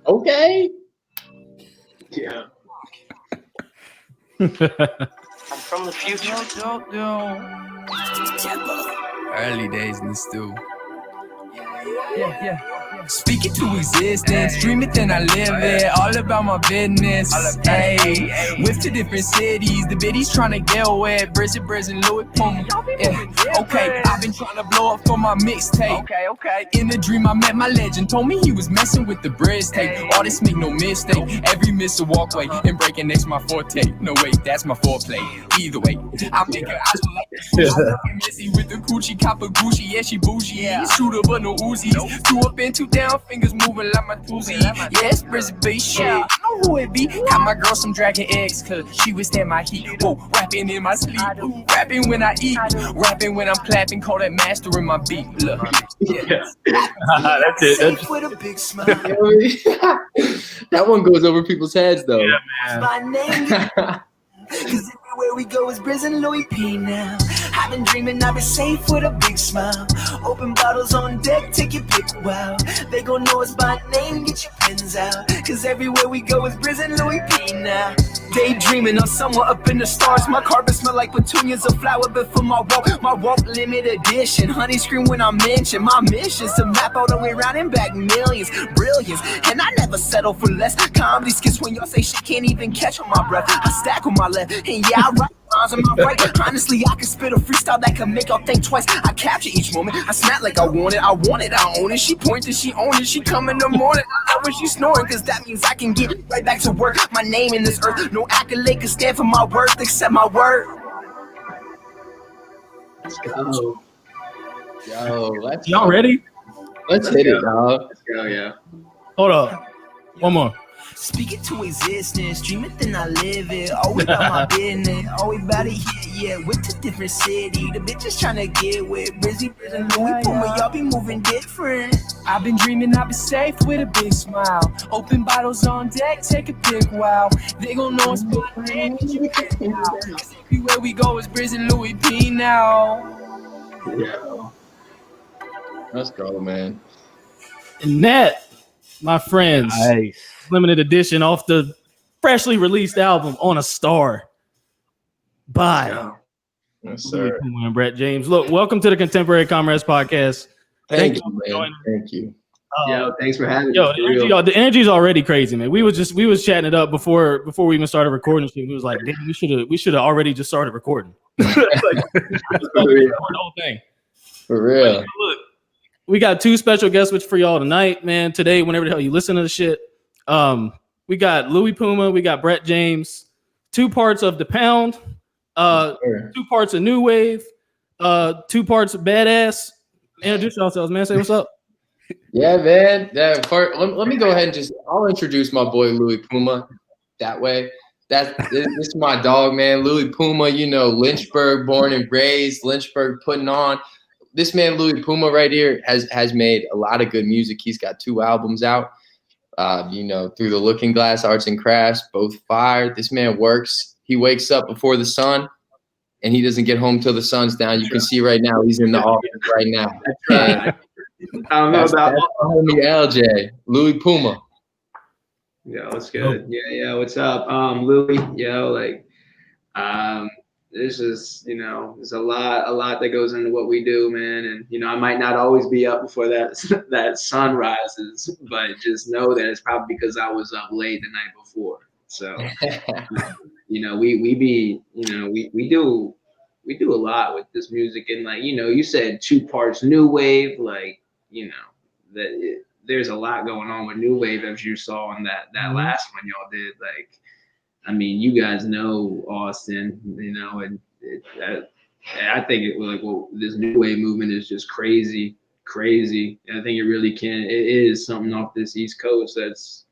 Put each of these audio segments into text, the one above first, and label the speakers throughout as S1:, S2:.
S1: Okay. Yeah.
S2: I'm from the future.
S3: Early days in the stew. Yeah. Speak it to existence, dream it then I live it. All about my business. Hey, with to different cities, the biddies tryna get wet. Brizzy and Louie Puma. Yeah. Okay, I've been trying to blow up for my mixtape. Okay. In a dream, I met my legend. Told me he was messing with the bridge tape. All this make no mistake. Every miss a walkway and breaking next my forte. No wait, that's my foreplay. Either way, I make her eyes like Missy with the coochie, copper Gucci. Yeah, she bougie. Yeah. Shooter but no Uzis. 2 up and 2 down, fingers moving like my Tuzi. Yes, Brizzy B shit. I know who it be. Got my girl some Dragon Eggs, cause she was stand my heat. Whoa, rapping in my sleep. Rapping when I eat. Rapping when I'm clapping. Call that mastering my beat. Look. Yeah.
S4: That's it. That's
S3: with a big smile.
S1: That one goes over people's heads, though.
S4: yeah, man.
S3: My name. Cause everywhere we go is Briz and Louie P now. I've been dreaming I've been safe with a big smile. Open bottles on deck, take your pick, wow. They gon' know us by name, get your pens out. Cause everywhere we go is Briz and Louie P now. Daydreaming, I'm somewhere up in the stars. My carpet smell like petunias, a flower before my walk limited edition. Honey scream when I mention my mission's to map all the way around and back millions. Brilliance, and I never settle for less. Comedy skits when y'all say shit can't even catch on my breath. I stack on my left, and yeah, I write rhymes on my right. Honestly, I can spit a freestyle that can make y'all think twice. I capture each moment, I snap like I want it, I own it. She pointed, she own it, she come in the morning. I love when she snoring, cause that means I can get right back to work. My name in this earth, no accolade can stand for my worth except my word.
S1: Let's go. Yo, let's
S4: Y'all ready?
S1: Let's hit it, dog.
S2: Let's go, yeah.
S4: Hold up. One more.
S3: Speak it to existence, dream it then I live it. Always about my business, always about it, yeah. Went to different city, the bitches tryna get with Brizzy and Louie Puma, y'all be moving different. I've been dreaming I'll be safe with a big smile. Open bottles on deck, take a pick, wow. They gon' know it's my name, everywhere we go is Brizzy and Louie P now.
S1: Yeah. Let's go, man.
S4: And that, my friends,
S5: Nice.
S4: limited edition off the freshly released album On a Star by
S1: Yes,
S4: Louie
S1: sir.
S4: Puma and Brett James. Look, welcome to the Contemporary Comrades podcast.
S1: Thank you,
S4: for
S1: man.
S4: joining.
S1: Thank you.
S2: Yo, thanks for having me.
S4: Yo,
S2: For real.
S4: the energy's already crazy, man. We was chatting it up before we even started recording. We was like, damn, we should have already just started recording. Like, let's go record the whole thing.
S1: For real.
S4: Look, we got 2 special guests for y'all tonight, man. Today, whenever the hell you listen to the shit, we got Louie Puma, we got Brett James, 2 parts of The Pound, 2 parts of New Wave, 2 parts of Badass. Introduce yourselves, man. Say what's up.
S1: Yeah, man. Yeah, let me go ahead and I'll introduce my boy Louie Puma that way. This is my dog, man. Louie Puma, you know, Lynchburg, born and raised, Lynchburg putting on. This man, Louie Puma, right here, has made a lot of good music. He's got 2 albums out. You know, Through the Looking Glass, Arts and Crafts, both fire. This man works. He wakes up before the sun, and he doesn't get home till the sun's down. You can see right now he's in the office right now.
S2: I don't know about
S1: that's my homie LJ, Louie Puma.
S2: Yeah, what's good? Yeah, what's up? Louie, there's just, you know, there's a lot that goes into what we do, man. And, you know, I might not always be up before that sun rises, but just know that it's probably because I was up late the night before. So, you know, we do a lot with this music. And like, you know, you said 2 parts New Wave, like, you know, there's a lot going on with New Wave, as you saw on that last one y'all did. Like, I mean, you guys know Austin, you know, and I think this New Wave movement is just crazy. And I think it really it is something off this East Coast that's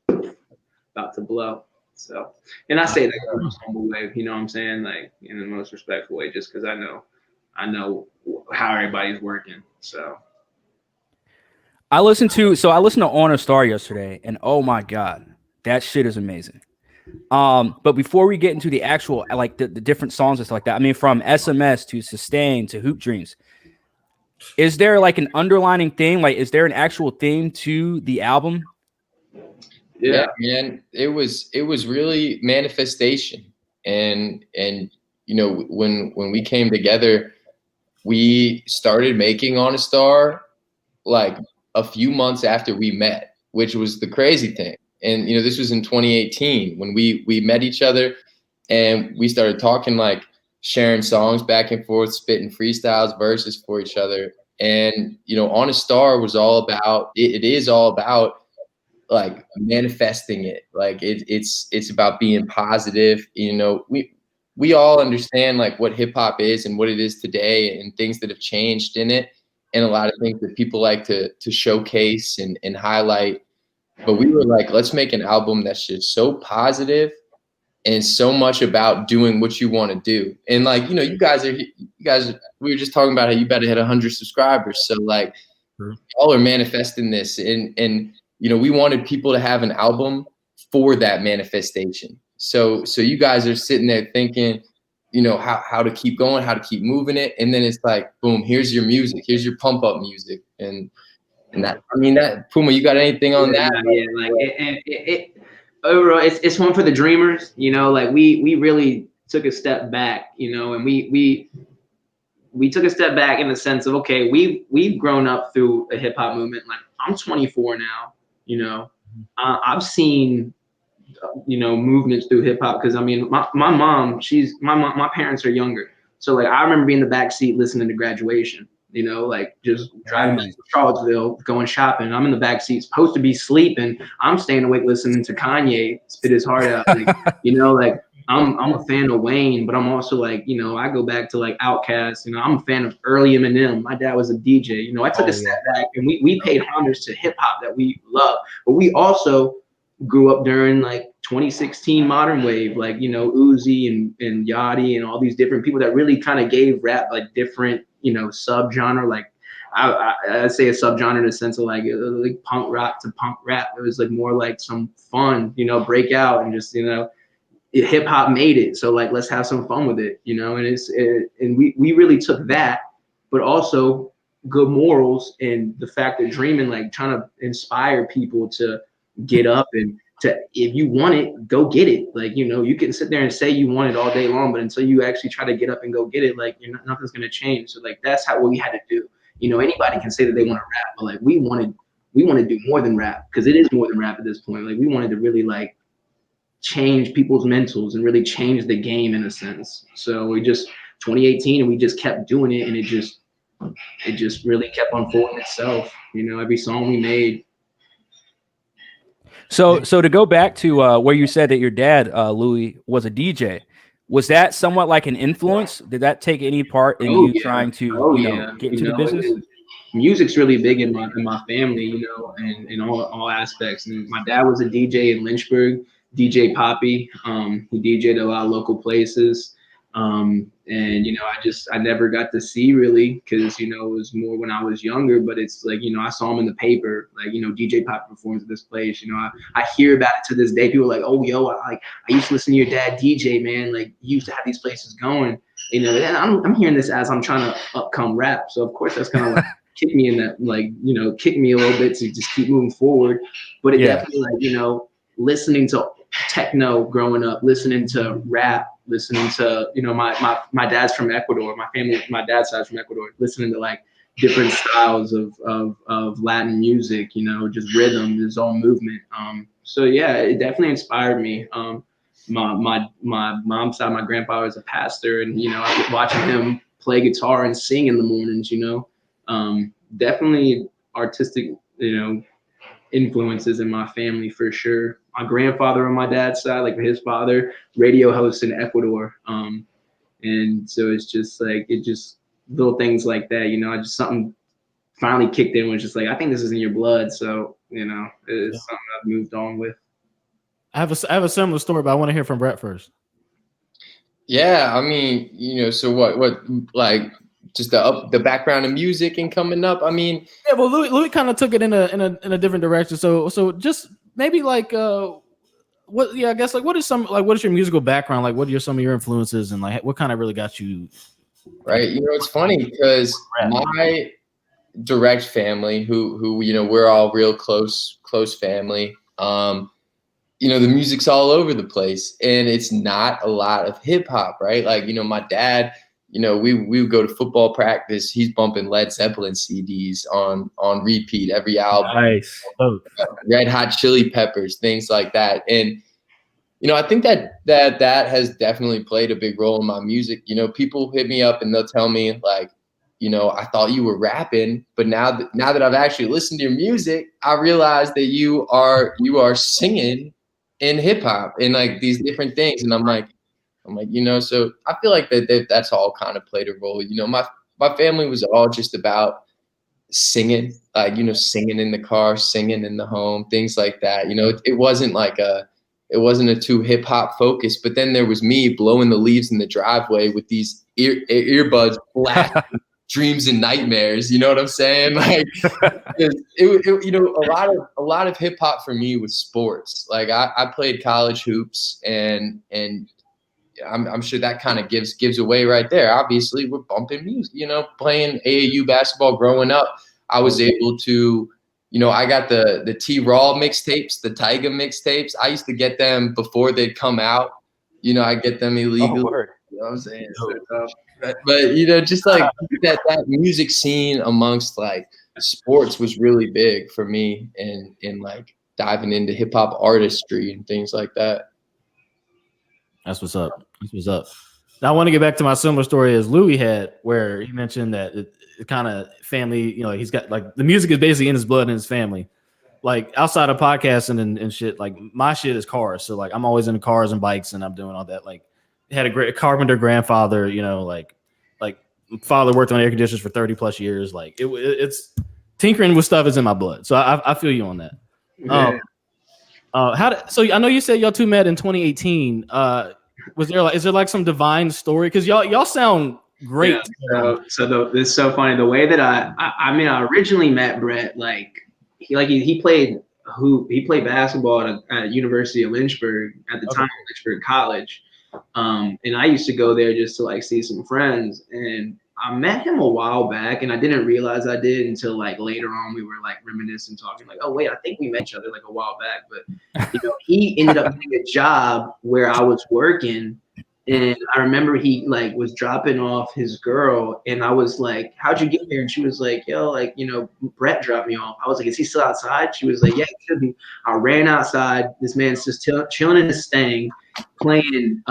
S2: about to blow. So, and I say that in a humble way, you know what I'm saying? Like, in the most respectful way, just because I know how everybody's working. So.
S5: I listened to On a Star yesterday, and oh my god, that shit is amazing. But before we get into the actual, like the different songs and stuff like that, I mean, from SMS to Sustain to Hoop Dreams, is there like an underlining theme? Like, is there an actual theme to the album?
S1: Yeah, man. It was really manifestation. And you know, when we came together, we started making On a Star like a few months after we met, which was the crazy thing. And you know, this was in 2018 when we met each other and we started talking, like sharing songs back and forth, spitting freestyles, verses for each other. And you know, On a Star was all about it is all about like manifesting it. Like it's about being positive. You know, we all understand like what hip hop is and what it is today and things that have changed in it, and a lot of things that people like to showcase and highlight. But we were like, let's make an album that's just so positive and so much about doing what you want to do. And like, you know, you guys, we were just talking about how you better hit 100 subscribers. So like, y'all are manifesting this, and you know, we wanted people to have an album for that manifestation. So you guys are sitting there thinking, you know, how to keep going, how to keep moving it, and then it's like, boom, here's your music, here's your pump up music, and that, I mean, that Puma, you got anything on that?
S2: Yeah, like it overall, it's one for the dreamers. You know, like we really took a step back. You know, and we took a step back in the sense of, okay, we've grown up through a hip hop movement. Like I'm 24 now. You know, I've seen, you know, movements through hip hop, because I mean, my mom, my parents are younger, so like I remember being in the back seat listening to Graduation. You know, like just driving back to Charlottesville, going shopping. I'm in the back seat, supposed to be sleeping. I'm staying awake listening to Kanye spit his heart out. Like, you know, like I'm a fan of Wayne, but I'm also like, you know, I go back to like Outkast. You know, I'm a fan of early Eminem. My dad was a DJ. You know, I took a step back, and we paid homage to hip hop that we love, but we also grew up during like 2016 modern wave, like, you know, Uzi and Yachty and all these different people that really kind of gave rap like different, you know, subgenre. Like I'd say a subgenre in the sense of like punk rock to punk rap. It was like more like some fun, you know, break out and just, you know, hip hop made it. So like, let's have some fun with it, you know. And and we really took that, but also good morals and the fact that dreaming, like trying to inspire people to get up and to, if you want it, go get it. Like, you know, you can sit there and say you want it all day long, but until you actually try to get up and go get it, like, you know, nothing's going to change. So like, that's what we had to do. You know, anybody can say that they want to rap, but like we want to do more than rap, because it is more than rap at this point. Like we wanted to really like change people's mentals and really change the game in a sense. So we just 2018, and we just kept doing it, and it just really kept unfolding itself. You know, every song we made.
S5: So to go back to where you said that your dad, Louie, was a DJ, was that somewhat like an influence? Did that take any part in you trying to get into the business?
S2: Music's really big in my family, you know, and in all aspects. And my dad was a DJ in Lynchburg, DJ Poppy. He DJ'd a lot of local places. And, you know, I never got to see really, because, you know, it was more when I was younger, but it's like, you know, I saw him in the paper, like, you know, DJ Pop performs at this place, you know, I hear about it to this day. People are like, oh, yo, I used to listen to your dad DJ, man. Like, you used to have these places going, you know, and I'm hearing this as I'm trying to upcome rap. So of course that's kind of like kick me in that, like, you know, kick me a little bit to just keep moving forward. But it definitely, like, you know, listening to techno growing up, listening to rap, listening to, you know, my dad's from Ecuador, my dad's side's from Ecuador, listening to like different styles of Latin music, you know, just rhythm, his own movement. So yeah, it definitely inspired me. My mom's side, my grandpa was a pastor, and, you know, I was watching him play guitar and sing in the mornings, you know. Definitely artistic, you know, influences in my family for sure. My grandfather on my dad's side, like his father, radio host in Ecuador. And so it's just like, little things like that, you know, something finally kicked in, was just like, I think this is in your blood. So, you know, it's something I've moved on with.
S4: I have a similar story, but I want to hear from Brett first.
S1: Yeah, I mean, you know, so what like just the background of music and coming up. I mean,
S4: yeah, well, Louie kind of took it in a different direction. So just maybe like what? Yeah, I guess like what is your musical background? Like, what are some of your influences, and like what kind of really got you?
S1: Right, you know, it's funny because my direct family, who you know, we're all real close family. the music's all over the place, and it's not a lot of hip hop, right? Like, my dad, we would go to football practice. He's bumping Led Zeppelin CDs on repeat, every album.
S4: Nice.
S1: Red Hot Chili Peppers, things like that. And I think that has definitely played a big role in my music. People hit me up and they'll tell me like, I thought you were rapping, but now that I've actually listened to your music, I realize that you are singing in hip hop and like these different things. And I'm like, so I feel like that's all kind of played a role. My family was all just about singing, like, singing in the car, singing in the home, things like that. It wasn't a too hip hop focus, but then there was me blowing the leaves in the driveway with these earbuds blasting Dreams and Nightmares. You know what I'm saying? Like, a lot of hip hop for me was sports. Like I played college hoops, and I'm sure that kind of gives away right there. Obviously, we're bumping music. Playing AAU basketball growing up, I was able to. I got the T-Raw mixtapes, the Tyga mixtapes. I used to get them before they'd come out. I get them illegally.
S5: Oh, word.
S1: You know what I'm saying? But just like that music scene amongst like sports was really big for me, and like diving into hip hop artistry and things like that.
S4: That's what's up. Now I want to get back to my similar story as Louie had, where he mentioned that it kind of family, he's got like the music is basically in his blood and his family. Like outside of podcasting and shit, like my shit is cars. So like I'm always into cars and bikes, and I'm doing all that. Like had a great carpenter grandfather, like father worked on air conditioners for 30 plus years. Like it's tinkering with stuff is in my blood. So I feel you on that. Yeah. So I know you said y'all two met in 2018. Is there like some divine story? Because y'all sound great.
S2: Yeah, so it's so funny the way that I originally met Brett. Like he played basketball at University of Lynchburg at the time, Lynchburg College. And I used to go there just to like see some friends, and I met him a while back, and I didn't realize I did until like later on. We were like reminiscing, talking like, oh wait, I think we met each other like a while back. But he ended up getting a job where I was working, and I remember he like was dropping off his girl, and I was like, how'd you get here? And she was like, yo, like, Brett dropped me off. I was like, is he still outside? She was like, yeah, he should be. I ran outside. This man's just chilling in his Stang, playing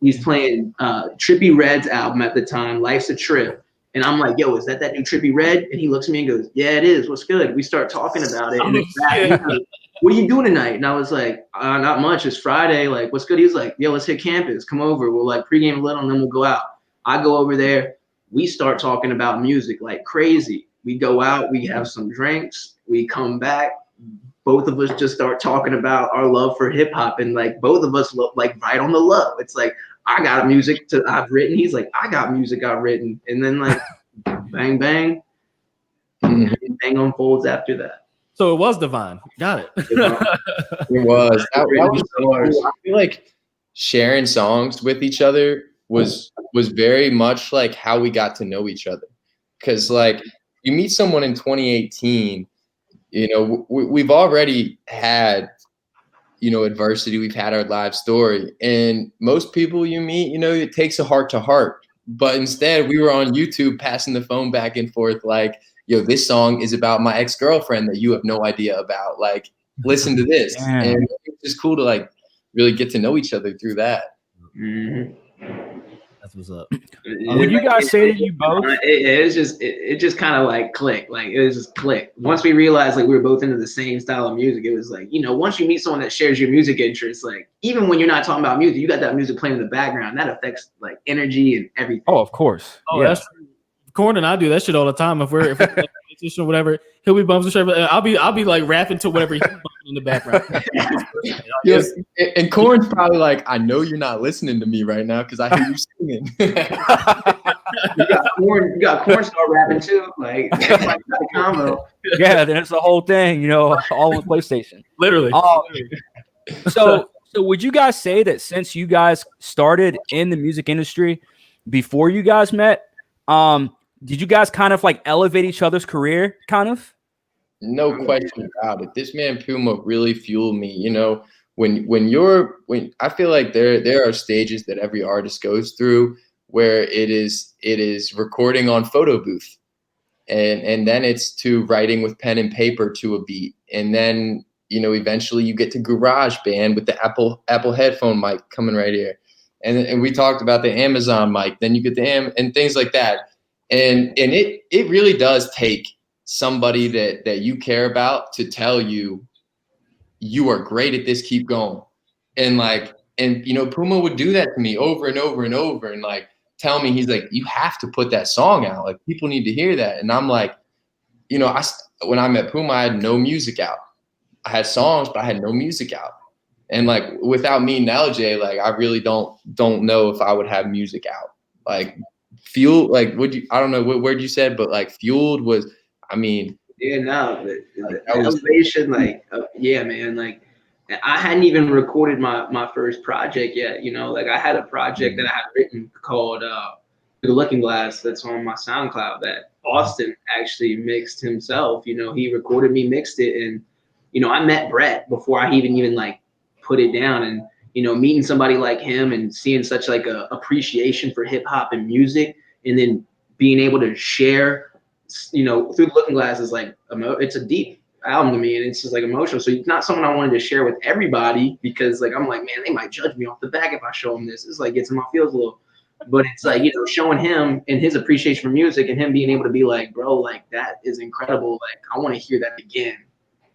S2: he's playing Trippie Redd's album at the time, Life's a Trip. And I'm like, yo, is that new Trippie Redd? And he looks at me and goes, yeah, it is. What's good? We start talking about it. And what are you doing tonight? And I was like, not much. It's Friday. Like, what's good? He was like, yo, let's hit campus. Come over. We'll like pregame a little and then we'll go out. I go over there. We start talking about music like crazy. We go out. We have some drinks. We come back. Both of us just start talking about our love for hip hop, and like both of us look like right on the love. It's like, I got music I've written. He's like, I got music I've written. And then like bang, bang, and bang unfolds after that.
S4: So it was divine. Got it.
S1: It was. That was cool. I feel like sharing songs with each other was very much like how we got to know each other. Because like you meet someone in 2018, we've already had, adversity. We've had our life story, and most people you meet, it takes a heart to heart. But instead, we were on YouTube passing the phone back and forth, like, yo, this song is about my ex-girlfriend that you have no idea about. Like, listen to this.
S5: Damn.
S1: And it's just cool to like really get to know each other through that.
S2: Mm-hmm.
S4: That's what's up.
S5: Would you guys say that you both?
S2: It just kind of like clicked. Like it was just clicked. Once we realized like we were both into the same style of music, it was like, once you meet someone that shares your music interests, like even when you're not talking about music, you got that music playing in the background. That affects like energy and everything.
S5: Oh, of course.
S4: Oh, yeah. That's Corn and I do that shit all the time. If we're or whatever, he'll be bumping shit. I'll be like rapping to whatever he's bumping in the background.
S1: Yes, and Corn's probably like, I know you're not listening to me right now because I hear you singing.
S2: You got Corn start rapping too, like the combo.
S5: Yeah, that's the whole thing, all on PlayStation.
S4: Literally.
S5: So would you guys say that since you guys started in the music industry before you guys met, did you guys kind of like elevate each other's career, kind of?
S1: No question about it. This man Puma really fueled me. when I feel like there are stages that every artist goes through where it is recording on photo booth, and then it's to writing with pen and paper to a beat, and then eventually you get to garage band with the Apple headphone mic coming right here, and we talked about the Amazon mic, then you get the and things like that, and it really does take somebody that you care about to tell you are great at this, keep going. And Puma would do that to me over and over and over, and like tell me, he's like, you have to put that song out, like people need to hear that. And I'm like, when I met Puma, I had no music out. I had songs, but I had no music out. And like without meeting LJ, like I really don't know if I would have music out. Like Fuel, like I don't know what word you said, but like Fueled was, I mean,
S2: yeah, no, the elevation, like, yeah, man, like I hadn't even recorded my first project yet, like I had a project that I had written called The Looking Glass that's on my SoundCloud that Austin actually mixed himself. He recorded me, mixed it, and I met Brett before I even like put it down, and meeting somebody like him and seeing such like a appreciation for hip hop and music, and then being able to share through The Looking Glass is like it's a deep album to me, and it's just like emotional. So it's not something I wanted to share with everybody because like I'm like, man, they might judge me off the back if I show them this. It's like gets in my feels a little, but it's like showing him and his appreciation for music and him being able to be like, bro, like that is incredible. Like I want to hear that again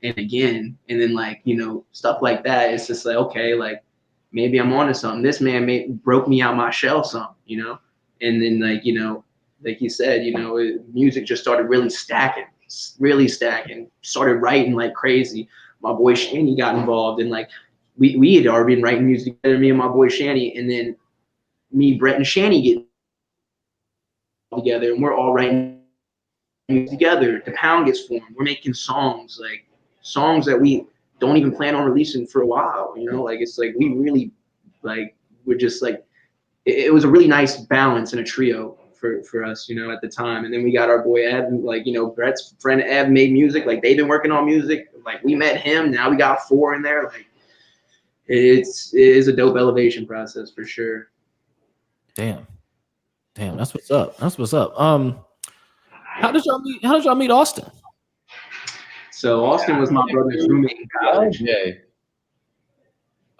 S2: and again, and then like stuff like that. It's just like, okay, like maybe I'm onto something. This man broke me out my shell some, and then like like you said, music just started really stacking, started writing like crazy. My boy Shanny got involved, and like we had already been writing music together, me and my boy Shanny, and then me, Brett, and Shanny get together, and we're all writing music together. The Pound gets formed. We're making songs that we don't even plan on releasing for a while. Like it's like we really like we're just like it was a really nice balance in a trio for us, at the time. And then we got our boy Ed, like, Brett's friend Ed made music, like they've been working on music. Like we met him, now we got 4 in there. Like it is a dope elevation process for sure.
S4: Damn, that's what's up. How did y'all meet Austin?
S2: So Austin was my brother's roommate in college.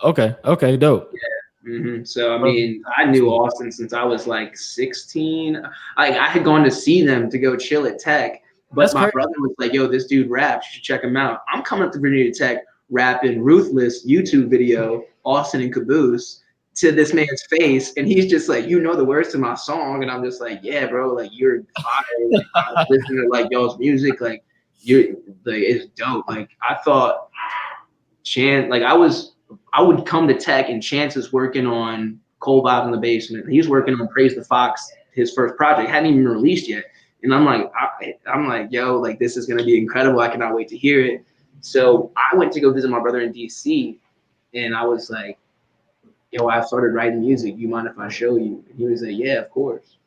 S4: Okay, dope.
S2: Yeah. Mm-hmm. So I mean, I knew Austin since I was like 16. I had gone to see them to go chill at Tech, but my brother was like, "Yo, this dude raps. You should check him out." I'm coming up to Virginia Tech rapping "Ruthless" YouTube video, Austin and Caboose, to this man's face, and he's just like, the words to my song, and I'm just like, "Yeah, bro, like you're fire. Like, I listen to like y'all's music, like you're like it's dope." Like I thought, like I would come to Tech and Chance is working on Cold Vibes in the Basement. He's working on Praise the Fox, his first project, hadn't even been released yet. And I'm like, yo, like this is gonna be incredible. I cannot wait to hear it. So I went to go visit my brother in DC, and I was like, yo, I started writing music. You mind if I show you? And he was like, yeah, of course.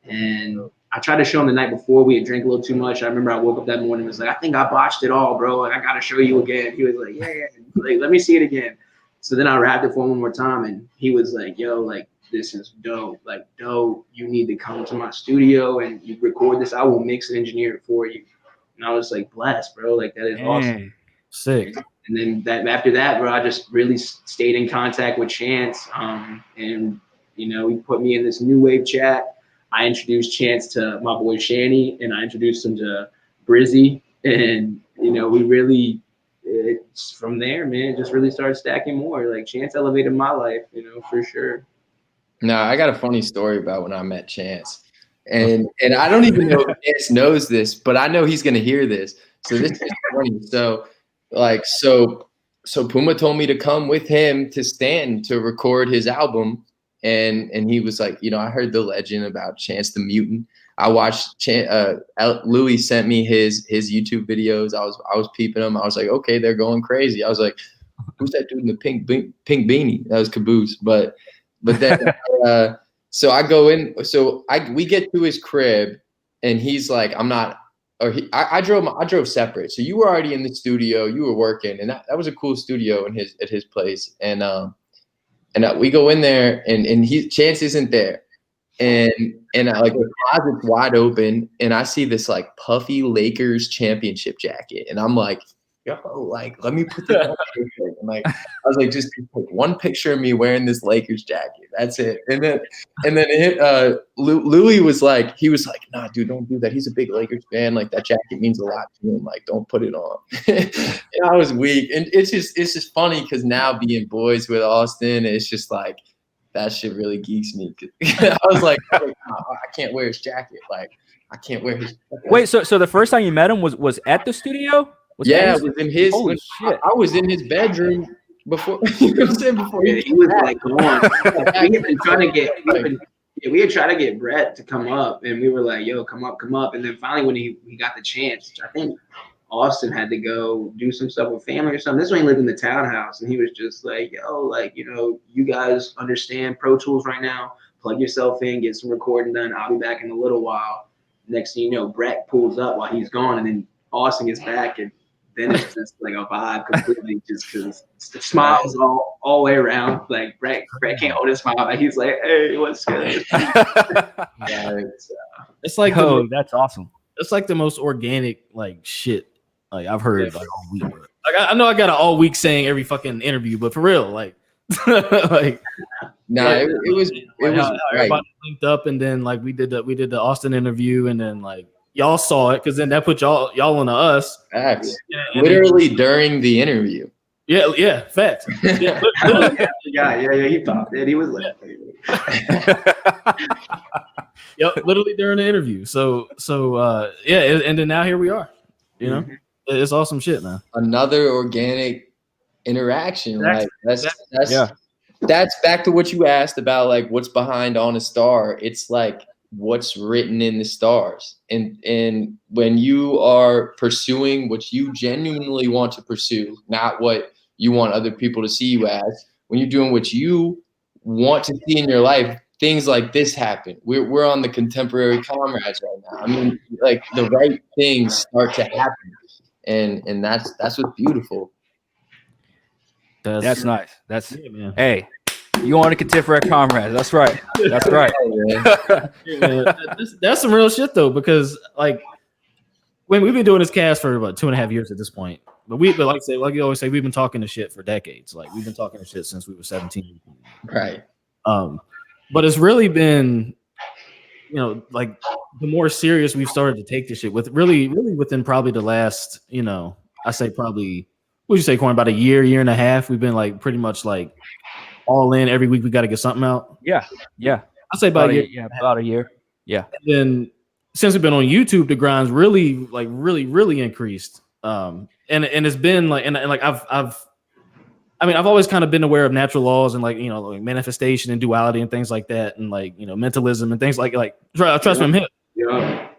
S2: And I tried to show him the night before. We had drank a little too much. I remember I woke up that morning and was like, I think I botched it all, bro. Like I gotta show you again. He was like, yeah, like let me see it again. So then I rapped it for him one more time, and he was like, yo, like, this is dope. Like, dope. You need to come to my studio and you record this. I will mix and engineer it for you. And I was like, blessed, bro. Like, that is awesome.
S4: Sick.
S2: And then after that, bro, I just really stayed in contact with Chance. And, he put me in this new wave chat. I introduced Chance to my boy Shanny, and I introduced him to Brizzy. And, we really, it's from there, man, it just really started stacking more. Like Chance elevated my life, for sure.
S1: No, I got a funny story about when I met Chance. And I don't even know if Chance knows this, but I know he's gonna hear this. So this is funny. So Puma told me to come with him to Stanton to record his album. And he was like, I heard the legend about Chance the Mutant. I watched Louie sent me his YouTube videos. I was peeping them. I was like, okay, they're going crazy. I was like, who's that dude in the pink beanie? That was Caboose. But then so I go in. So we get to his crib, and he's like, I'm not I drove separate. So you were already in the studio, you were working, and that was a cool studio at his place. And we go in there, and Chance isn't there, and like the closet's wide open, and I see this like puffy Lakers championship jacket, and I'm like, yo, like let me put this on. And like I was like, just take one picture of me wearing this Lakers jacket. That's it. And then it hit. Louie was like, nah, dude, don't do that. He's a big Lakers fan. Like that jacket means a lot to him. Like, don't put it on. And I was weak, and it's just funny because now being boys with Austin, it's just like that shit really geeks me. I was like, I can't wear his jacket. Like, I can't wear his jacket.
S5: Wait, so the first time you met him was at the studio?
S1: It was in his.
S5: Holy shit.
S1: I was in his bedroom before. You know what I'm saying? Before
S2: he was like, "Come on." We had been trying to get. We had tried to get Brett to come up, and we were like, "Yo, come up." And then finally, when he got the chance, I think Austin had to go do some stuff with family or something. This when he lived in the townhouse, and he was just like, "Yo, like, you know, you guys understand Pro Tools right now. Plug yourself in, get some recording done. I'll be back in a little while." Next thing you know, Brett pulls up while he's gone, and then Austin gets back, and then it's just like a vibe completely, just because the smiles all the way around. Like Brett can't hold his smile. Like he's like, "Hey, what's good?"
S4: It's like,
S5: that's awesome.
S4: It's like the most organic like shit like I've heard like all week. Like I know I got an all week saying every fucking interview, but for real, like, like,
S1: it was
S4: everybody linked up, and then like we did the Austin interview, and then like. Y'all saw it because then that put y'all on to us.
S1: Facts. Literally during the interview.
S4: Yeah, facts. Yeah,
S2: he thought that he was like.
S4: Yep, literally during the interview. So and then now here we are. You know, it's awesome shit, man.
S1: Another organic interaction. Like that's back to what you asked about, like what's behind On a Star. It's like what's written in the stars, and when you are pursuing what you genuinely want to pursue, not what you want other people to see you as, when you're doing what you want to see in your life, things like this happen. We're on the contemporary Comrades right now. I mean, like the right things start to happen, and that's what's beautiful.
S5: That's nice. Hey, you want to contemporary Comrades? That's right. That's right.
S4: That's some real shit though, because like when we've been doing this cast for about 2.5 years at this point, but like you always say, we've been talking to shit for decades. Like we've been talking to shit since we were 17.
S1: Right.
S4: But it's really been, you know, like the more serious we've started to take this shit with really within probably the last, you know, I say probably, what would you say, Corn, about a year and a half, we've been like pretty much like all in every week. We got to get something out.
S5: Yeah.
S4: I'd say about a year.
S5: Yeah, about a year. Yeah.
S4: And then since we've been on YouTube, the grind's really increased. And it's been like, and like I've always kind of been aware of natural laws and like, you know, like manifestation and duality and things like that. And like, you know, mentalism and things like trust me, him.
S2: Yeah.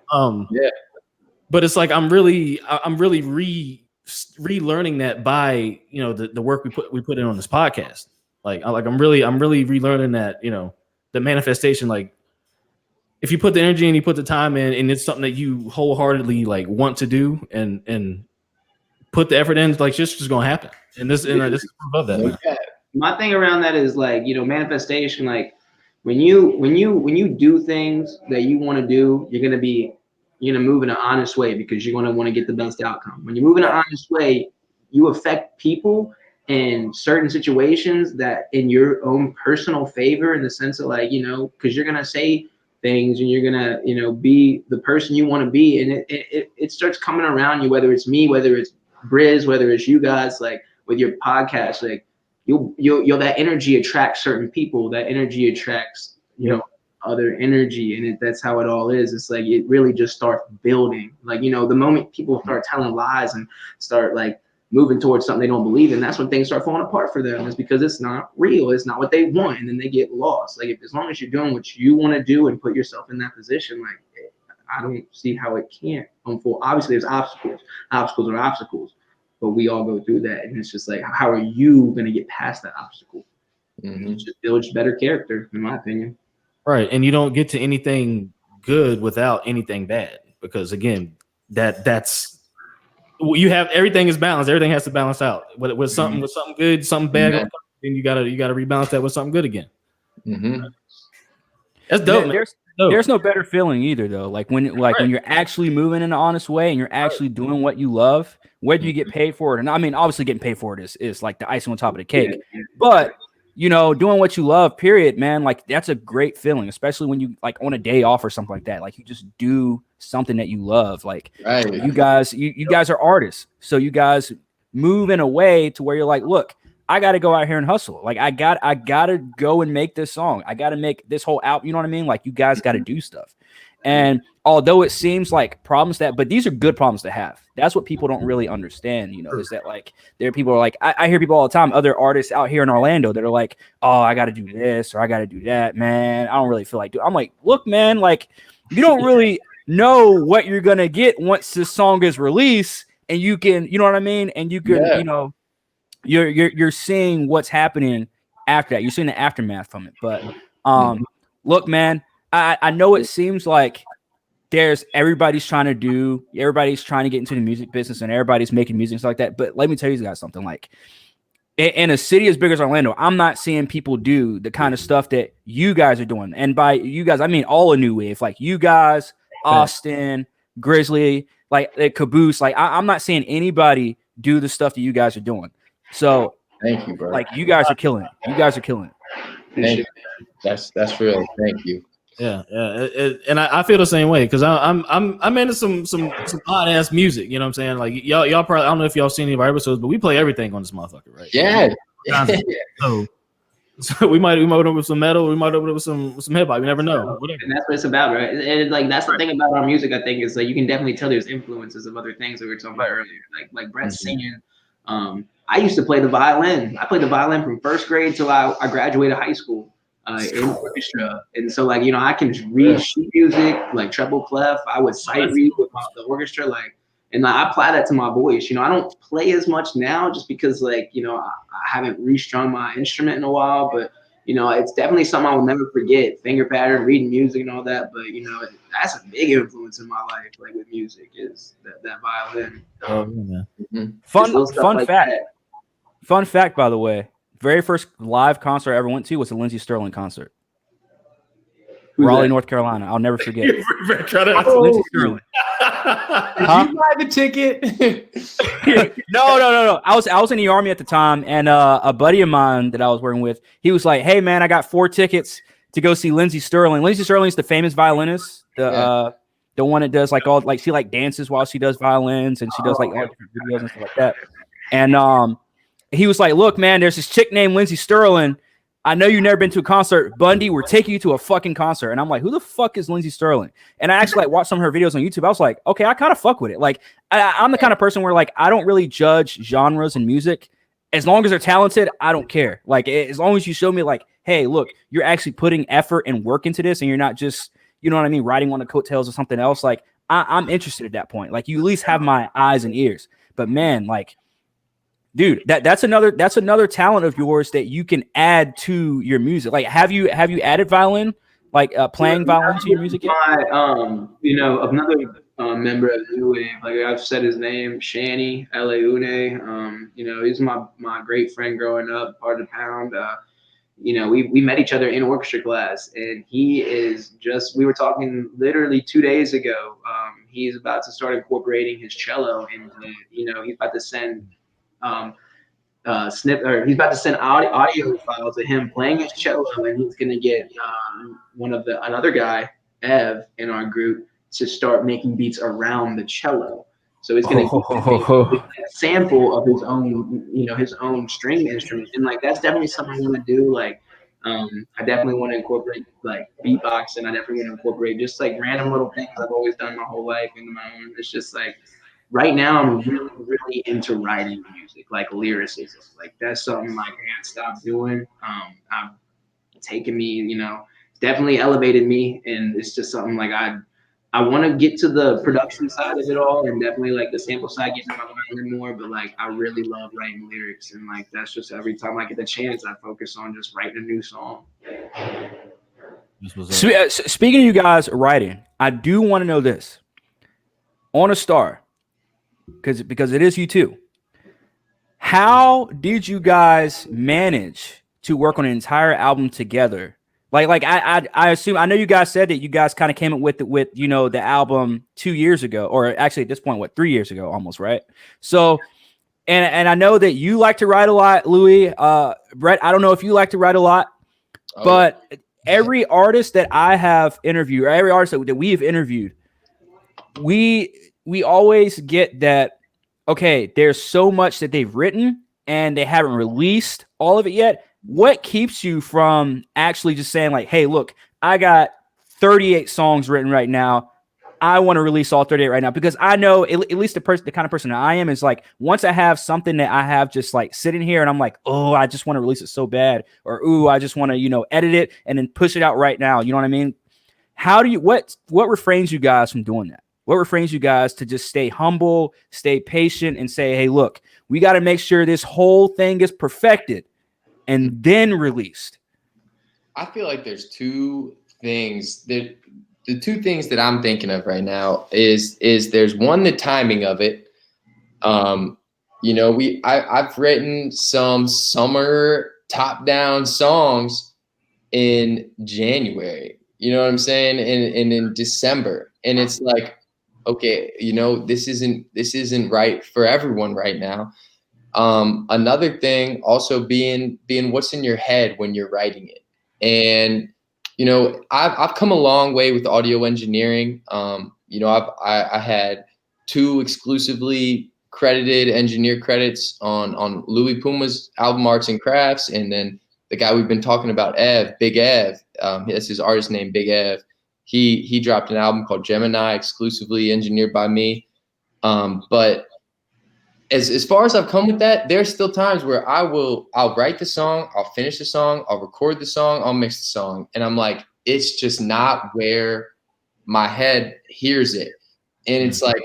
S4: But it's like, I'm really relearning that by, you know, the work we put in on this podcast. I'm really relearning that, you know, the manifestation, like if you put the energy and you put the time in and it's something that you wholeheartedly like want to do and put the effort in, like just gonna happen. And this is above that. Man.
S2: My thing around that is like, you know, manifestation, like when you do things that you want to do, you're gonna move in an honest way because you're gonna want to get the best outcome. When you move in an honest way, you affect people in certain situations that in your own personal favor, in the sense of like, you know, because you're gonna say things and you're gonna, you know, be the person you want to be, and it starts coming around you, whether it's me, whether it's Briz, whether it's you guys, like with your podcast, like you'll that energy attracts certain people, that energy attracts, you know, other energy, and that's how it all is. It's like it really just starts building. Like, you know, the moment people start telling lies and start like moving towards something they don't believe in, that's when things start falling apart for them. It's because it's not real, it's not what they want, and then they get lost. Like as long as you're doing what you want to do and put yourself in that position, like I don't see how it can't unfold. Obviously there's obstacles are obstacles, but we all go through that, and it's just like, how are you going to get past that obstacle? It just builds better character, in my opinion.
S4: Right. And you don't get to anything good without anything bad, because again, that's you have everything is balanced. Everything has to balance out. With something good, something bad, then you gotta rebalance that with something good again.
S1: Mm-hmm.
S4: That's dope.
S5: There's no better feeling either, though. Like when you're actually moving in an honest way and you're actually doing what you love, whether you get paid for it or not. I mean, obviously getting paid for it is like the icing on top of the cake. But doing what you love, period, man. Like that's a great feeling, especially when you like on a day off or something like that. Like you just do something that you love. Like you guys are artists, so you guys move in a way to where you're like, look, I got to go out here and hustle. Like I got to go and make this song. I got to make this whole album. You know what I mean? Like you guys got to do stuff. And although it seems like problems but these are good problems to have. That's what people don't really understand. Is that like there are people are like, I hear people all the time, other artists out here in Orlando that are like, oh, I got to do this or I got to do that, man. I don't really feel like I'm like, look, man, like you don't really know what you're going to get once this song is released and you can, you know what I mean? And you can, you're seeing what's happening after that. You're seeing the aftermath from it. But look, man, I know it seems like everybody's trying to get into the music business and everybody's making music and stuff like that. But let me tell you guys something. Like in a city as big as Orlando, I'm not seeing people do the kind of stuff that you guys are doing. And by you guys, I mean all a new wave. Like you guys, Austin, Grizzly, like Caboose. Like I'm not seeing anybody do the stuff that you guys are doing. So
S1: thank you, bro.
S5: Like you guys are killing it. You guys are killing it.
S1: Thank you. That's real. Thank you.
S4: Yeah. And I feel the same way because I'm into some odd ass music. You know what I'm saying? Like y'all probably, I don't know if y'all seen any of our episodes, but we play everything on this motherfucker, right?
S1: Yeah.
S4: So we might open up with some metal, we might open up with some hip hop. You never know. Whatever.
S2: And that's what it's about, right? And like that's the thing about our music, I think, is like you can definitely tell there's influences of other things that we were talking about earlier. Like Brett's singing. I used to play the violin. I played the violin from first grade till I graduated high school in orchestra. And so like, I can read sheet music, like treble clef. I would sight read with the orchestra, and I apply that to my voice. I don't play as much now just because I haven't restrung my instrument in a while, but it's definitely something I will never forget. Finger pattern, reading music and all that. But that's a big influence in my life, like with music, is that violin.
S5: Fun fact. Fun fact, by the way, very first live concert I ever went to was a Lindsey Sterling concert. Raleigh, North Carolina. I'll never forget. Lindsey Sterling.
S1: Did you buy the ticket?
S5: No. I was in the Army at the time, and a buddy of mine that I was working with, he was like, "Hey, man, I got 4 tickets to go see Lindsey Sterling." Lindsey Sterling's the famous violinist, the one that does she dances while she does violins, and she does like all different videos and stuff like that. And he was like, "Look, man, there's this chick named Lindsey Sterling. I know you've never been to a concert. Bundy, we're taking you to a fucking concert." And I'm like, who the fuck is Lindsey Sterling? And I actually watched some of her videos on YouTube. I was like, okay, I kind of fuck with it. Like, I'm the kind of person where I don't really judge genres in music. As long as they're talented, I don't care. Like, as long as you show me hey, look, you're actually putting effort and work into this and you're not just, you know what I mean, riding on the coattails of something else. Like, I'm interested at that point. Like, you at least have my eyes and ears. But man, dude, that's another talent of yours that you can add to your music. Like, have you added violin, playing violin to your music yet?
S2: Another member of the New Wave, I've said his name, Shani Eleune. He's my great friend growing up, part of the Pound. We met each other in orchestra class, and he is we were talking literally 2 days ago. He's about to start incorporating his cello into, he's about to send he's about to send audio files of him playing his cello, and he's gonna get another guy, Ev, in our group to start making beats around the cello. So he's gonna a sample of his own, his own string instrument, and that's definitely something I want to do. I definitely want to incorporate beatbox, and I definitely want to incorporate just random little things I've always done my whole life into my own. It's just right now I'm really, really into writing music, lyricism. That's something I can't stop doing. I've taken me, definitely elevated me, and it's just something I want to get to the production side of it all, and definitely the sample side, getting my violin more. But I really love writing lyrics, and that's just every time I get the chance, I focus on just writing a new song.
S5: Speaking of you guys writing, I do want to know this. On a Star, because it is you too. How did you guys manage to work on an entire album together? Like I assume, I know you guys said that you guys kind of came up with the album 2 years ago, or actually at this point, 3 years ago almost, right? So, and I know that you like to write a lot, Louie. Brett, I don't know if you like to write a lot, but every artist that I have interviewed, or every artist that we have interviewed, we always get that, okay, there's so much that they've written and they haven't released all of it yet. What keeps you from actually just saying like, hey, look, I got 38 songs written right now. I want to release all 38 right now, because I know at least the kind of person that I am is like, once I have something that I have just like sitting here and I'm like, oh, I just want to release it so bad, or ooh, I just want to, edit it and then push it out right now. You know what I mean? How do you, what refrains you guys from doing that? What refrains you guys to just stay humble, stay patient, and say, hey, look, we got to make sure this whole thing is perfected and then released?
S1: I feel like there's two things that the two things that I'm thinking of right now is there's one, the timing of it. I've written some summer top-down songs in January, you know what I'm saying? And in December. And it's like, okay, this isn't right for everyone right now. Another thing also being what's in your head when you're writing it. And, I've come a long way with audio engineering. I had 2 exclusively credited engineer credits on Louie Puma's album Arts and Crafts. And then the guy we've been talking about, Big Ev, that's his artist name, Big Ev. He dropped an album called Gemini, exclusively engineered by me. But as far as I've come with that, there's still times where I'll write the song, I'll finish the song, I'll record the song, I'll mix the song. And I'm like, it's just not where my head hears it. And it's like,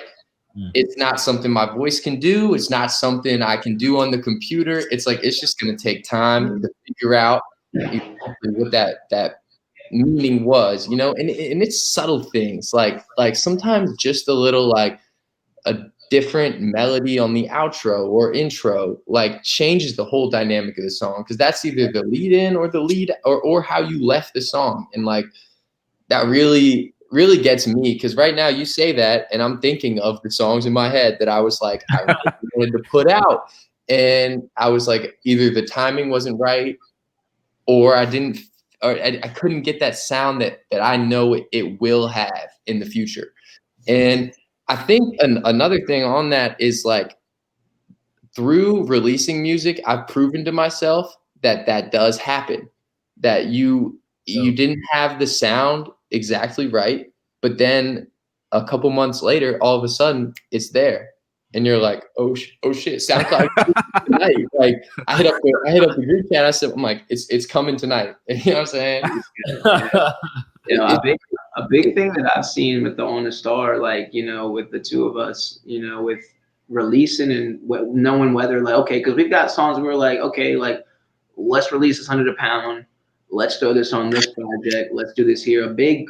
S1: it's not something my voice can do. It's not something I can do on the computer. It's like, it's just going to take time to figure out exactly what that meaning was, and it's subtle things like sometimes just a little like a different melody on the outro or intro like changes the whole dynamic of the song, because that's either the lead in or the lead or how you left the song. And like that really gets me, because right now you say that and I'm thinking of the songs in my head that I was like I really wanted to put out, and I was like either the timing wasn't right or I couldn't get that sound that I know it will have in the future. And I think another thing on that is like through releasing music, I've proven to myself that does happen, that you didn't have the sound exactly right, but then a couple months later, all of a sudden it's there. And you're like, oh shit, SoundCloud tonight. Like I hit up the group chat. I said, I'm like, it's coming tonight. You know what I'm saying?
S2: A big thing that I've seen with the On the Star, like, with the two of us, with releasing and knowing whether like, okay, because we've got songs where we're like, okay, like let's release this 100 a pound. Let's throw this on this project. Let's do this here. A big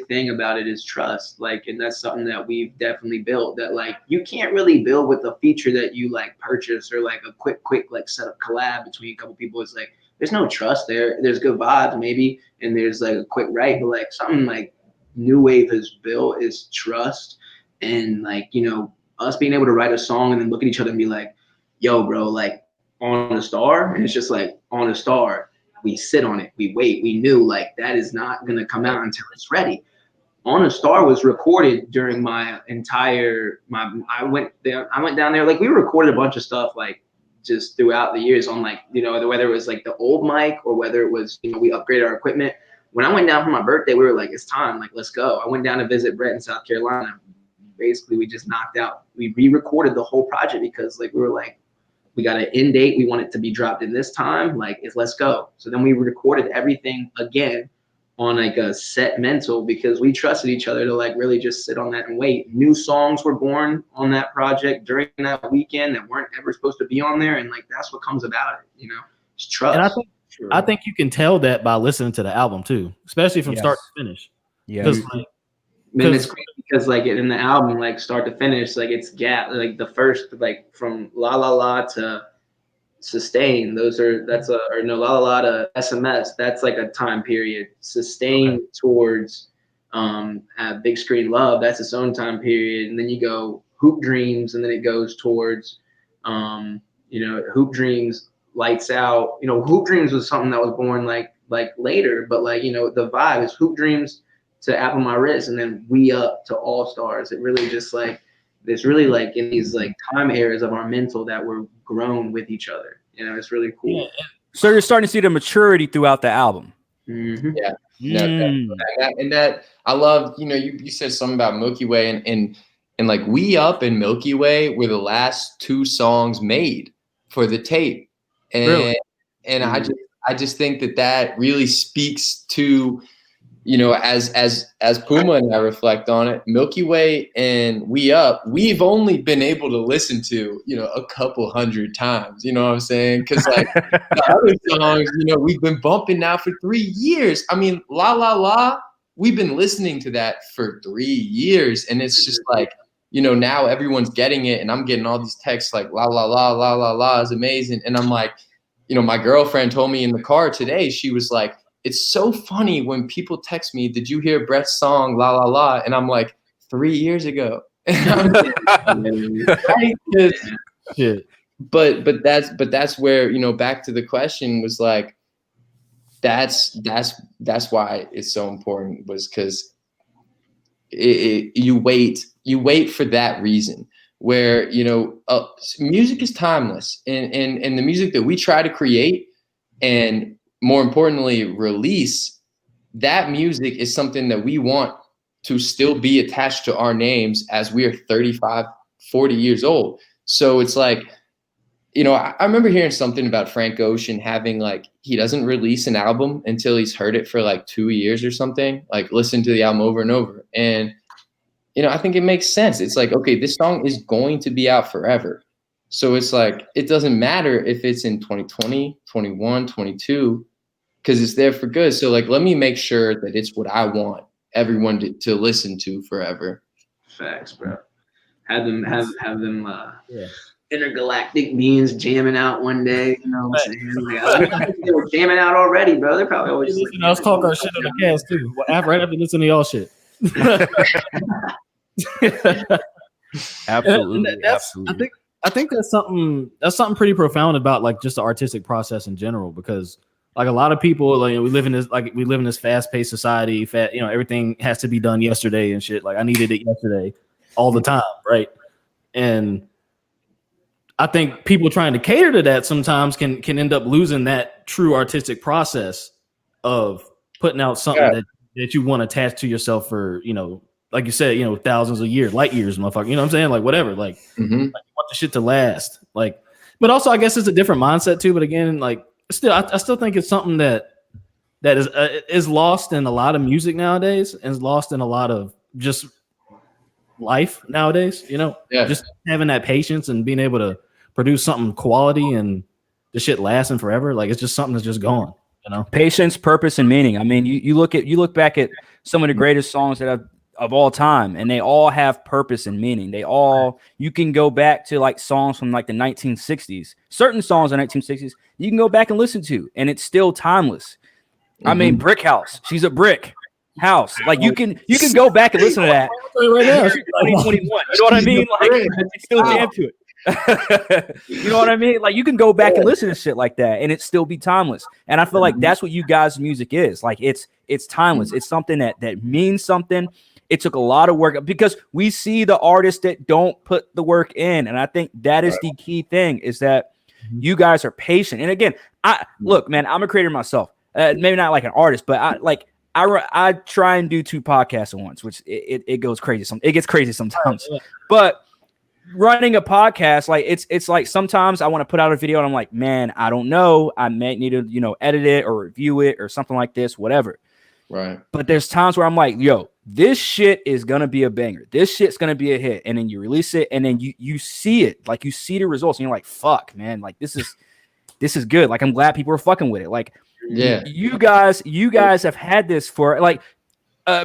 S2: thing about it is trust. Like, and that's something that we've definitely built, that like, you can't really build with a feature that you like purchase or like a quick like set up collab between a couple people. It's like, there's no trust there. There's good vibes maybe. And there's like a quick write, but like something like New Wave has built is trust. And like, us being able to write a song and then look at each other and be like, yo, bro, like On the Star. And it's just like On the Star. We sit on it, we wait, we knew like that is not gonna come out until it's ready. On a Star was recorded during my entire I went down there, like we recorded a bunch of stuff like just throughout the years on like, whether it was like the old mic or whether it was, we upgraded our equipment. When I went down for my birthday, we were like, it's time, like let's go. I went down to visit Brett in South Carolina. Basically we just knocked out, we re-recorded the whole project because like we were like, we got an end date. We want it to be dropped in this time. Like, let's go. So then we recorded everything again on like a set mental, because we trusted each other to like really just sit on that and wait. New songs were born on that project during that weekend that weren't ever supposed to be on there. And like, that's what comes about it, it's trust.
S4: And I think you can tell that by listening to the album too, especially from start to finish.
S5: Yeah.
S4: Because like,
S2: Man, it's crazy because like in the album, like start to finish, like it's gap, like the first, like from La La La to Sustain, La La La to SMS, that's like a time period. Sustain towards Big Screen Love, that's its own time period. And then you go Hoop Dreams, and then it goes towards Hoop Dreams, Lights Out. Hoop Dreams was something that was born like later, but like the vibe is Hoop Dreams to Apple My Wrist, and then We Up to All Stars. It really just like it's really like in these like time eras of our mental that we're grown with each other. It's really cool.
S5: Yeah. So you're starting to see the maturity throughout the album.
S2: Mm-hmm.
S1: Yeah. And that I love, you said something about Milky Way and like We Up and Milky Way were the last 2 songs made for the tape. And
S4: Really?
S1: And I just think that really speaks to, as Puma and I reflect on it, Milky Way and We Up, we've only been able to listen to, a couple hundred times, you know what I'm saying? Because like the other songs, we've been bumping now for 3 years. I mean, La La La, we've been listening to that for 3 years. And it's just like, now everyone's getting it. And I'm getting all these texts like La La La, La La La is amazing. And I'm like, my girlfriend told me in the car today, she was like, it's so funny when people text me, did you hear Brett's song, La La La? And I'm like, 3 years ago. Right?
S4: Yeah.
S1: But that's where, back to the question was like, that's why it's so important, was because you wait for that reason. Where music is timeless, and the music that we try to create and more importantly release, that music is something that we want to still be attached to our names as we are 35, 40 years old. So it's like, I remember hearing something about Frank Ocean having like, he doesn't release an album until he's heard it for like 2 years or something, like listen to the album over and over. And I think it makes sense. It's like, okay, this song is going to be out forever. So it's like, it doesn't matter if it's in 2020, 21, 22, because it's there for good. So like, let me make sure that it's what I want everyone to listen to forever.
S2: Facts, bro. Have them intergalactic beings jamming out one day. What I'm saying? Like, they were jamming out already, bro. They're probably always
S4: like, let's talk our shit on the cast too. Right after listening to y'all shit.
S5: Absolutely.
S4: Absolutely. I think that's something pretty profound about like just the artistic process in general, because like a lot of people, like we live in this fast-paced society. Everything has to be done yesterday and shit. Like I needed it yesterday, all the time, right? And I think people trying to cater to that sometimes can end up losing that true artistic process of putting out something that you want to attach to yourself for, like you said, thousands of years, light years, motherfucker. You know what I'm saying? Like whatever. Like, like you want the shit to last. Like, but also I guess it's a different mindset too. But again, like still, I still think it's something that is lost in a lot of music nowadays, and is lost in a lot of just life nowadays. Just having that patience and being able to produce something quality and the shit lasting forever. Like it's just something that's just gone.
S5: Patience, purpose, and meaning. I mean, you look back at some of the greatest songs of all time, and they all have purpose and meaning. You can go back to like songs from like the 1960s, certain songs in the 1960s you can go back and listen to, and it's still timeless. I mean, Brick House, she's a brick house. Like you can go back and listen to that right now. 2021. You know what I mean? Like it's still jam to it. You know what I mean? Like you can go back and listen to shit like that and it still be timeless. And I feel like that's what you guys' music is. Like it's timeless. It's something that means something. It took a lot of work, because we see the artists that don't put the work in. And I think that is the key thing, is that you guys are patient. And again, look, man, I'm a creator myself. Maybe not like an artist, but I try and do 2 podcasts at once, which it goes crazy. It gets crazy sometimes, but running a podcast, like it's like sometimes I want to put out a video and I'm like, man, I don't know. I may need to, edit it or review it or something like this, whatever.
S1: Right.
S5: But there's times where I'm like, yo, this shit is going to be a banger. This shit's going to be a hit. And then you release it and then you see it, like you see the results and you're like, fuck, man, like this is good. Like, I'm glad people are fucking with it. Like, you guys have had this for like,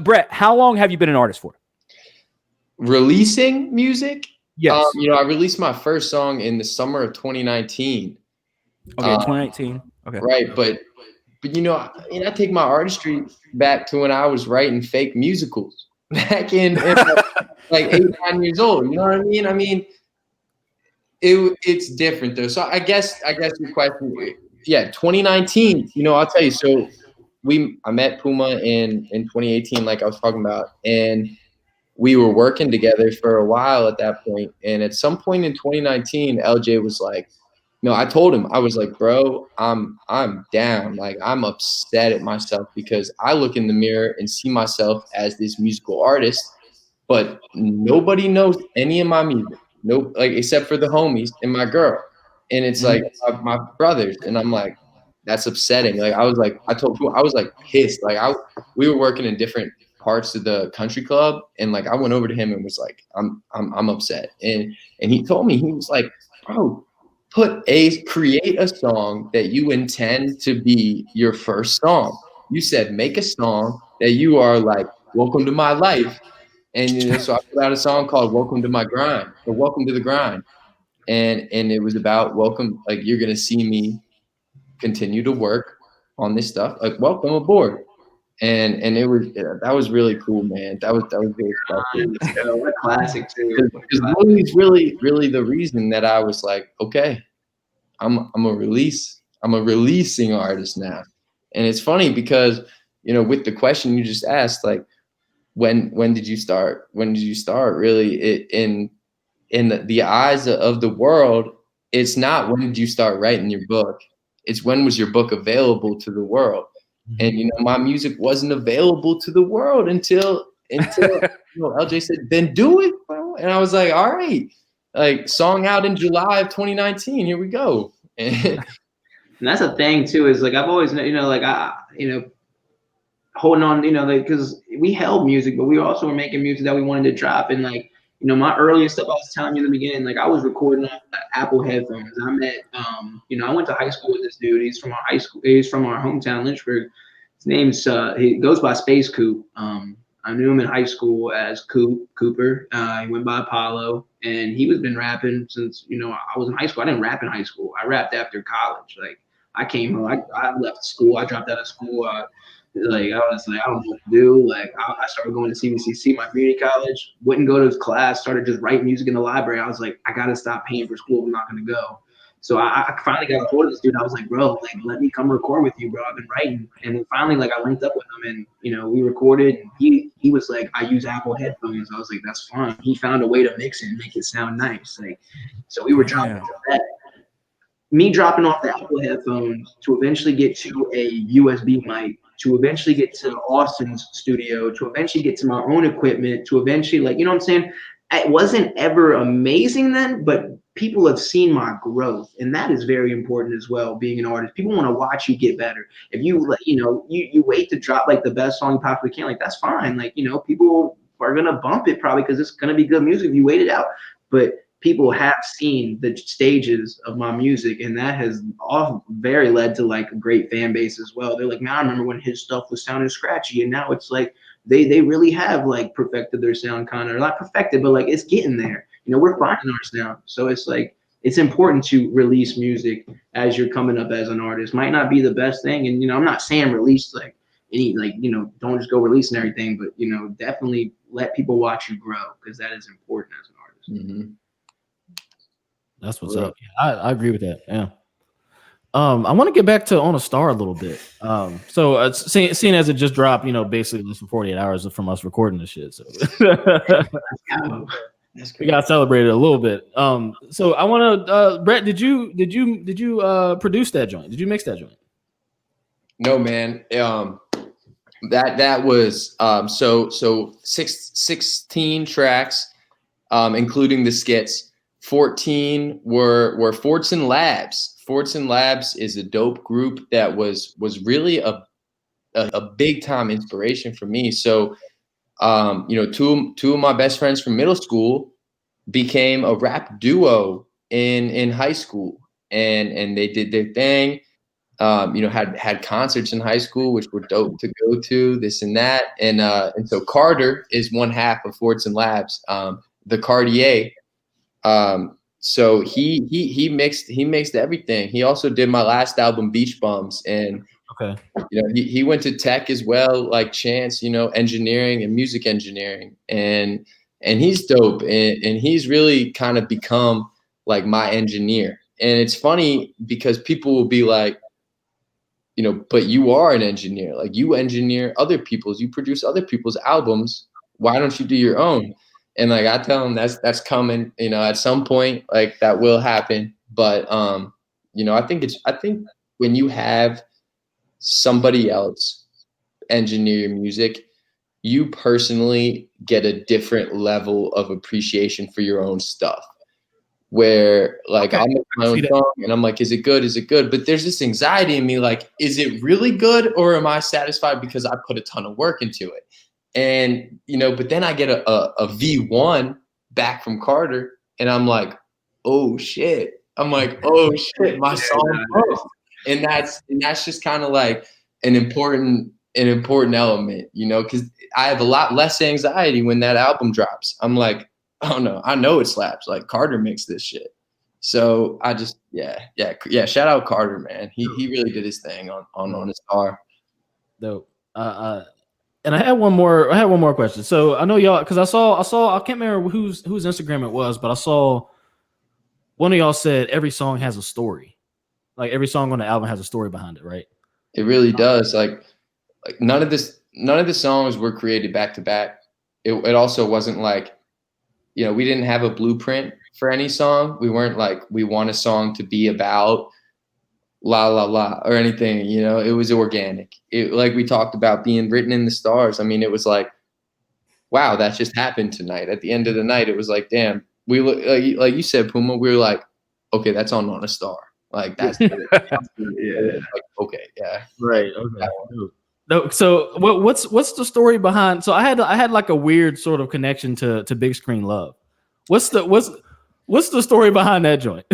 S5: Brett, how long have you been an artist for?
S1: releasing music.
S5: Yes.
S1: I released my first song in the summer of 2019.
S5: Okay, 2018. Okay.
S1: Right, but I take my artistry back to when I was writing fake musicals back in like 8, 9 years old. You know what I mean? I mean, it's different though. So I guess your question, yeah, 2019. I'll tell you. So I met Puma in 2018, like I was talking about, and we were working together for a while at that point. And at some point in 2019, LJ was like, no, I told him, I was like, bro, I'm down. Like, I'm upset at myself because I look in the mirror and see myself as this musical artist, but nobody knows any of my music. Nope, like except for the homies and my girl. And it's like my brothers. And I'm like, that's upsetting. Like I told people, I was like pissed. Like we were working in different parts of the country club, and like I went over to him and was like, I'm upset. And he told me, he was like, bro, create a song that you intend to be your first song. You said make a song that you are like, welcome to my life. And so I put out a song called Welcome to My Grind, or Welcome to the Grind. And it was about welcome, like you're gonna see me continue to work on this stuff, like welcome aboard. And that was really cool, man. That was really special.
S2: What a classic too.
S1: Because Louie's really the reason that I was like, okay, I'm a releasing artist now. And it's funny because with the question you just asked, like when did you start? When did you start really in the eyes of the world? It's not when did you start writing your book. It's when was your book available to the world. And my music wasn't available to the world until LJ said, then do it, bro. And I was like, all right, like song out in July of 2019. Here we go.
S2: And that's the thing too, is like I've always holding on, because we held music, but we also were making music that we wanted to drop. And like, my earliest stuff, I was telling you in the beginning, like I was recording on Apple headphones. I met, I went to high school with this dude. He's from our high school. He's from our hometown, Lynchburg. His name's, he goes by Space Coop. I knew him in high school as Cooper. He went by Apollo, and he was been rapping since, I was in high school. I didn't rap in high school. I rapped after college. Like I came home, I left school. I dropped out of school. Like I was like, I don't know what to do. Like I started going to CVCC, my community college. Wouldn't go to his class. Started just writing music in the library. I was like, I gotta stop paying for school. I'm not gonna go. So I finally got a hold of this dude. I was like, bro, like let me come record with you, bro. I've been writing. And then finally, like I linked up with him, and we recorded. And he was like, I use Apple headphones. I was like, that's fine. He found a way to mix it and make it sound nice. Like so we were dropping that. Me dropping off the Apple headphones to eventually get to a USB mic, to eventually get to Austin's studio, to eventually get to my own equipment, to eventually, like, you know what I'm saying? It wasn't ever amazing then, but people have seen my growth, and that is very important as well, being an artist. People want to watch you get better. If you, you wait to drop, like, the best song you possibly can, like, that's fine. Like, people are going to bump it probably because it's going to be good music if you wait it out. But people have seen the stages of my music, and that has all very led to like a great fan base as well. They're like, man, I remember when his stuff was sounding scratchy, and now it's like they really have like perfected their sound, kind of, not perfected, but like it's getting there. We're finding our sound. So it's like it's important to release music as you're coming up as an artist. Might not be the best thing, and I'm not saying release like any don't just go releasing everything, but definitely let people watch you grow, because that is important as an artist.
S1: Mm-hmm.
S4: That's what's up. Yeah, I agree with that. Yeah. I want to get back to On a Star a little bit. So seeing as it just dropped, basically less than 48 hours from us recording this shit. So we got celebrated a little bit. So I want to, Brett, did you produce that joint? Did you mix that joint?
S1: No, man. That was so 16 tracks, including the skits. 14 were Fortson Labs. Fortson Labs is a dope group that was really a big time inspiration for me. So, two of my best friends from middle school became a rap duo in high school, and they did their thing. had concerts in high school, which were dope to go to, this and that. And so Carter is one half of Fortson Labs, the Cartier. So he mixed everything. He also did my last album, Beach Bums, and
S4: okay,
S1: he went to tech as well, like Chance, engineering and music engineering, and he's dope, and he's really kind of become like my engineer. And it's funny because people will be like, but you are an engineer. Like, you engineer you produce other people's albums. Why don't you do your own? And like, I tell them that's coming, at some point, like that will happen. But, I think when you have somebody else engineer your music, you personally get a different level of appreciation for your own stuff. Where like I'll make my own song and I'm like, is it good? Is it good? But there's this anxiety in me, like, is it really good, or am I satisfied because I put a ton of work into it? And but then I get a V1 back from Carter, and I'm like, oh shit. I'm like, oh shit, my song broke. And that's just kind of like an important element, because I have a lot less anxiety when that album drops. I'm like, oh no, I know it slaps. Like, Carter mixed this shit. So I just, yeah. Shout out Carter, man. He really did his thing on his star.
S4: Dope. And I had one more question. So I know y'all, because I saw, I can't remember whose Instagram it was, but I saw one of y'all said every song has a story. Like, every song on the album has a story behind it, right?
S1: It really does. Like none of the songs were created back to back. It also wasn't like, we didn't have a blueprint for any song. We weren't like, we want a song to be about la la la or anything. It was organic. It, like we talked about, being written in the stars. I mean, it was like, wow, that just happened tonight. At the end of the night, it was like, damn, we look like you said, Puma. We were like, okay, that's on a star. Like, that's yeah. Like, okay, yeah,
S4: right. Okay. No, so what's the story behind? So I had like a weird sort of connection to Big Screen Love. What's the story behind that joint?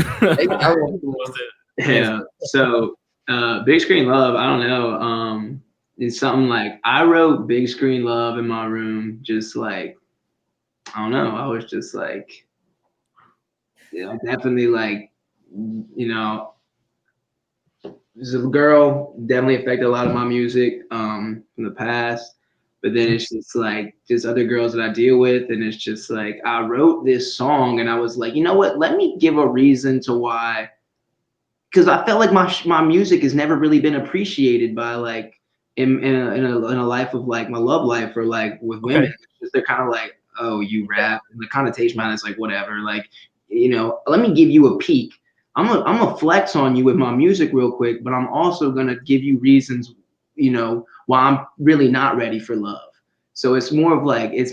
S2: Yeah. So Big Screen Love, I don't know. It's something like I wrote Big Screen Love in my room, just like, I don't know. I was just like, definitely like, the girl definitely affected a lot of my music from the past. But then it's just like, just other girls that I deal with, and it's just like, I wrote this song and I was like, you know what? Let me give a reason to why. Because I felt like my music has never really been appreciated by like in a life of like my love life or like with women. They're kind of like, oh, you rap, and the connotation behind it's like whatever. Like, let me give you a peek. I'm gonna flex on you with my music real quick, but I'm also gonna give you reasons, why I'm really not ready for love. So it's more of like a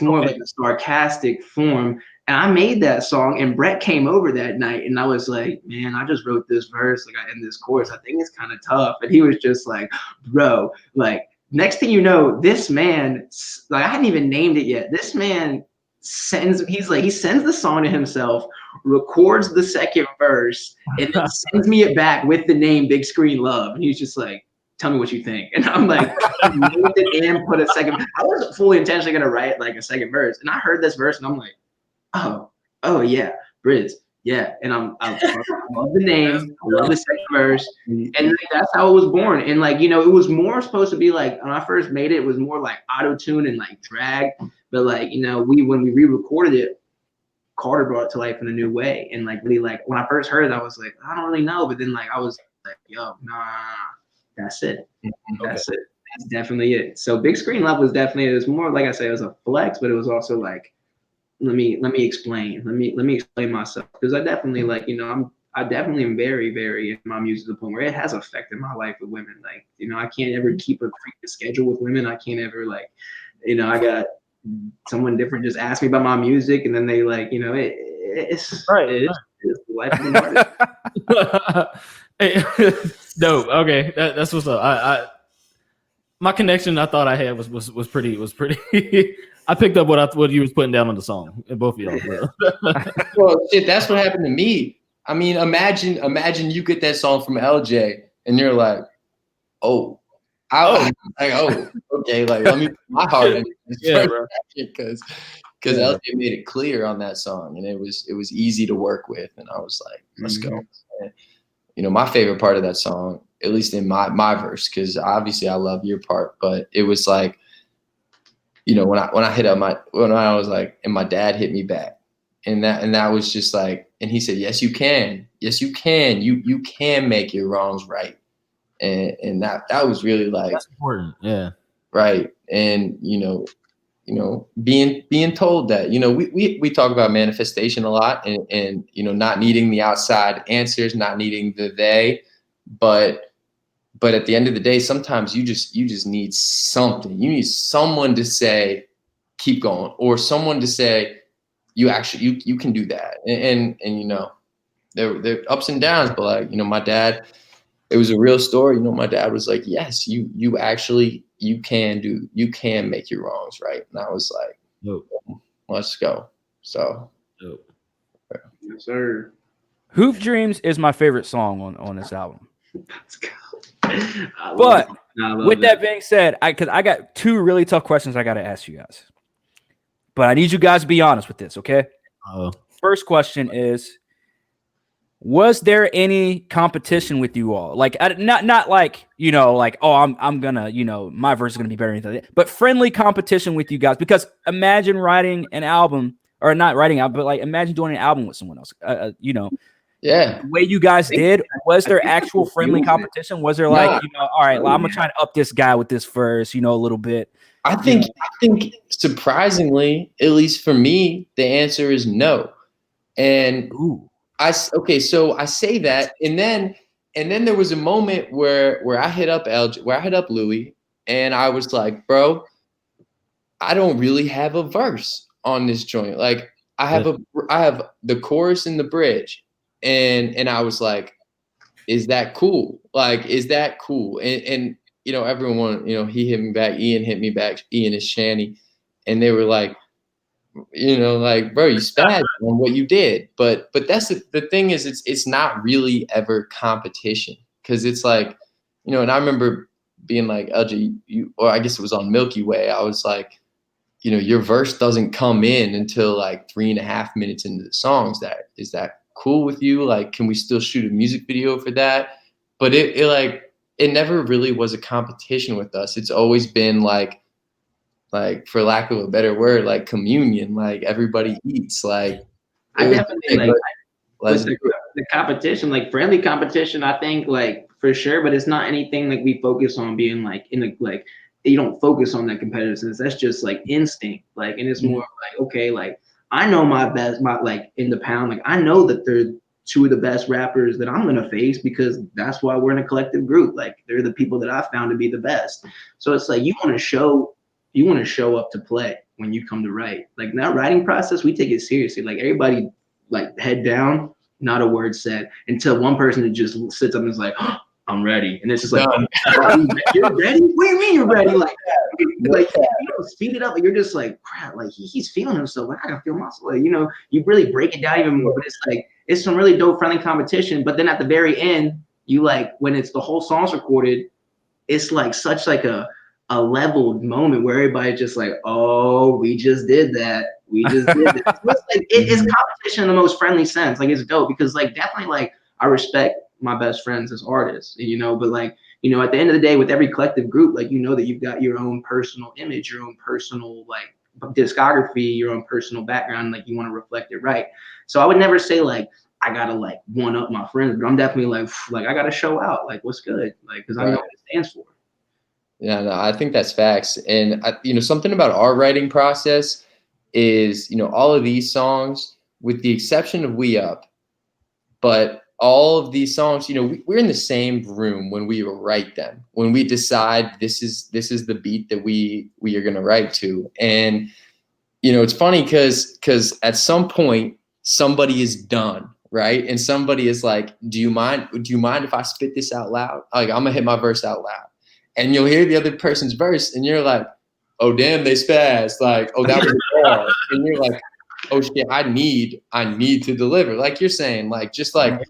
S2: sarcastic form. And I made that song, and Brett came over that night, and I was like, man, I just wrote this verse, like, in this chorus. I think it's kind of tough. And he was just like, bro, like, next thing you know, this man, like, I hadn't even named it yet. This man he sends the song to himself, records the second verse, and then sends me it back with the name Big Screen Love. And he's just like, tell me what you think. And I'm like, named it and put a second. I wasn't fully intentionally gonna write like a second verse. And I heard this verse and I'm like, oh yeah, Briz, yeah. And I love the name, I love the second verse, and like, that's how it was born. And like, it was more supposed to be like, when I first made it, it was more like auto-tune and like drag. But like, when we re-recorded it, Carter brought it to life in a new way. And like, really, like, when I first heard it, I was like, I don't really know. But then like, I was like, yo, nah, that's it. That's it. That's definitely it. So Big Screen Love was definitely, it was more, like I said, it was a flex, but it was also like, let me explain. Let me explain myself, because I definitely like, I definitely am very, very in my music to the point where it has affected my life with women. Like, I can't ever keep a freaking schedule with women. I can't ever like, I got someone different just ask me about my music, and then they like, it's right. It's the life of an artist.
S4: Hey, dope. Okay, that's what's up. My connection I thought I had was pretty. I picked up what you was putting down on the song, and both of y'all.
S1: Well, shit, that's what happened to me. I mean, imagine you get that song from LJ, and you're like, oh, okay, like let me put my heart in this because LJ made it clear on that song, and it was easy to work with, and I was like, let's go. And, my favorite part of that song, at least in my verse, because obviously I love your part, but it was like, when I was like, and my dad hit me back, and that was just like, and he said, yes, you can, you can make your wrongs right, and that was really like
S6: that's important, yeah,
S1: right, and being told that, we talk about manifestation a lot, and not needing the outside answers, not needing the they, but at the end of the day, sometimes you just need something. You need someone to say, keep going, or someone to say, you can do that. And there are ups and downs, but like, my dad, it was a real story. My dad was like, yes, you can make your wrongs right. And I was like,
S6: Dope.
S1: Let's go. So
S6: Dope.
S2: Yes, sir.
S5: Hoof Dreams is my favorite song on this album.
S2: Let's go.
S5: But with that being said, because I got two really tough questions I got to ask you guys. But I need you guys to be honest with this, okay? First question is, was there any competition with you all? Like, not like, like, oh, I'm gonna, my verse is gonna be better than that, but friendly competition with you guys. Because imagine writing an album, or not writing out, but like imagine doing an album with someone else.
S1: Yeah.
S5: The way you guys did, was there actual friendly competition? Was there like, all right, well, I'm gonna try to up this guy with this verse, a little bit?
S1: I think surprisingly, at least for me, the answer is no. And so I say that, and then there was a moment where I hit up Louie, and I was like, bro, I don't really have a verse on this joint. Like I have the chorus and the bridge, and I was like, is that cool? Like, is that cool? And everyone, he hit me back, Ian hit me back, Ian is Shanny, and they were like, like, bro, you spazzed on what you did. But that's the thing is, it's not really ever competition, because it's like, and I remember being like, LJ, or I guess it was on Milky Way, I was like, your verse doesn't come in until like 3.5 minutes into the songs. Is that cool with you? Like, can we still shoot a music video for that? But it never really was a competition with us. It's always been like, for lack of a better word, like communion, like everybody eats. Like
S2: I definitely like the competition, like friendly competition, I think, like for sure, but it's not anything like we focus on being like like you don't focus on that competitiveness. That's just like instinct. Like, and it's more like, okay, like I know my best, like in the pound, like I know that they're two of the best rappers that I'm gonna face, because that's why we're in a collective group. Like they're the people that I found to be the best. So it's like you want to show up to play when you come to write. Like in that writing process, we take it seriously. Like everybody, like head down, not a word said, until one person just sits up and is like, oh, I'm ready. And it's just like, you're ready? What do you mean you're ready? Like you don't speed it up. Like you're just like, crap, like he's feeling himself. Like I gotta feel myself. Like, you really break it down even more. But it's like, it's some really dope friendly competition. But then at the very end, you like, when it's the whole song's recorded, it's like such like a leveled moment where everybody's just like, oh, we just did that. We just did that. So it's like, it's competition in the most friendly sense. Like it's dope, because like definitely like I respect my best friends as artists, but like, at the end of the day, with every collective group, like, that you've got your own personal image, your own personal like discography, your own personal background, like you want to reflect it right. So I would never say like I gotta like one up my friends, but I'm definitely like I gotta show out, like what's good, like because I know what it stands for.
S1: Yeah, no, I think that's facts. And something about our writing process is, all of these songs, with the exception of We Up, but all of these songs, we're in the same room when we write them, when we decide this is the beat that we are going to write to. And, it's funny because at some point somebody is done, right? And somebody is like, do you mind if I spit this out loud? Like, I'm gonna hit my verse out loud. And you'll hear the other person's verse, and you're like, "Oh damn, they spazzed!" Like, "Oh, that was a bar," and you're like, "Oh shit, I need to deliver." Like you're saying, like just like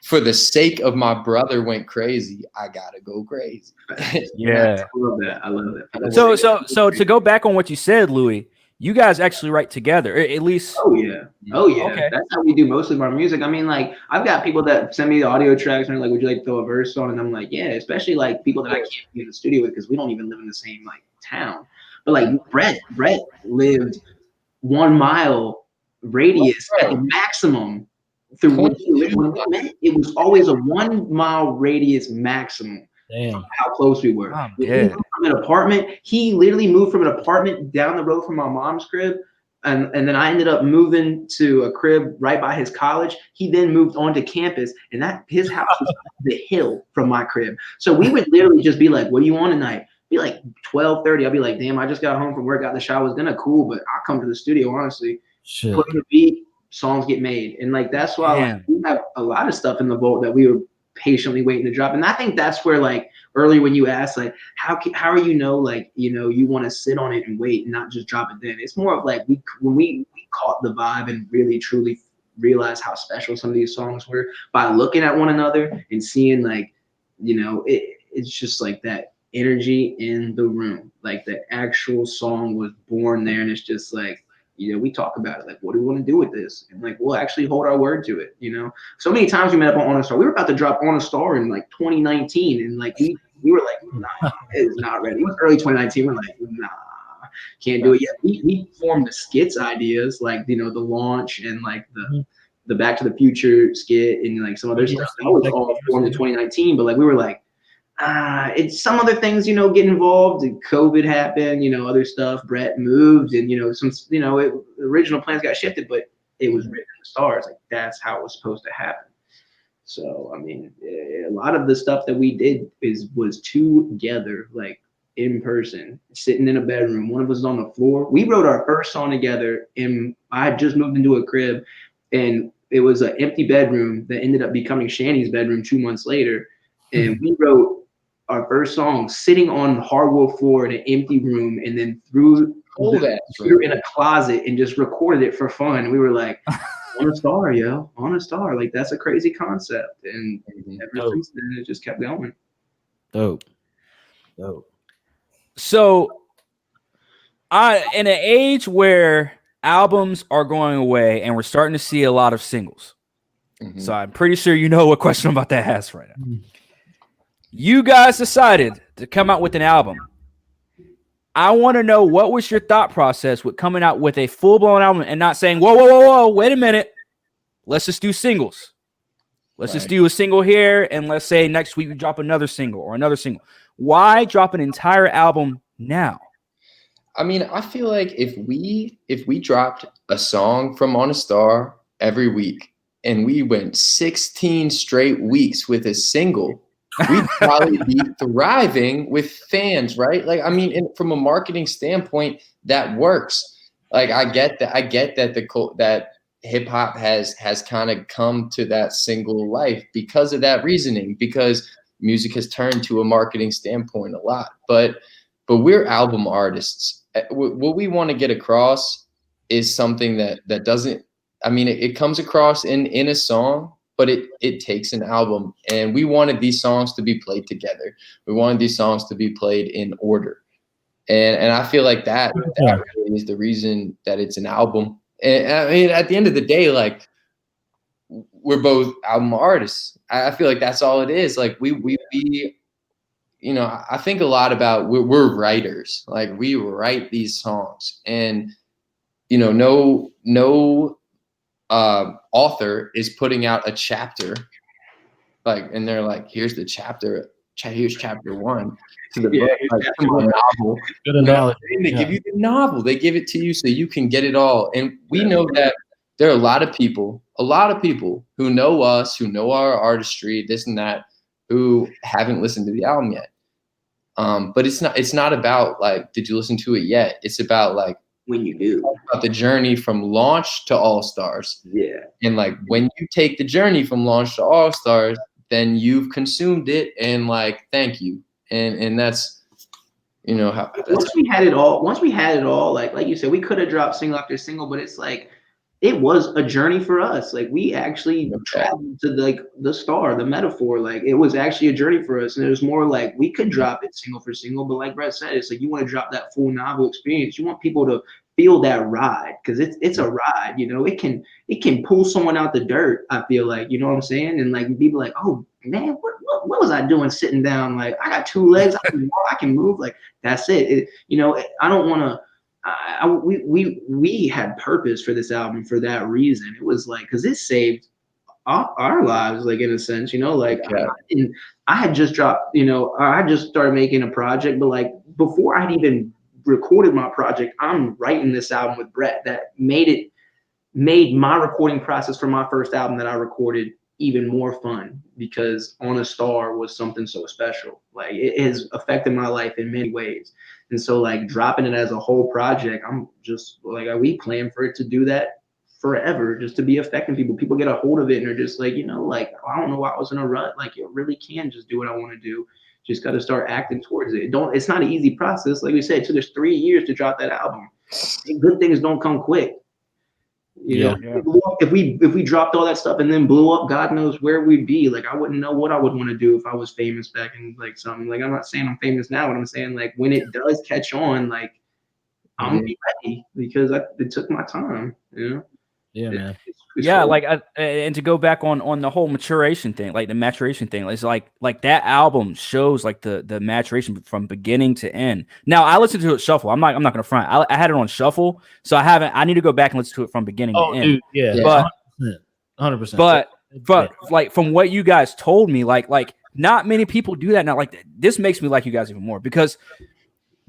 S1: for the sake of my brother went crazy, I gotta go crazy.
S5: Yeah.
S2: I love that. I love that.
S5: So to go back on what you said, Louie, you guys actually write together, or at least.
S2: Oh yeah.
S5: Okay.
S2: That's how we do most of our music. I mean, like, I've got people that send me the audio tracks and they're like, "Would you like to throw a verse on?" And I'm like, "Yeah." Especially like people that I can't be in the studio with because we don't even live in the same like town. But like Brett lived 1 mile radius at the maximum. Through when we met, it was always a 1 mile radius maximum.
S4: Damn.
S2: How close we were.
S5: I'm
S2: When he
S5: dead.
S2: moved from an apartment, he literally moved from an apartment down the road from my mom's crib. And then I ended up moving to a crib right by his college. He then moved onto campus, and his house was up the hill from my crib. So we would literally just be like, "What do you want tonight?" Be like 12:30. I'll be like, "Damn, I just got home from work, got the shower. It's gonna cool, but I'll come to the studio, honestly."
S4: Shit.
S2: Put in the beat, songs get made. And like that's why like, we have a lot of stuff in the vault that we were patiently waiting to drop. And I think that's where like earlier when you asked like how are like you want to sit on it and wait and not just drop it then. It's more of like when we caught the vibe and really truly realized how special some of these songs were by looking at one another and seeing like it's just like that energy in the room, like the actual song was born there. And it's just like we talk about it, like, what do we want to do with this? And like, we'll actually hold our word to it, So many times we met up on a Star. We were about to drop On a Star in like 2019, and like we were like, nah, it's not ready. It was early 2019. We're like, nah, can't do it yet. We formed the skits ideas, like the launch and like the Back to the Future skit and like some other stuff. That was all formed in 2019, but like we were like, it's some other things, get involved. And COVID happened, other stuff. Brett moved, and the original plans got shifted, but it was written in the stars. Like that's how it was supposed to happen. So I mean, a lot of the stuff that we did was together, like in person, sitting in a bedroom. One of us was on the floor. We wrote our first song together, and I had just moved into a crib, and it was an empty bedroom that ended up becoming Shanny's bedroom 2 months later, and we wrote our first song sitting on the hardwood floor in an empty room, and then threw it in a closet and just recorded it for fun. We were like, on a star, on a star. Like that's a crazy concept. And ever since then, it just kept going.
S4: Dope.
S5: So, in an age where albums are going away and we're starting to see a lot of singles, so I'm pretty sure you know what question I'm about to ask right now. You guys decided to come out with an album. I want to know, what was your thought process with coming out with a full-blown album and not saying, whoa, wait a minute. Let's just do singles. Let's just do a single here, and let's say next week we drop another single or another single. Why drop an entire album now?
S1: I mean, I feel like if we dropped a song from On a Star every week and we went 16 straight weeks with a single, we'd probably be thriving with fans, right? Like, I mean, from a marketing standpoint, that works. Like, I get that that hip hop has kind of come to that single life because of that reasoning, because music has turned to a marketing standpoint a lot. But we're album artists. What we want to get across is something that doesn't. I mean, it comes across in a song, but it takes an album, and we wanted these songs to be played together. We wanted these songs to be played in order, and I feel like that really is the reason that it's an album. And I mean, at the end of the day, like, we're both album artists. I feel like that's all it is. Like we I think a lot about we're writers. Like, we write these songs, and no author is putting out a chapter, like, and they're like, here's the chapter, here's chapter 1 to the book, like, to my novel.
S4: Good analogy.
S1: They give you the novel, they give it to you so you can get it all. And we know that there are a lot of people who know us, who know our artistry, this and that, who haven't listened to the album yet. But it's not about like, did you listen to it yet? It's about like,
S2: when you do,
S1: about the journey from launch to All Stars.
S2: Yeah. And
S1: like, when you take the journey from launch to All Stars, then you've consumed it, and like, thank you. And that's, how.
S2: Once we had it all, like you said, we could have dropped single after single, but it's like, it was a journey for us. Like we actually traveled to like the star, the metaphor. Like it was actually a journey for us. And it was more like we could drop it single for single, but like Brett said, it's like you want to drop that full novel experience. You want people to feel that ride because it's a ride. You know, it can pull someone out the dirt. I feel like, you know what I'm saying, and like people like, oh man, what was I doing sitting down? Like I got two legs, I can move. Like that's it. You know, I don't want to. We had purpose for this album for that reason. It was like because it saved our lives, like in a sense, you know. Like I had just dropped, you know, I just started making a project, but like before I'd even recorded my project, I'm writing this album with Brett that made my recording process for my first album that I recorded even more fun because On a Star was something so special. Like it has affected my life in many ways. And so like dropping it as a whole project, I'm just like, we plan for it to do that forever, just to be affecting people. People get a hold of it and they're just like, you know, like, I don't know why I was in a rut. Like you really can just do what I want to do. Just got to start acting towards it. It's not an easy process. Like we said, it took us 3 years to drop that album. And good things don't come quick. You know, if we dropped all that stuff and then blew up, God knows where we'd be. Like I wouldn't know what I would want to do if I was famous back in like something. Like I'm not saying I'm famous now, but I'm saying like when it does catch on, like I'm gonna be ready because it took my time. You know.
S4: Yeah, man.
S5: Yeah, like and to go back on the whole maturation thing, like the maturation thing, it's like that album shows like the maturation from beginning to end. Now I listened to it shuffle. I'm not gonna front. I had it on shuffle, so I need to go back and listen to it from beginning to end.
S4: Dude, yeah,
S5: but
S4: 100%.
S5: But like from what you guys told me, like not many people do that now. Like this makes me like you guys even more because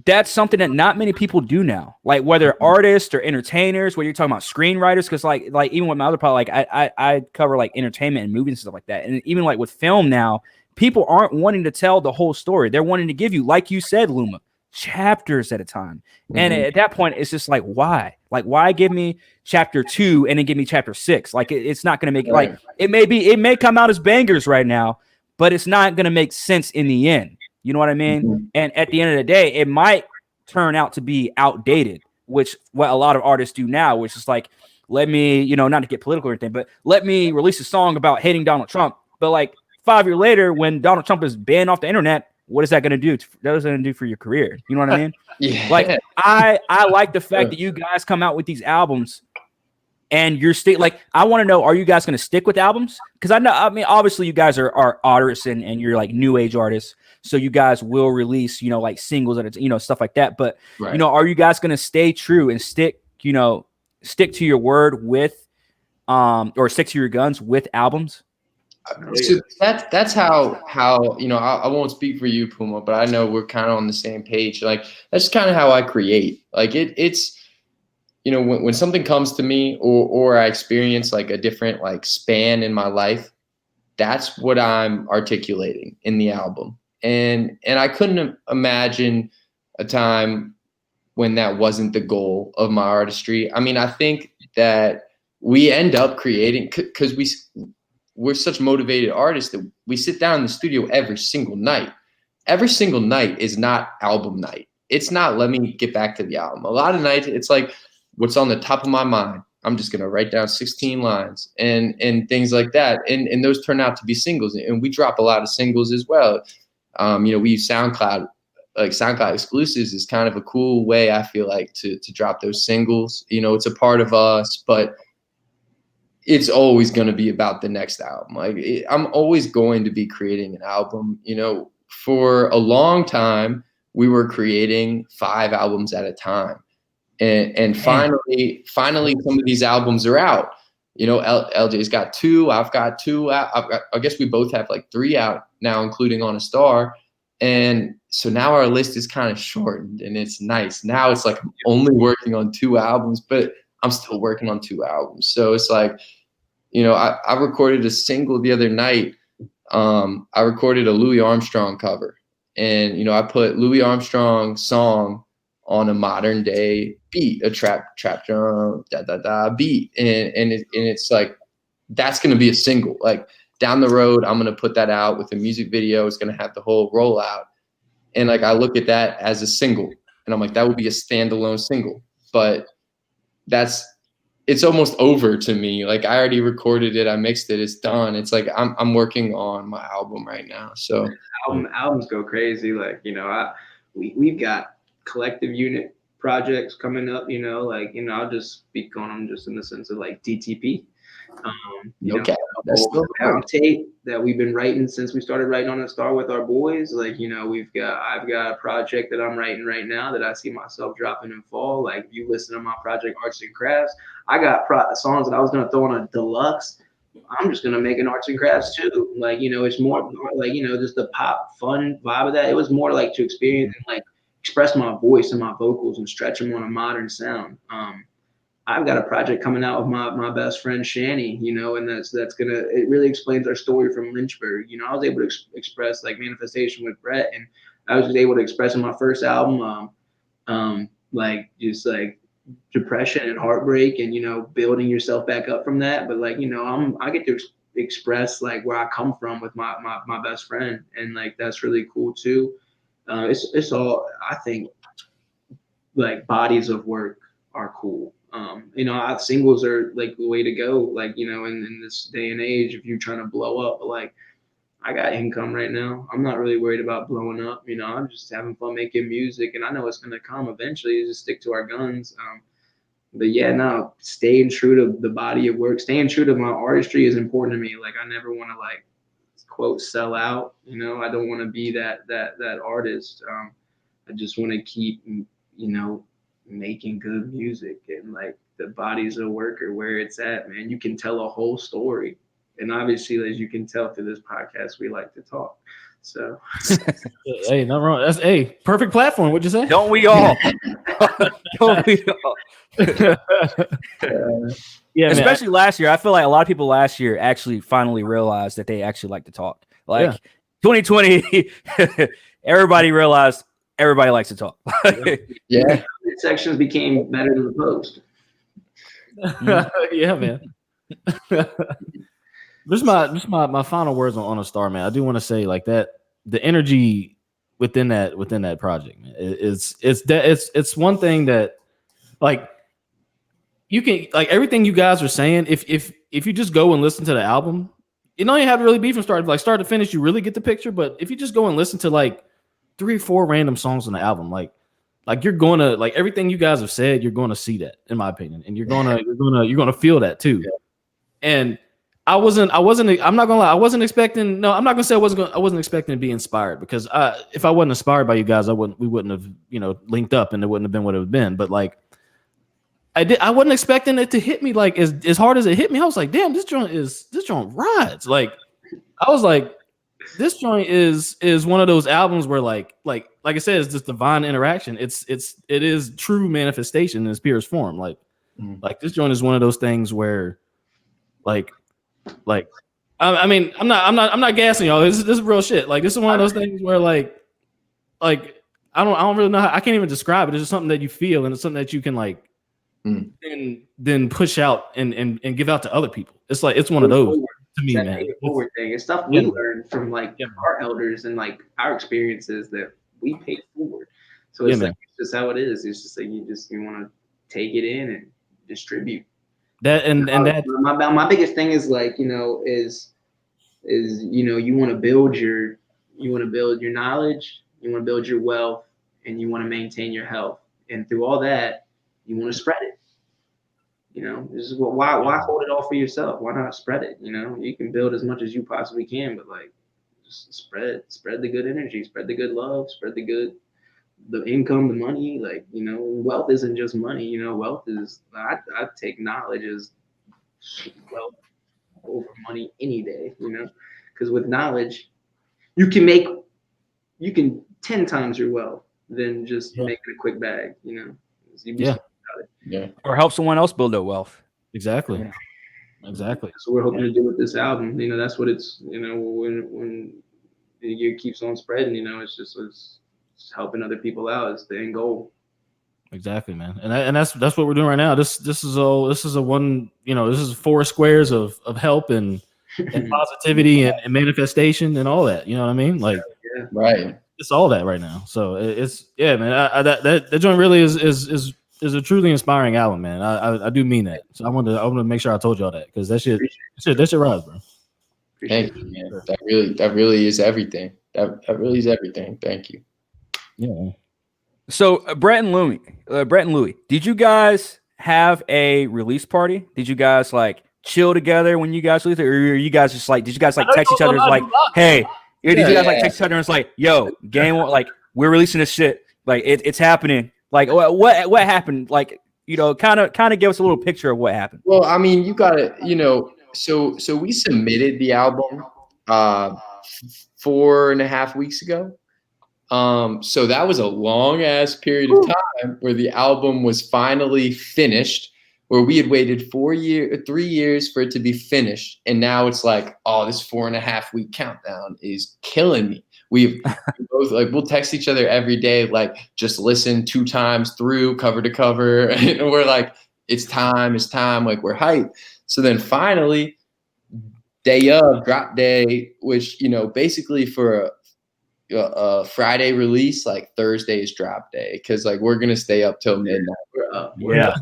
S5: that's something that not many people do now. Like whether artists or entertainers, whether you're talking about screenwriters, because like even with my other part, like I cover like entertainment and movies and stuff like that. And even like with film now, people aren't wanting to tell the whole story. They're wanting to give you, like you said, Luma, chapters at a time. And at that point, it's just like, why? Like, why give me chapter 2 and then give me chapter 6? Like it's not going to make like it may come out as bangers right now, but it's not going to make sense in the end. You know what I mean? And at the end of the day, it might turn out to be outdated, which what a lot of artists do now, which is like, let me, you know, not to get political or anything, but let me release a song about hating Donald Trump. But like 5 years later, when Donald Trump is banned off the internet, what is that going to do? That is going to do for your career. You know what I mean? Like I like the fact that you guys come out with these albums and you're like, I want to know, are you guys going to stick with albums? Because I mean, obviously you guys are artists and you're like new age artists. So you guys will release, you know, like singles and, you know, stuff like that. But, you know, are you guys going to stay true and stick to your word with, or stick to your guns with albums?
S1: So that's how, you know, I won't speak for you, Puma, but I know we're kind of on the same page. Like, that's kind of how I create. Like it's, you know, when something comes to me or I experience like a different like span in my life, that's what I'm articulating in the album. And I couldn't imagine a time when that wasn't the goal of my artistry. I mean, I think that we end up creating because we're such motivated artists that we sit down in the studio every single night. Every single night is not album night. It's not, let me get back to the album. A lot of nights it's like, what's on the top of my mind? I'm just going to write down 16 lines and things like that. And those turn out to be singles. And we drop a lot of singles as well. You know, we use SoundCloud, like SoundCloud exclusives is kind of a cool way, I feel like, to drop those singles. You know, it's a part of us, but it's always going to be about the next album. Like I'm always going to be creating an album. You know, for a long time, we were creating 5 albums at a time. And finally, some of these albums are out. You know, LJ's got 2. I've got 2. I guess we both have like 3 out now, including On a Star. And so now our list is kind of shortened, and it's nice. Now it's like I'm only working on 2 albums, but I'm still working on 2 albums. So it's like, you know, I recorded a single the other night. I recorded a Louis Armstrong cover, and you know, I put Louis Armstrong song on a modern day beat, a trap drum, beat. And it's like, that's going to be a single. Like down the road, I'm going to put that out with a music video. It's going to have the whole rollout. And like, I look at that as a single and I'm like, that would be a standalone single, but it's almost over to me. Like I already recorded it, I mixed it, it's done. It's like I'm working on my album right now. So
S2: albums go crazy. Like, you know, we've got collective unit projects coming up, you know, like, you know, I'll just speak on them just in the sense of like DTP.
S1: okay, that's still
S2: pound tape that we've been writing since we started writing on a star with our boys. Like, you know, I've got a project that I'm writing right now that I see myself dropping in fall. Like, if you listen to my project Arts and Crafts, I got songs that I was gonna throw on a deluxe. I'm just gonna make an Arts and Crafts too. Like, you know, it's more like, you know, just the pop fun vibe of that. It was more like to experience and like express my voice and my vocals and stretch them on a modern sound. I've got a project coming out with my best friend Shani, you know, and that's gonna, it really explains our story from Lynchburg. You know, I was able to express like manifestation with Brett, and I was able to express in my first album, like just like depression and heartbreak, and you know, building yourself back up from that. But like, you know, I get to express like where I come from with my best friend, and like that's really cool too. It's all, I think, like bodies of work are cool. You know, singles are like the way to go, like, you know, in this day and age, if you're trying to blow up. But like, I got income right now. I'm not really worried about blowing up. You know, I'm just having fun making music, and I know it's gonna come eventually. Just stick to our guns. But yeah, no, staying true to the body of work, staying true to my artistry is important to me. Like, I never want to like quote sell out. You know, I don't want to be that artist. I just want to keep, you know, making good music, and like the bodies of work are where it's at, man. You can tell a whole story, and obviously, as you can tell through this podcast, we like to talk. So
S4: hey, not wrong. That's perfect platform. What'd you say?
S5: Don't we all? Don't we all?
S4: Yeah,
S5: especially last year. I feel like a lot of people last year actually finally realized that they actually like to talk. Like 2020, everybody realized everybody likes to talk.
S2: Yeah, sections became better than the post.
S4: Yeah, man. This is my final words on A Star, man. I do want to say like that the energy within that project, man, it's one thing that like you can, like everything you guys are saying, if you just go and listen to the album, you don't even have to really be from start to finish, you really get the picture. But if you just go and listen to like 3 or 4 random songs on the album, like you're going to, like everything you guys have said, you're going to see that, in my opinion, and you're going to feel that too. Yeah. And I'm not gonna lie, I wasn't expecting to be inspired, because if I wasn't inspired by you guys, we wouldn't have, you know, linked up, and it wouldn't have been what it would have been. But like I wasn't expecting it to hit me like as hard as it hit me. I was like, damn, this joint rides. Like I was like, this joint is one of those albums where like I said, it's just divine interaction. It is true manifestation in its purest form. Like this joint is one of those things where like I mean, I'm not gassing y'all. This is real shit. Like this is one of those things where like I don't really know I can't even describe it. It's just something that you feel, and it's something that you can like and then push out and give out to other people. It's like it's one of those to me, man.
S2: Forward thing. It's stuff we learned from like our elders and like our experiences that we pay forward. So it's like it's just how it is. It's just like you want to take it in and distribute.
S4: That and that
S2: my biggest thing is like, you know, is you know, you want to build your knowledge, you want to build your wealth, and you want to maintain your health. And through all that, you want to spread it. You know, this is why hold it all for yourself? Why not spread it? You know, you can build as much as you possibly can, but like just spread the good energy, spread the good love, spread the income, the money. Like, you know, wealth isn't just money. You know, wealth is, I take knowledge as wealth over money any day, you know, because with knowledge, you can 10 times your wealth than just making a quick bag, you know.
S5: Or help someone else build their wealth.
S4: Exactly. Exactly.
S2: That's what we're hoping to do with this album. You know, that's what it's, you know, when the year keeps on spreading, you know, it's helping other people out. It's the end goal.
S4: Exactly, man. And that's what we're doing right now. This is a one, you know, this is 4 squares of help and positivity and manifestation and all that. You know what I mean? Like,
S1: right.
S4: It's all that right now. So it's man. That joint really is is a truly inspiring album, man. I do mean that. So I want to make sure I told y'all that because that shit rides, bro.
S1: Thank you, man. That really is everything. That really is everything. Thank you.
S4: Yeah.
S5: So Brett and Louie, did you guys have a release party? Did you guys like chill together when you guys released it, or you guys just like? Did you guys like text each other like, "Hey"? Did you guys like text each other and it's like, "Yo, game one, like we're releasing this shit, like it's happening." Like what happened? Like kind of give us a little picture of what happened.
S1: Well, I mean, you gotta, so we submitted the album 4.5 weeks ago. So that was a long ass period of time where the album was finally finished, where we had waited 3 years for it to be finished. And now it's like, oh, this 4.5 week countdown is killing me. We both like, we'll text each other every day, like just listen 2 times through cover to cover. And we're like, it's time. Like we're hyped. So then finally day of drop day, which, basically for a Friday release, like Thursday is drop day, because like we're gonna stay up till midnight.
S5: Yeah.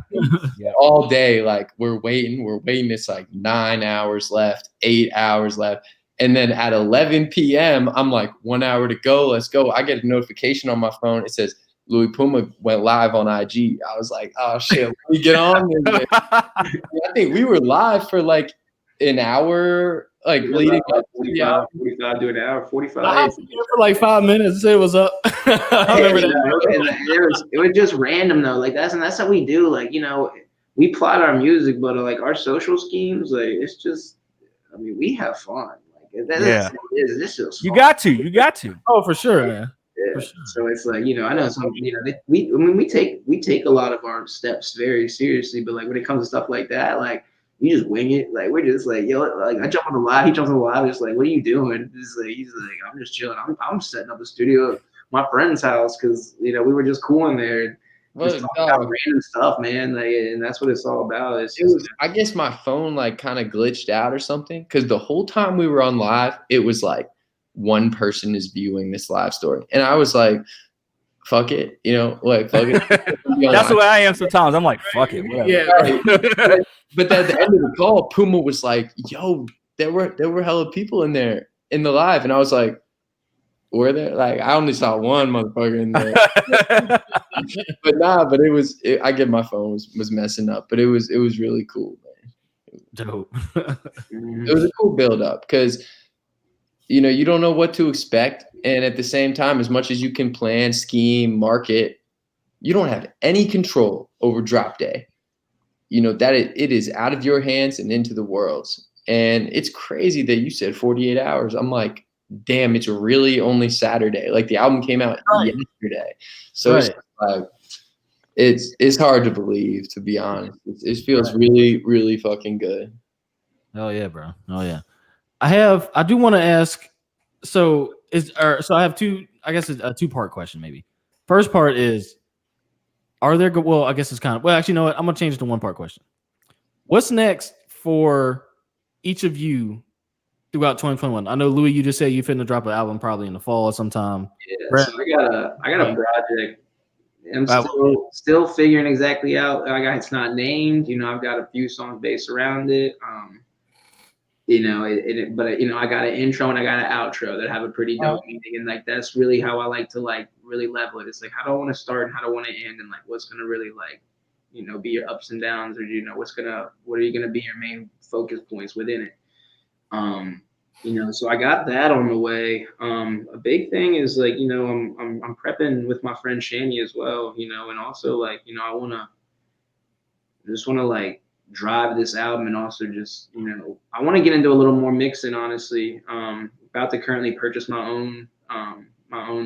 S1: All day, like we're waiting. It's like 9 hours left, 8 hours left, and then at 11 p.m. I'm like, 1 hour to go, let's go. I get a notification on my phone. It says Louie Puma went live on IG. I was like, oh shit, let me get on this. I think we were live for like an hour, like leading up to the hour.
S2: 45 to an hour, 45.
S4: I was here for like 5 minutes. Say what's up. I remember that.
S2: It was just random though. Like that's how we do. Like we plot our music, but like our social schemes, like it's just. I mean, we have fun. Like this is.
S5: You got to.
S4: Oh, for sure, man.
S2: Yeah.
S4: For sure.
S2: So it's like I know some we take a lot of our steps very seriously, but like when it comes to stuff like that, like. We just wing it. Like we're just like, yo, like I jump on the live, he jumps on the live, just like, what are you doing? He's like, I'm just chilling. I'm setting up a studio at my friend's house because we were just cool in there. Just talking about random stuff, man. Like, and that's what it's all about.
S1: I guess my phone like kind of glitched out or something, because the whole time we were on live, it was like one person is viewing this live story, and I was like, fuck it, like fuck it.
S5: That's the way I am sometimes. I'm like, fuck it. Whatever.
S1: Yeah. Right. But at the end of the call, Puma was like, yo, there were hella people in there in the live. And I was like, were there? Like, I only saw one motherfucker in there. but it was, I get my phone was messing up, but it was really cool, man.
S4: Dope.
S1: It was a cool build up because, you don't know what to expect. And at the same time, as much as you can plan, scheme, market, you don't have any control over drop day. That it is out of your hands and into the world's. And it's crazy that you said 48 hours. I'm like, damn, it's really only Saturday. Like the album came out yesterday. So it's like, it's hard to believe, to be honest. It feels really, really fucking good.
S4: Oh yeah, bro. Oh yeah. I do want to ask, so I have I guess it's a 2-part question maybe. First part is, are there, well, I guess it's kind of, well, actually, you know what? I'm going to change it to 1-part question. What's next for each of you throughout 2021? I know, Louie, you just said you finna drop an album probably in the fall or sometime.
S2: Yeah, so I got a project. I'm still figuring exactly out. It's not named. I've got a few songs based around it. But I got an intro and I got an outro that have a pretty dope meaning, and like that's really how I like to like really level it. It's like, how do I want to start and how do I want to end, and like what's gonna really like be your ups and downs, or what are you gonna be your main focus points within it. So I got that on the way. A big thing is like I'm prepping with my friend Shani as well, and also like I just want to like drive this album, and also just I want to get into a little more mixing, honestly. About to currently purchase my own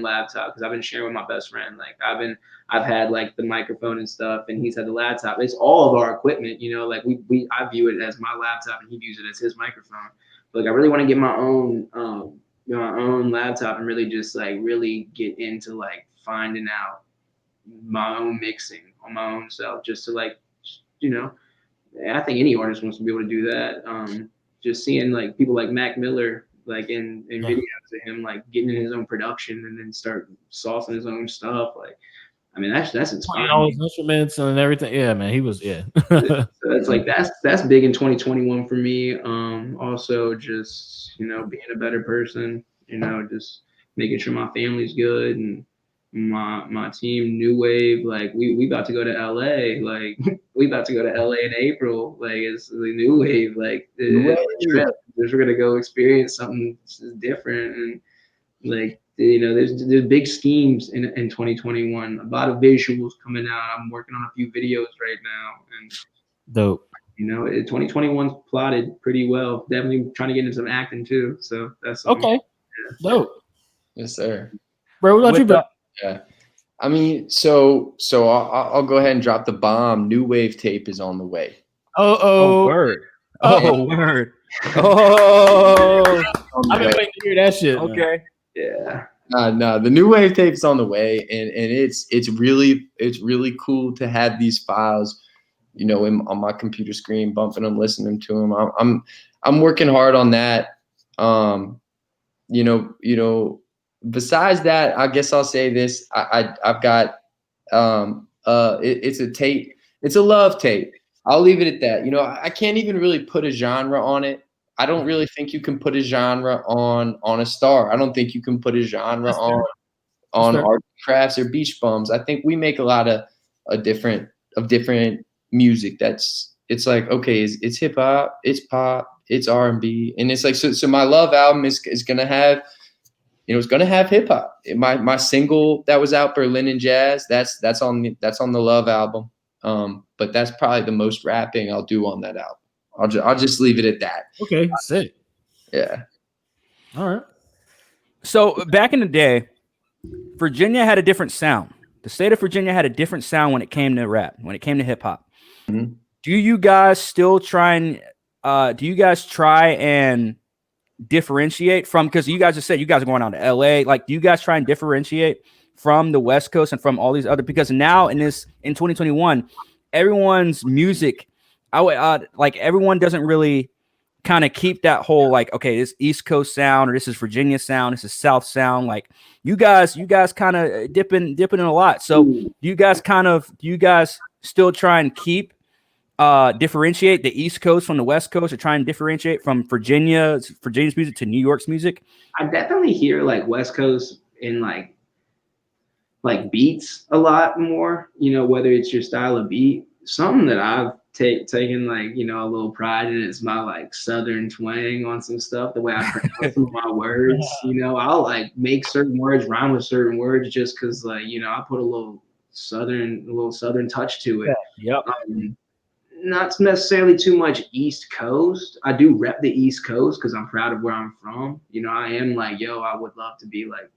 S2: laptop because I've been sharing with my best friend. Like I've had like the microphone and stuff, and he's had the laptop. It's all of our equipment, like I view it as my laptop and he views it as his microphone. But like I really want to get my own laptop and really just like really get into like finding out my own mixing on my own self, just to like I think any artist wants to be able to do that. Just seeing like people like Mac Miller, like in videos of him like getting in his own production and then start saucing his own stuff. Like I mean, that's
S4: playing
S2: inspiring.
S4: all his instruments and everything. Yeah, man, he was
S2: So it's like that's big in 2021 for me. Also just being a better person. Just making sure my family's good and my team New Wave. Like we about to go to LA. Like we about to go to LA in April. Like it's the New Wave. Like it's a trip. We're gonna go experience something different and like there's big schemes in 2021. A lot of visuals coming out. I'm working on a few videos right now, and
S4: dope.
S2: 2021's plotted pretty well. Definitely trying to get into some acting too. So that's
S4: Okay. Dope.
S1: Yes, sir.
S4: Bro, what about you, bro?
S1: Yeah. I mean, so I'll go ahead and drop the bomb. New Wave tape is on the way.
S5: Oh, word. Oh, word. Oh,
S4: I've been waiting to hear that shit.
S5: okay.
S4: Man.
S2: Yeah.
S1: No, the New Wave tape's on the way, and it's really cool to have these files, on my computer screen, bumping them, listening to them. I'm working hard on that. Besides that, I guess I'll say this. I've got it's a tape. It's a love tape. I'll leave it at that. I can't even really put a genre on it. I don't really think you can put a genre on a star. I don't think you can put a genre on art crafts or beach bums. I think we make a lot of different music. It's like, okay, it's hip hop, it's pop, it's R&B, and it's like so my love album is gonna have it's gonna have hip hop. My single that was out, Berlin and Jazz, that's on the love album. But that's probably the most rapping I'll do on that album. I'll just leave it at that.
S4: Okay, sick.
S1: Yeah.
S4: All right.
S5: So back in the day, Virginia had a different sound. The state of Virginia had a different sound when it came to rap, when it came to hip hop.
S1: Mm-hmm.
S5: Do you guys still try and differentiate from, because you guys just said you guys are going out to LA, like do you guys try and differentiate from the West Coast and from all these other, because now in 2021, everyone's music, everyone doesn't really kind of keep that whole like, okay, this East Coast sound or this is Virginia sound, this is South sound. Like you guys kind of dipping in a lot. So do you guys still try and keep differentiate the East Coast from the West Coast, or try and differentiate from Virginia's music to New York's music?
S2: I definitely hear like West Coast in like beats a lot more, whether it's your style of beat. Something that I've taken like, a little pride in is my like Southern twang on some stuff, the way I pronounce some of my words. I'll like make certain words rhyme with certain words just because like, I put a little Southern touch to it.
S5: Yep.
S2: Not necessarily too much East Coast. I do rep the East Coast because I'm proud of where I'm from. I am like, I would love to be like,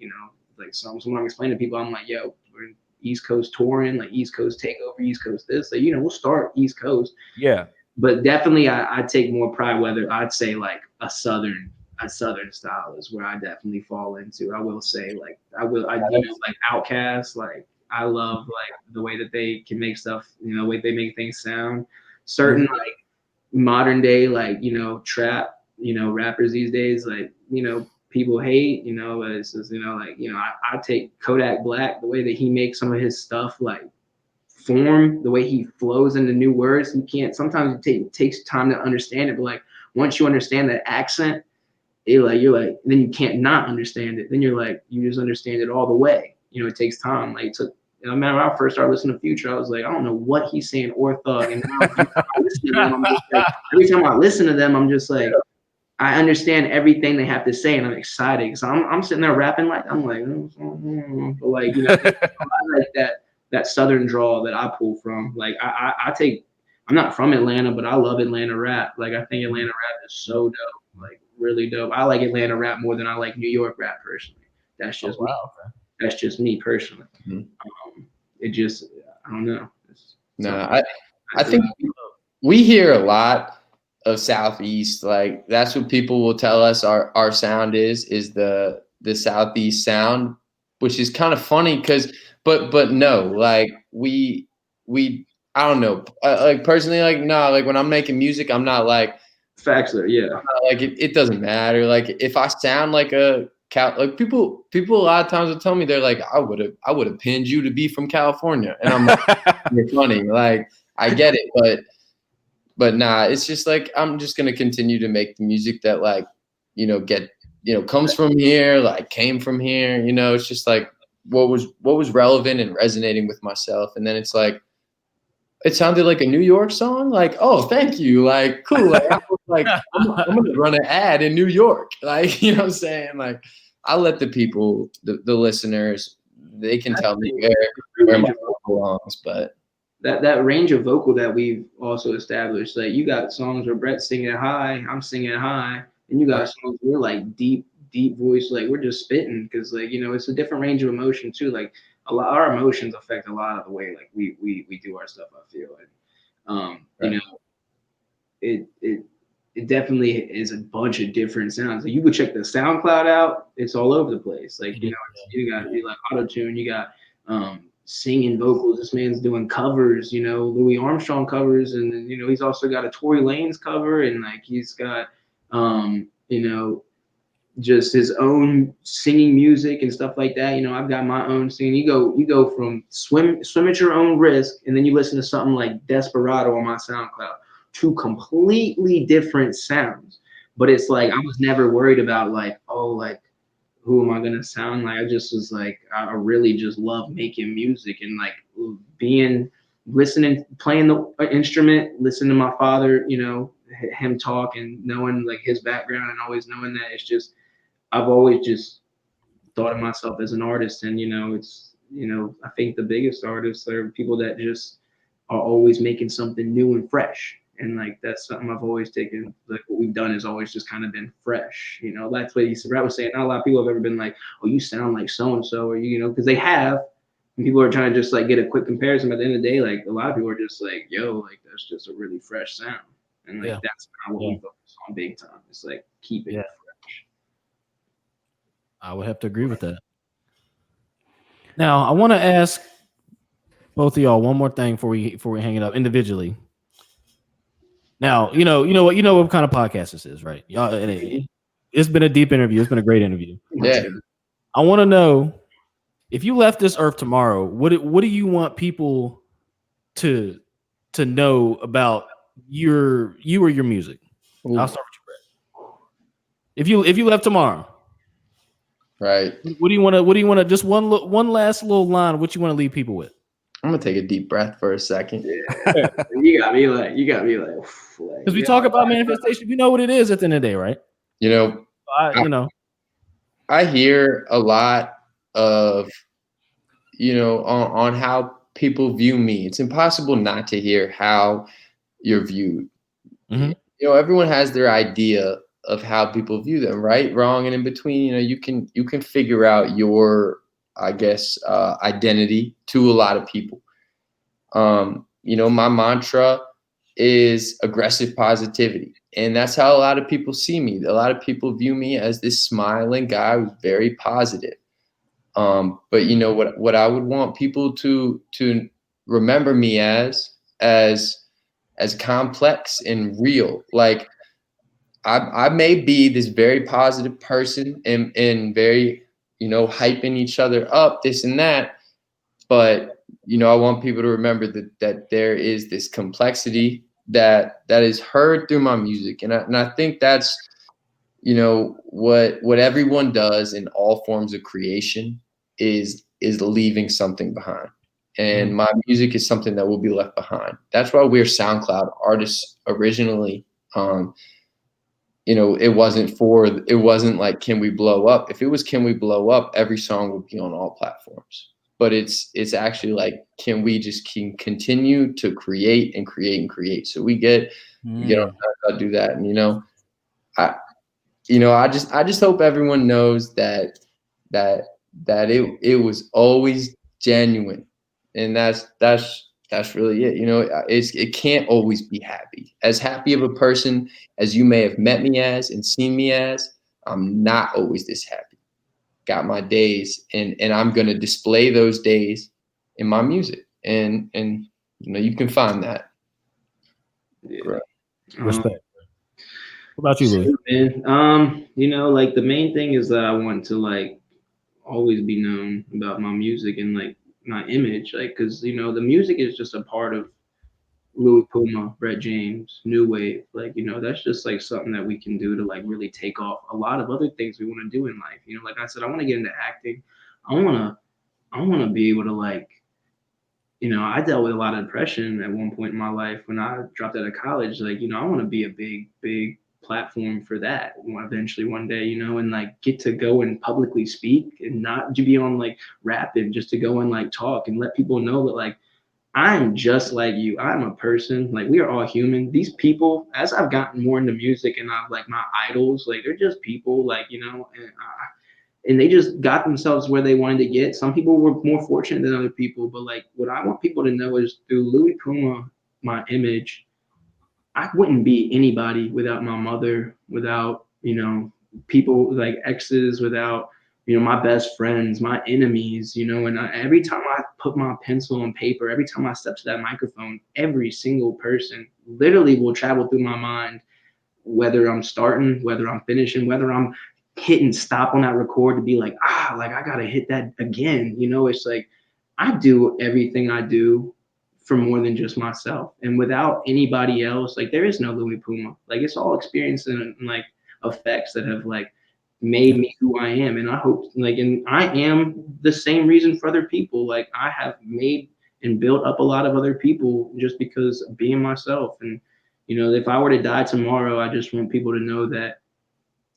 S2: like someone I'm explaining to people, I'm like, we're in East Coast touring, like East Coast takeover, East Coast this. So, we'll start East Coast.
S5: Yeah.
S2: But definitely I take more pride, whether I'd say like a Southern style is where I definitely fall into. I will say like I do like Outkast, like I love like the way that they can make stuff, the way they make things sound. Certain like modern day like trap rappers these days, like people hate, it's just, I take Kodak Black, the way that he makes some of his stuff like form, the way he flows into new words. Sometimes it takes time to understand it, but like once you understand that accent, you're like then you can't not understand it. Then you're like you just understand it all the way. It takes time. Like it took. I remember when I first started listening to Future, I was like, I don't know what he's saying or Thug. And now every time I listen to them, I'm just like, I understand everything they have to say, and I'm excited because I'm sitting there rapping like I'm like, but like I like that Southern drawl that I pull from. Like I'm not from Atlanta, but I love Atlanta rap. Like I think Atlanta rap is so dope, like really dope. I like Atlanta rap more than I like New York rap personally. That's just me. That's just me personally.
S1: Mm-hmm.
S2: It just, I don't know.
S1: I think we hear a lot of Southeast. Like that's what people will tell us our sound is the Southeast sound, which is kind of funny because, but no, like we I don't know. Like personally, like no, like when I'm making music, I'm not like
S2: facts there. Yeah.
S1: Like it doesn't matter. Like if I sound like a like people a lot of times will tell me, they're like, I would have pinned you to be from California, and I'm like, you're funny, like I get it, but nah, it's just like I'm just gonna continue to make the music that like comes from here, like came from here. It's just like what was relevant and resonating with myself, and then it's like it sounded like a New York song. Like, oh, thank you. Like, cool. Like, I'm going to run an ad in New York. Like, you know what I'm saying? Like, I let the people, the listeners, they can tell me where my vocal belongs. But
S2: that range of vocal that we've also established, like you got songs where Brett's singing high, I'm singing high, and you got songs where we're like deep voice, like we're just spitting, because like it's a different range of emotion too. Like our emotions affect a lot of the way like we do our stuff, I feel. And it definitely is a bunch of different sounds. Like you could check the SoundCloud out, it's all over the place. Like you got like auto tune, you got singing vocals. This man's doing covers, Louis Armstrong covers, and then he's also got a Tory Lanez cover, and like he's got just his own singing music and stuff like that. I've got my own singing. You go from swim at your own risk, and then you listen to something like Desperado on my SoundCloud. Two completely different sounds. But it's like I was never worried about like, oh, like who am I gonna sound like? I just was like, I really just love making music and like listening, playing the instrument, listening to my father, him talk and knowing like his background and always knowing that it's just I've always just thought of myself as an artist, and it's I think the biggest artists are people that just are always making something new and fresh, and like that's something I've always taken. Like what we've done has always just kind of been fresh, That's what Brad was saying. Not a lot of people have ever been like, oh, you sound like so and so, or because they have. And people are trying to just like get a quick comparison, but at the end of the day, like a lot of people are just like, yo, like that's just a really fresh sound, and like that's kind of what we focus on big time. It's like keeping it fresh.
S4: I would have to agree with that. Now, I want to ask both of y'all one more thing before we hang it up individually. Now, you know what kind of podcast this is, right? Y'all, it's been a deep interview. It's been a great interview.
S1: yeah,
S4: I want to know, if you left this earth tomorrow, what do you want people to know about you or your music?
S1: Ooh.
S4: I'll start with you, Brett. If you left tomorrow.
S1: Right.
S4: What do you want to just one last little line? What you want to leave people with?
S1: I'm gonna take a deep breath for a second.
S2: Yeah. you got me like
S4: because we talk about manifestation. You know what it is at the end of the day, right?
S1: I hear a lot of on how people view me. It's impossible not to hear how you're viewed. Mm-hmm. Everyone has their idea of how people view them, right, wrong, and in between. You can figure out your, I guess, identity to a lot of people. My mantra is aggressive positivity, and that's how a lot of people see me. A lot of people view me as this smiling guy who's very positive. But what I would want people to remember me as complex and real. Like I may be this very positive person and very, hyping each other up, this and that. But, I want people to remember that there is this complexity that is heard through my music. And I think that's, what everyone does in all forms of creation is leaving something behind. And my music is something that will be left behind. That's why we're SoundCloud artists originally. It wasn't like, can we blow up? If it was, can we blow up, every song would be on all platforms. But it's actually like, can we just continue to create and create and create? So we get I'll do that. And I just hope everyone knows that it was always genuine, and that's really it. It can't always be happy. As happy of a person as you may have met me as and seen me as, I'm not always this happy. Got my days, and I'm gonna display those days in my music, and you can find that.
S2: Yeah.
S4: Respect. What about you, Louis?
S2: Man, you know, like the main thing is that I want to like always be known about my music and like my image, like because you know the music is just a part of Louie Puma, Brett James, New Wave, like you know that's just like something that we can do to like really take off a lot of other things we want to do in life. You know, like I said, I want to get into acting. I wanna I wanna be able to like you know, I dealt with a lot of depression at one point in my life when I dropped out of college. Like, you know, I want to be a big platform for that eventually one day, you know, and like get to go and publicly speak and not to be on like rapping, just to go and like talk and let people know that like I'm just like you. I'm a person. Like we are all human. These people, as I've gotten more into music and I've like my idols, like they're just people, like you know, and they just got themselves where they wanted to get. Some people were more fortunate than other people, but like what I want people to know is through Louie Puma, my image, I wouldn't be anybody without my mother, without you know people like exes, without you know my best friends, my enemies, you know. And every time I put my pencil on paper, every time I step to that microphone, every single person literally will travel through my mind, whether I'm starting, whether I'm finishing, whether I'm hitting stop on that record to be like, like I gotta hit that again. You know, it's like I do everything I do for more than just myself. And without anybody else, like there is no Louie Puma. Like it's all experience and like effects that have like made me who I am. And I hope like and I am the same reason for other people. Like I have made and built up a lot of other people just because of being myself. And you know, if I were to die tomorrow, I just want people to know that,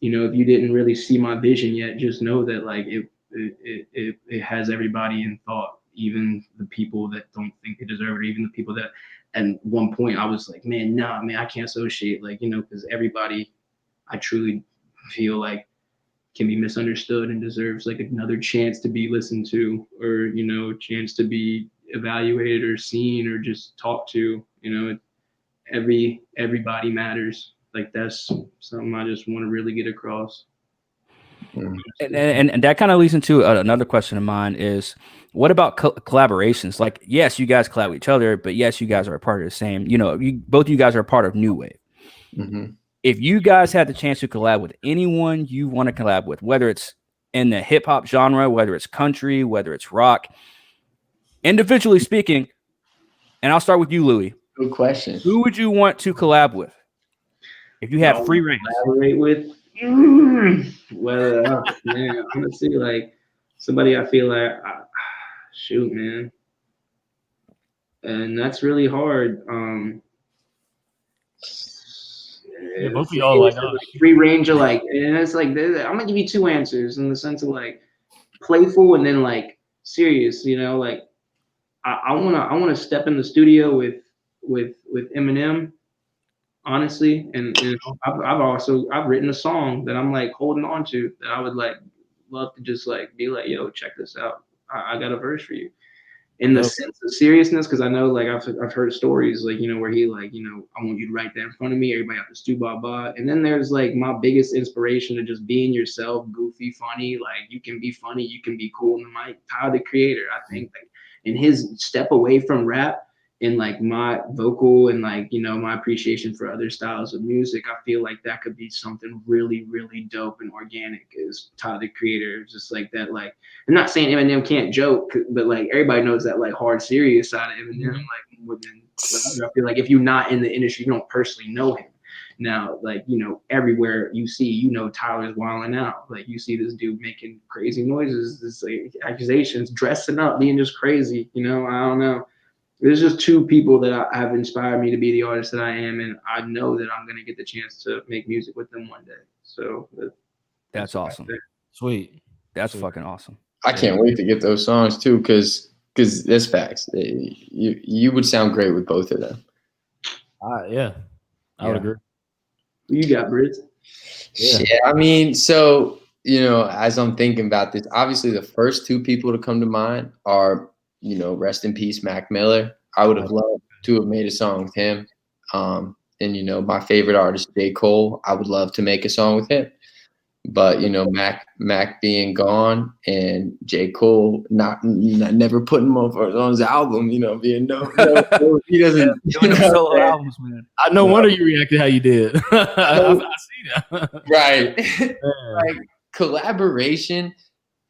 S2: you know, if you didn't really see my vision yet, just know that like it has everybody in thought, even the people that don't think they deserve it, even the people that at one point I was like, man, nah, man, I can't associate, like, you know, because everybody I truly feel like can be misunderstood and deserves like another chance to be listened to, or you know, chance to be evaluated or seen or just talked to. You know, everybody matters. Like that's something I just want to really get across.
S5: And that kind of leads into another question of mine is, what about collaborations? Like, yes, you guys collab with each other, but yes, you guys are a part of the same, you know, both of you guys are a part of New Wave.
S1: Mm-hmm.
S5: If you guys had the chance to collab with anyone you want to collab with, whether it's in the hip hop genre, whether it's country, whether it's rock, individually speaking, and I'll start with you, Louie.
S1: Good question.
S5: Who would you want to collab with if you had free reign?
S2: Collaborate with? Well, man, honestly, like somebody I feel like, shoot, man, and that's really hard.
S4: Yeah, both of y'all like
S2: free range of like, and it's like I'm gonna give you two answers in the sense of like playful and then like serious. You know, like I wanna step in the studio with Eminem, honestly, and I've written a song that I'm like holding on to that I would like love to just like be like, yo, check this out. I got a verse for you. In the sense of seriousness, because I know like I've heard stories like, you know, where he like, you know, I want you to write that in front of me, everybody have to stew blah blah. And then there's like my biggest inspiration of just being yourself, goofy, funny. Like you can be funny, you can be cool. And like Tyler the Creator, I think like in his step away from rap and like my vocal and like, you know, my appreciation for other styles of music, I feel like that could be something really, really dope and organic. Is Tyler the Creator, just like that, like I'm not saying Eminem can't joke, but like everybody knows that like hard, serious side of Eminem. Like within, I feel like if you're not in the industry, you don't personally know him. Now, like you know, everywhere you see, you know, Tyler's wilding out. Like you see this dude making crazy noises, this like accusations, dressing up, being just crazy. You know, I don't know. There's just two people that have inspired me to be the artist that I am, and I know that I'm gonna get the chance to make music with them one day. So
S5: that's awesome.
S4: Sweet.
S5: That's fucking awesome.
S1: I can't wait to get those songs too, because that's facts. You would sound great with both of them.
S4: Yeah, I would agree.
S2: Who you got, Britt?
S1: Yeah, I mean, so you know, as I'm thinking about this, obviously the first two people to come to mind are, you know, rest in peace, Mac Miller. I would have loved to have made a song with him. And you know, my favorite artist, J. Cole. I would love to make a song with him. But Mac being gone and J. Cole not never putting him on his album, being he doesn't
S5: Doing them solo albums, man.
S4: I no wonder you reacted how you did. I see that.
S1: Right. Like collaboration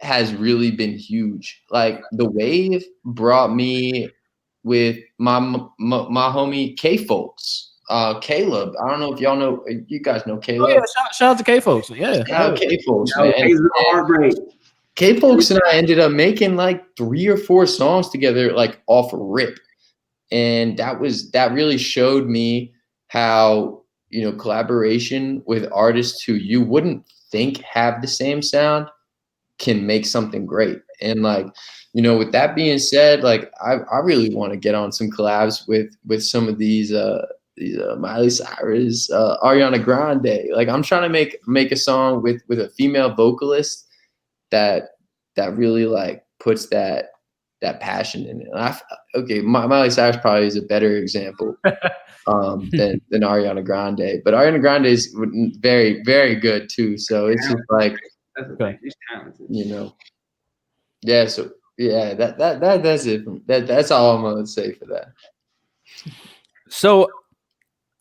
S1: has really been huge. Like the Wave brought me with my homie K Folks. Caleb, I don't know if y'all know. You guys know Caleb.
S4: Oh yeah, shout out to K Folks. Yeah,
S1: shout out K Folks, man.
S2: Heartbreak.
S1: K Folks and I ended up making like 3 or 4 songs together, like off a rip, and that really showed me how collaboration with artists who you wouldn't think have the same sound can make something great. And like with that being said, like I really want to get on some collabs with some of these Miley Cyrus, Ariana Grande. Like I'm trying to make a song with a female vocalist that really like puts that passion in it. And Miley Cyrus probably is a better example than Ariana Grande, but Ariana Grande is very, very good too. So it's just like,
S2: She's talented.
S1: Yeah. So yeah, that's it. That's all I'm gonna say for that.
S5: So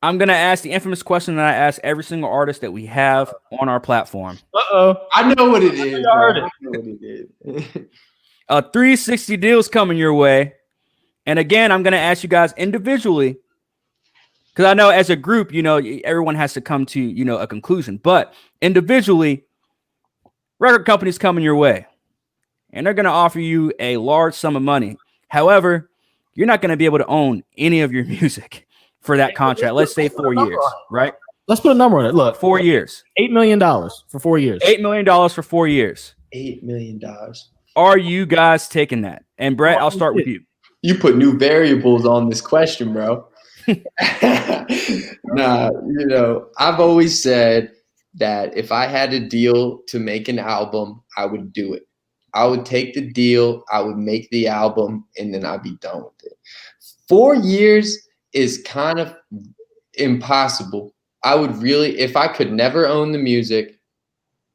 S5: I'm gonna ask the infamous question that I ask every single artist that we have on our platform.
S1: I know what it is.
S4: I heard it.
S1: I know what it is.
S5: 360 deals coming your way, and again, I'm gonna ask you guys individually because I know as a group, everyone has to come to a conclusion, but individually, record companies coming your way, and they're gonna offer you a large sum of money. However, you're not gonna be able to own any of your music for that contract. Let's say 4 years, right?
S4: Let's put a number on it. Look,
S5: 4 years.
S4: $8 million for 4 years.
S5: $8 million for 4 years.
S1: $8 million.
S5: Are you guys taking that? And Brett, I'll start with you.
S1: You put new variables on this question, bro. Nah, I've always said that if I had a deal to make an album, I would do it. I would take the deal, I would make the album, and then I'd be done with it. 4 years is kind of impossible. I would really, if I could never own the music,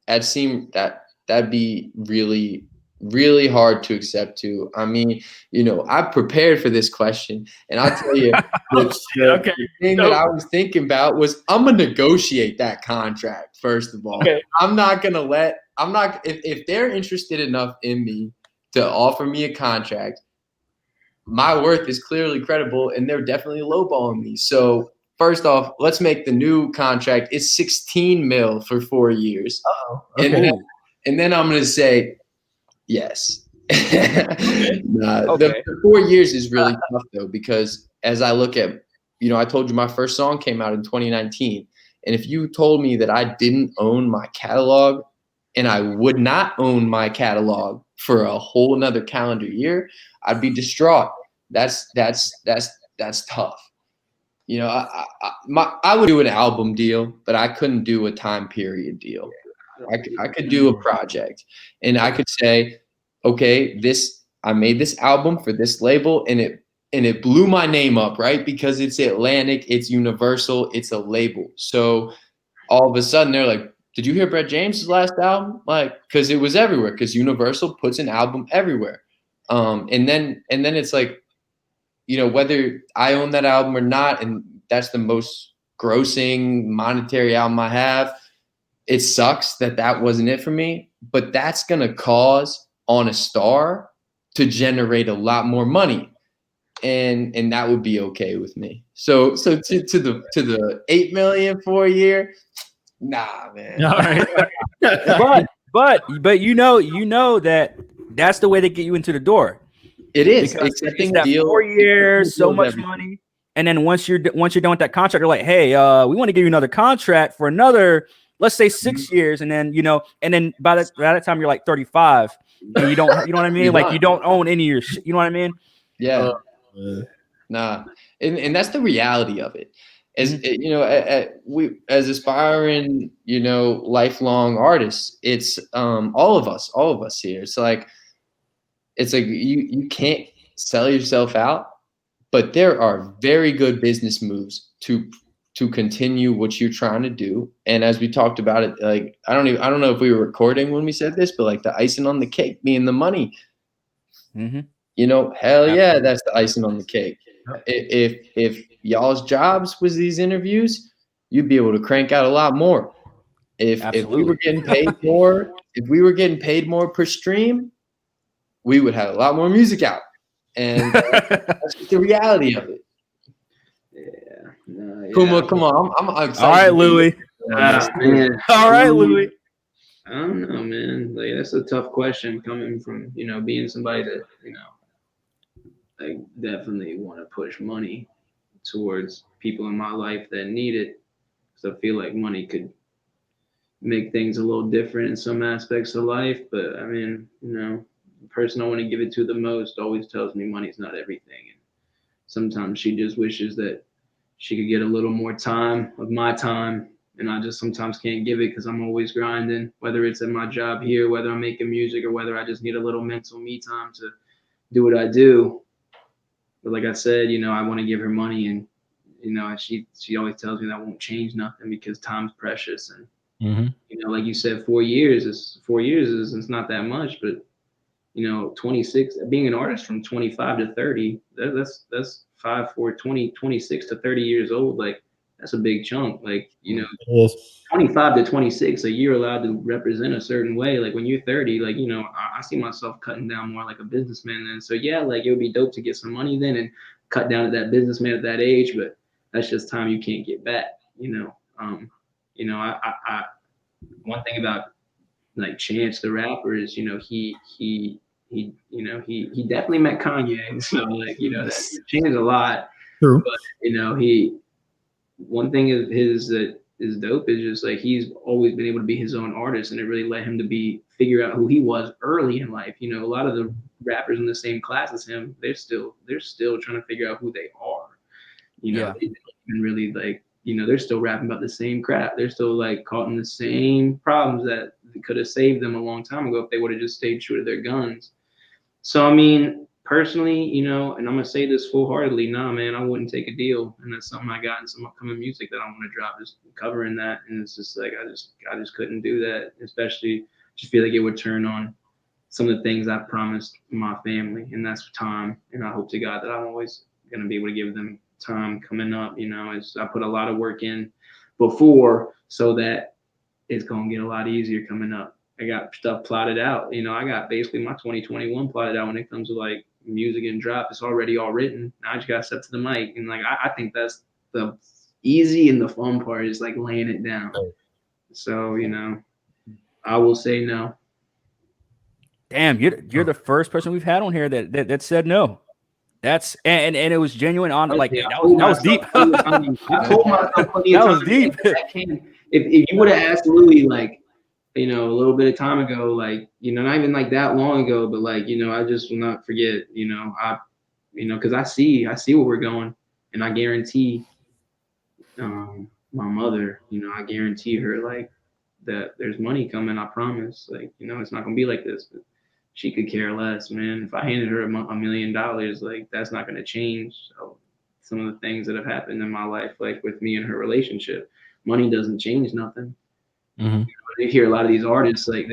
S1: that'd be really, really hard to accept too. I mean, I prepared for this question, and I'll tell you, the thing that I was thinking about was I'm gonna negotiate that contract first of all. Okay. If they're interested enough in me to offer me a contract, my worth is clearly credible, and they're definitely lowballing me. So first off, let's make the new contract. It's 16 mil for 4 years. Okay. And then I'm gonna say yes. The 4 years is really tough though, because as I look at, I told you my first song came out in 2019. And if you told me that I didn't own my catalog and I would not own my catalog for a whole another calendar year, I'd be distraught. That's tough. I would do an album deal, but I couldn't do a time period deal. I could do a project, and I could say, okay, I made this album for this label, and it blew my name up, right? Because it's Atlantic, it's Universal, it's a label. So all of a sudden they're like, did you hear Brett James' last album? Like, because it was everywhere, because Universal puts an album everywhere. And then it's like, whether I own that album or not, and that's the most grossing monetary album I have, it sucks that wasn't it for me, but that's going to cause On a Star to generate a lot more money. And that would be okay with me. So to the 8 million for a year, nah, man.
S4: All right.
S5: but that's the way they get you into the door.
S1: It is.
S5: Accepting that deal, 4 years, so much money, and then once you're done with that contract, they're like, hey, we want to give you another contract for another, let's say 6 years, and then and then by that time you're like 35, and you know what I mean? Like you don't own any of your shit. You know what I mean?
S1: Yeah. Nah, and that's the reality of it. As we as aspiring, lifelong artists, it's all of us here. It's like you can't sell yourself out, but there are very good business moves to to continue what you're trying to do. And as we talked about it, like I don't know if we were recording when we said this, but like the icing on the cake being the money.
S5: Mm-hmm.
S1: You know, hell yeah, that's the icing on the cake. If y'all's jobs was these interviews, you'd be able to crank out a lot more. If we were getting paid more, if we were getting paid more per stream, we would have a lot more music out. And that's just the reality of it.
S2: Yeah. No, yeah.
S1: Puma, come on. I'm excited.
S5: All right, Louie.
S2: Man.
S5: All right, Louie.
S2: I don't know, man. Like that's a tough question coming from, you know, being somebody that, you know, like definitely want to push money towards people in my life that need it. So I feel like money could make things a little different in some aspects of life. But I mean, you know, the person I want to give it to the most always tells me money's not everything. And sometimes she just wishes that she could get a little more time of my time. And I just sometimes can't give it because I'm always grinding, whether it's at my job here, whether I'm making music, or whether I just need a little mental me time to do what I do. But like I said, you know, I want to give her money, and you know, she always tells me that won't change nothing because time's precious. And you know, like you said, 4 years is it's not that much, but you know, 26 being an artist from 25 to 30, that's 5, 4, 20, 26 to 30 years old. Like that's a big chunk. Like, you know, 25 to 26, a year allowed to represent a certain way. Like when you're 30, like, you know, I see myself cutting down more like a businessman then. So yeah, like it would be dope to get some money then and cut down to that businessman at that age, but that's just time you can't get back, you know. I one thing about like Chance the rapper is, you know, he definitely met Kanye. So like, you know, that changed a lot.
S4: True.
S2: But you know, one thing of his that is dope is just like he's always been able to be his own artist, and it really led him to figure out who he was early in life. You know, a lot of the rappers in the same class as him, they're still trying to figure out who they are. You know, they didn't really like, you know, they're still rapping about the same crap. They're still like caught in the same problems that could have saved them a long time ago if they would have just stayed true to their guns. So I mean, personally, you know, and I'm gonna say this full-heartedly, nah, man, I wouldn't take a deal, and that's something I got in some upcoming music that I want to drop, just covering that, and it's just like I just couldn't do that, especially just feel like it would turn on some of the things I promised my family, and that's time, and I hope to God that I'm always gonna be able to give them time coming up. You know, I put a lot of work in before, so that it's gonna get a lot easier coming up. I got stuff plotted out. You know, I got basically my 2021 plotted out when it comes to like music and drop. It's already all written. Now I just got set to the mic, and like I think that's the easy and the fun part is like laying it down. So you know, I will say no.
S5: Damn, you're the first person we've had on here that said no. That's and it was genuine on like that was deep.
S2: I told myself plenty of
S5: That was
S2: times
S5: deep.
S2: If you would have asked Louie like, you know, a little bit of time ago, like, you know, not even like that long ago, but like, you know, I just will not forget, you know, because I see where we're going, and I guarantee my mother, you know, I guarantee her like that there's money coming. I promise, like, you know, it's not gonna be like this. But she could care less, man. If I handed her $1 million, like that's not gonna change some of the things that have happened in my life, like with me and her relationship. Money doesn't change nothing.
S4: Mm-hmm.
S2: You know, you hear a lot of these artists like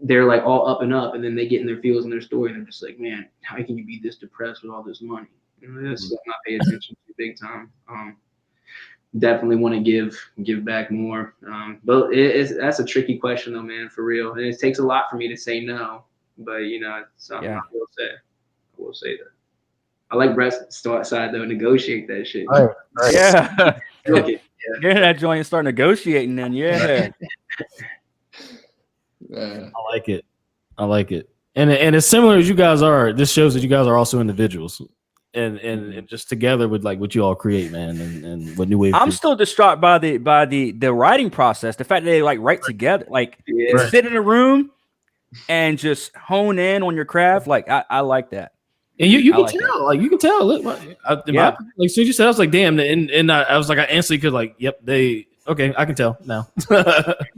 S2: they're like all up and up, and then they get in their feels and their story, and they're just like, man, how can you be this depressed with all this money? You know, that's something I pay attention to big time. Definitely want to give back more, but that's a tricky question though, man, for real. And it takes a lot for me to say no, but you know, it's something I will say that. I like Brett's side though, negotiate that shit.
S4: Right.
S5: Yeah.
S2: Okay.
S5: Get that joint and start negotiating then. Yeah.
S1: Yeah.
S4: I like it. And as similar as you guys are, this shows that you guys are also individuals. And just together with like what you all create, man, and what New Wave.
S5: I'm still distraught by the writing process. The fact that they like write together, like sit in a room and just hone in on your craft. Like I like that.
S4: And you can tell, like you can tell. Look, like soon as you said, I was like, damn, and I was like, I instantly could like, yep, okay, I can tell now.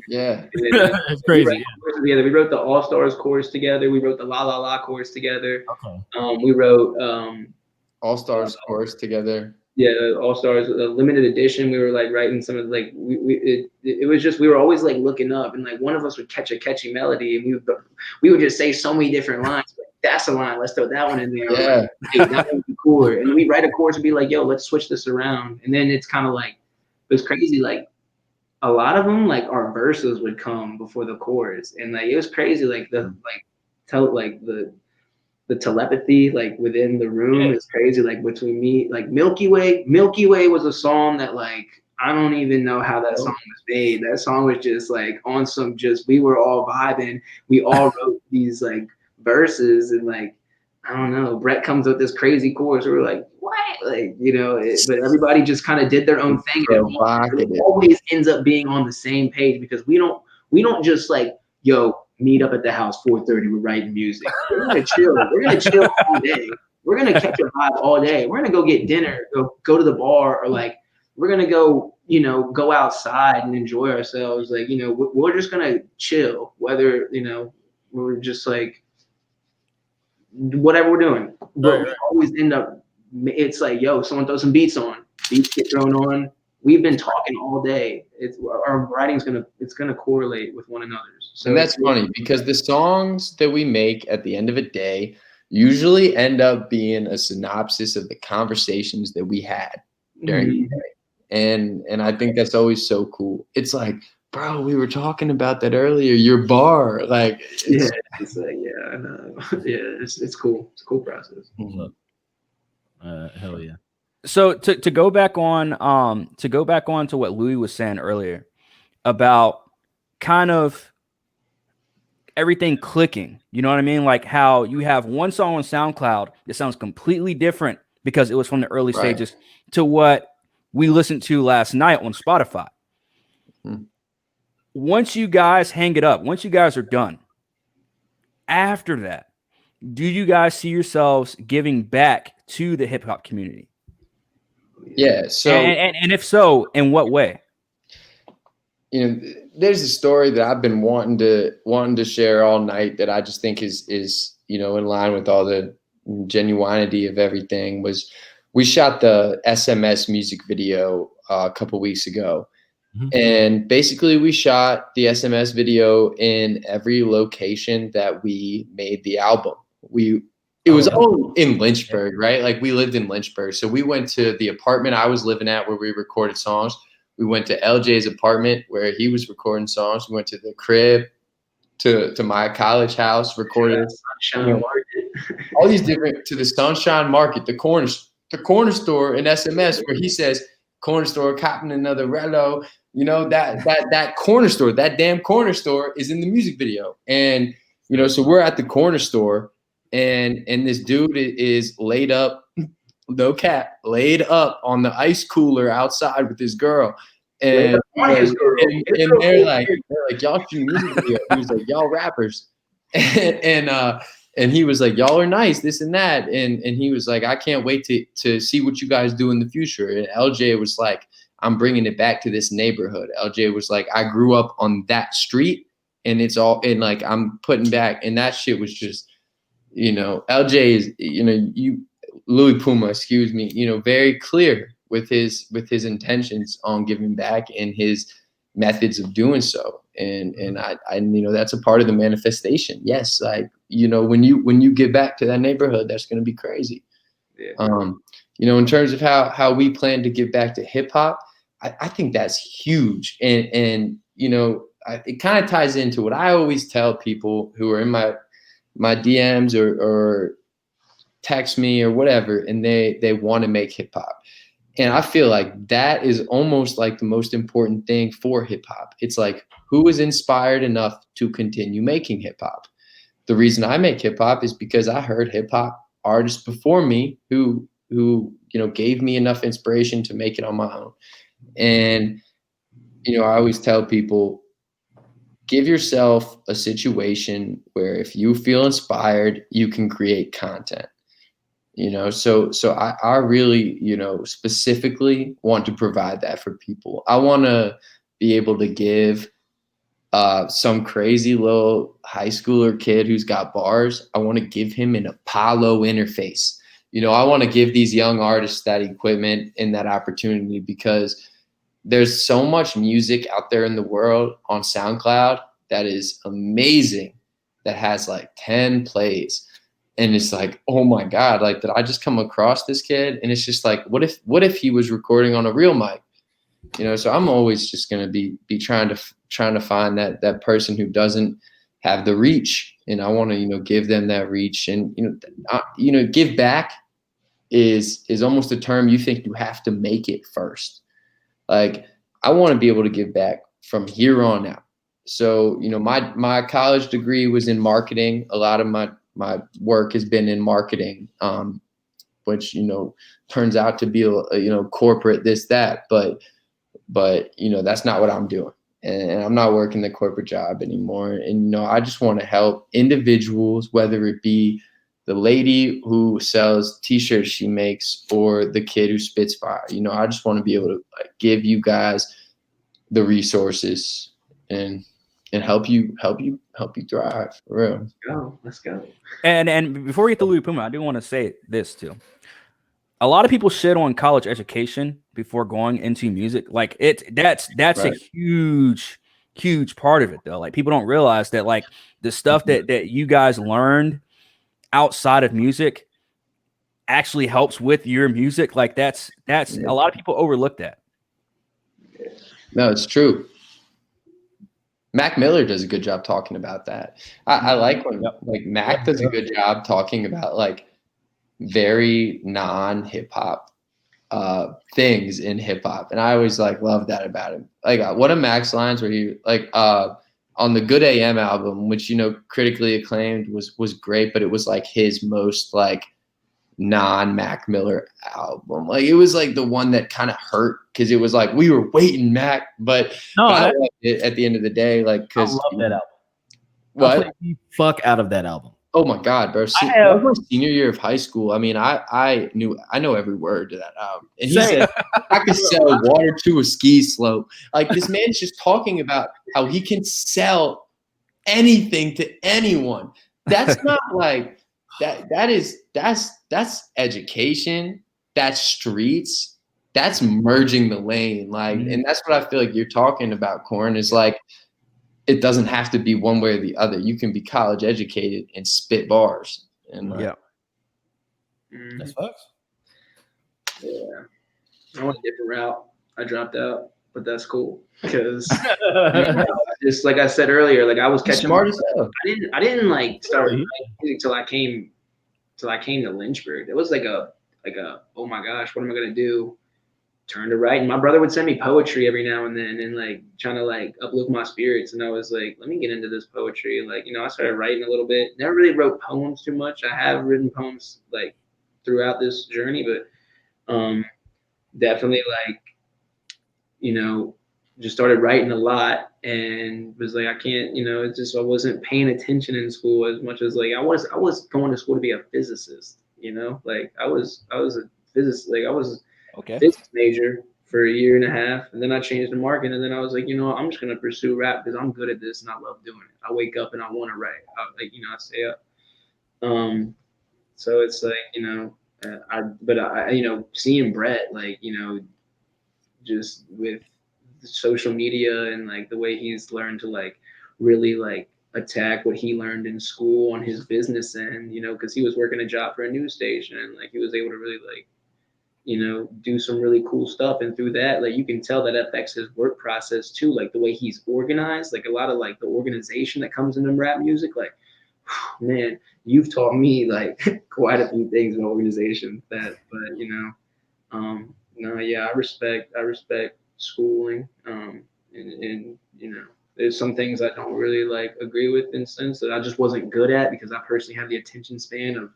S1: Yeah,
S4: it's crazy.
S2: We wrote the All Stars chorus together. We wrote the La La La chorus together.
S4: Okay.
S2: We wrote
S1: All Stars chorus together.
S2: Yeah, All Stars, limited edition. We were like writing some of like it was just we were always like looking up, and like one of us would catch a catchy melody, and we would just say so many different lines. Like, that's a line. Let's throw that one in there.
S1: Yeah.
S2: Like, hey, that would be cooler. And we write a chorus and be like, yo, let's switch this around. And then it's kind of like it was crazy. Like a lot of them, like our verses would come before the chorus, and like it was crazy. Like the telepathy like within the room is crazy. Like between me, like Milky Way was a song that like I don't even know how that song was made. That song was just like on some just we were all vibing. We all wrote these like verses and like I don't know. Brett comes with this crazy chorus. We were like, what? Like, you know, but everybody just kind of did their own thing. It always ends up being on the same page because we don't just like, yo, meet up at the house 4:30. We're writing music. We're gonna chill. We're gonna chill all day. We're gonna catch a vibe all day. We're gonna go get dinner. Go to the bar, or like we're gonna go, you know, go outside and enjoy ourselves. Like, you know, we're just gonna chill. Whether, you know, we're just like whatever we're doing. But we always end up. It's like, yo, someone throw some beats on. Beats get thrown on. We've been talking all day. Our writing's gonna correlate with one another's. So
S1: and that's funny because the songs that we make at the end of a day usually end up being a synopsis of the conversations that we had during the day. And I think that's always so cool. It's like, bro, we were talking about that earlier. Your bar, like,
S2: it's like, yeah, I know. Yeah, it's cool. It's a cool process.
S4: Hell yeah.
S5: So to go back on to what Louie was saying earlier about kind of everything clicking, you know what I mean? Like how you have one song on SoundCloud that sounds completely different because it was from the early stages to what we listened to last night on Spotify. Once you guys hang it up, once you guys are done, after that, do you guys see yourselves giving back to the hip hop community?
S1: Yeah. So,
S5: and if so, in what way?
S1: You know, there's a story that I've been wanting to share all night that I just think is you know, in line with all the genuinity of everything. Was we shot the SMS music video a couple weeks ago, and basically we shot the SMS video in every location that we made the album. It was all in Lynchburg, right? Like we lived in Lynchburg. So we went to the apartment I was living at where we recorded songs. We went to LJ's apartment where he was recording songs. We went to the crib, to my college house, recorded
S2: Sunshine Market.
S1: all these different, to the Sunshine Market, the corner store in SMS where he says, corner store, copping another Rello. You know, that corner store, that damn corner store is in the music video. And, you know, so we're at the corner store. And this dude is laid up, no cap, laid up on the ice cooler outside with his girl. And they're like, y'all shooting music video. He was like, y'all rappers. And he was like, y'all are nice, this and that. And he was like, I can't wait to see what you guys do in the future. And LJ was like, I'm bringing it back to this neighborhood. LJ was like, I grew up on that street and it's all, and like, I'm putting back. And that shit was just, you know, LJ is, you know, Louie Puma, excuse me, you know, very clear with his intentions on giving back and his methods of doing so. And I you know, that's a part of the manifestation. Yes, like, you know, when you give back to that neighborhood, that's going to be crazy. Yeah. You know, in terms of how we plan to give back to hip hop, I think that's huge. And you know, it kind of ties into what I always tell people who are in my DMs or text me or whatever, and they want to make hip hop. And I feel like that is almost like the most important thing for hip hop. It's like, who is inspired enough to continue making hip hop? The reason I make hip hop is because I heard hip hop artists before me who, you know, gave me enough inspiration to make it on my own. And, you know, I always tell people, give yourself a situation where if you feel inspired, you can create content. You know, so I really, you know, specifically want to provide that for people. I want to be able to give some crazy little high schooler kid who's got bars. I want to give him an Apollo interface. I want to give these young artists that equipment and that opportunity, because there's so much music out there in the world on SoundCloud that is amazing, that has like 10 plays. And it's like, oh my God, like, did I just come across this kid? And it's just like, what if he was recording on a real mic? So I'm always just going to be trying to find that person who doesn't have the reach. And I want to, give them that reach. And, give back is almost a term you think you have to make it first. Like, I want to be able to give back from here on out. So, my college degree was in marketing. A lot of my work has been in marketing, which, turns out to be corporate, this, that, but that's not what I'm doing. And I'm not working the corporate job anymore. And, I just want to help individuals, whether it be the lady who sells t-shirts she makes or the kid who spits fire. I just want to be able to give you guys the resources and help you thrive, for real.
S2: Let's go.
S5: And before we get to Louie Puma, I do want to say this too. A lot of people shit on college education before going into music. Like, that's right. A huge part of it, though. Like, people don't realize that, like, the stuff that you guys learned outside of music actually helps with your music. Like, that's a lot of people overlook that.
S1: No, it's true. Mac Miller does a good job talking about that. I like when like Mac does a good job talking about like very non-hip hop things in hip hop, and I always like love that about him. Like one of Mac's lines where he like on the Good AM album, which critically acclaimed, was great, but it was like his most like non-Mac Miller album. Like, it was like the one that kind of hurt because it was like we were waiting, Mac, but I loved it at the end of the day. Like, because
S4: I love that album.
S1: What?
S4: I'll play the fuck out of that album.
S1: Oh my God, bro! That was my senior year of high school. I mean, I know every word to that album. And he said, "I could sell water to a ski slope." Like, this man's just talking about how he can sell anything to anyone. That's not like that. That's education. That's streets. That's merging the lane. Like, and that's what I feel like you're talking about, Corn. Is like, it doesn't have to be one way or the other. You can be college educated and spit bars. And
S4: that's facts.
S2: Yeah, I went a different route. I dropped out, but that's cool because just like I said earlier, like I was catching.
S1: Smart as hell.
S2: I didn't like start music till I came to Lynchburg. It was like a oh my gosh, what am I gonna do? Turn to writing. My brother would send me poetry every now and then, and like trying to like uplift my spirits. And I was like, let me get into this poetry. Like, I started writing a little bit. Never really wrote poems too much. I have written poems like throughout this journey, but definitely like, just started writing a lot and was like, I can't, it's just I wasn't paying attention in school as much as like I was going to school to be a physicist. Like I was a physicist. Like I was physics major for a year and a half, and then I changed to marketing, and then I was like, I'm just gonna pursue rap because I'm good at this and I love doing it. I wake up and I want to write. I stay up. So it's like, I seeing Brett, like, just with social media and like the way he's learned to like really like attack what he learned in school on his business end, because he was working a job for a news station, and like he was able to really like do some really cool stuff. And through that, like, you can tell that affects his work process too. Like the way he's organized, like a lot of like the organization that comes into rap music, like, man, you've taught me like quite a few things in organization that, but I respect schooling. And there's some things I don't really like agree with in the sense that I just wasn't good at because I personally have the attention span of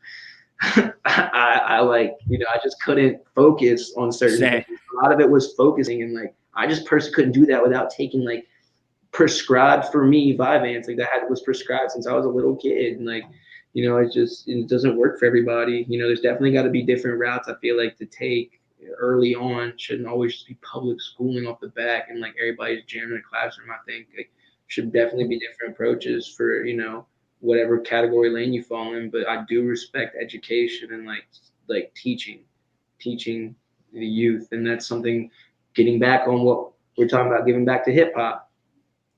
S2: I like, I just couldn't focus on certain things. A lot of it was focusing, and like I just personally couldn't do that without taking like prescribed for me Vyvanse. Like that was prescribed since I was a little kid, and like it doesn't work for everybody. There's definitely got to be different routes. I feel like to take early on. Shouldn't always just be public schooling off the back and like everybody's jamming in the classroom. I think like should definitely be different approaches for whatever category lane you fall in. But I do respect education and like like teaching the youth. And that's something, getting back on what we're talking about, giving back to hip hop.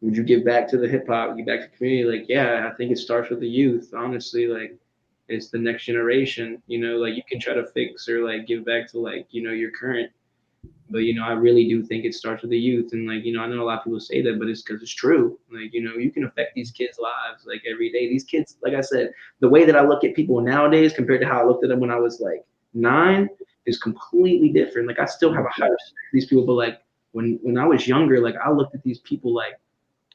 S2: Would you give back to the hip hop, give back to the community? Like, yeah, I think it starts with the youth, honestly. Like, it's the next generation, you know, like you can try to fix or like give back to like, you know, your current, but, you know, I really do think it starts with the youth. And like, you know, I know a lot of people say that, but it's because it's true. Like, you know, you can affect these kids' lives like every day. These kids, like I said, the way that I look at people nowadays compared to how I looked at them when I was like 9 is completely different. Like, I still have a high respect for these people, but like when I was younger, like I looked at these people like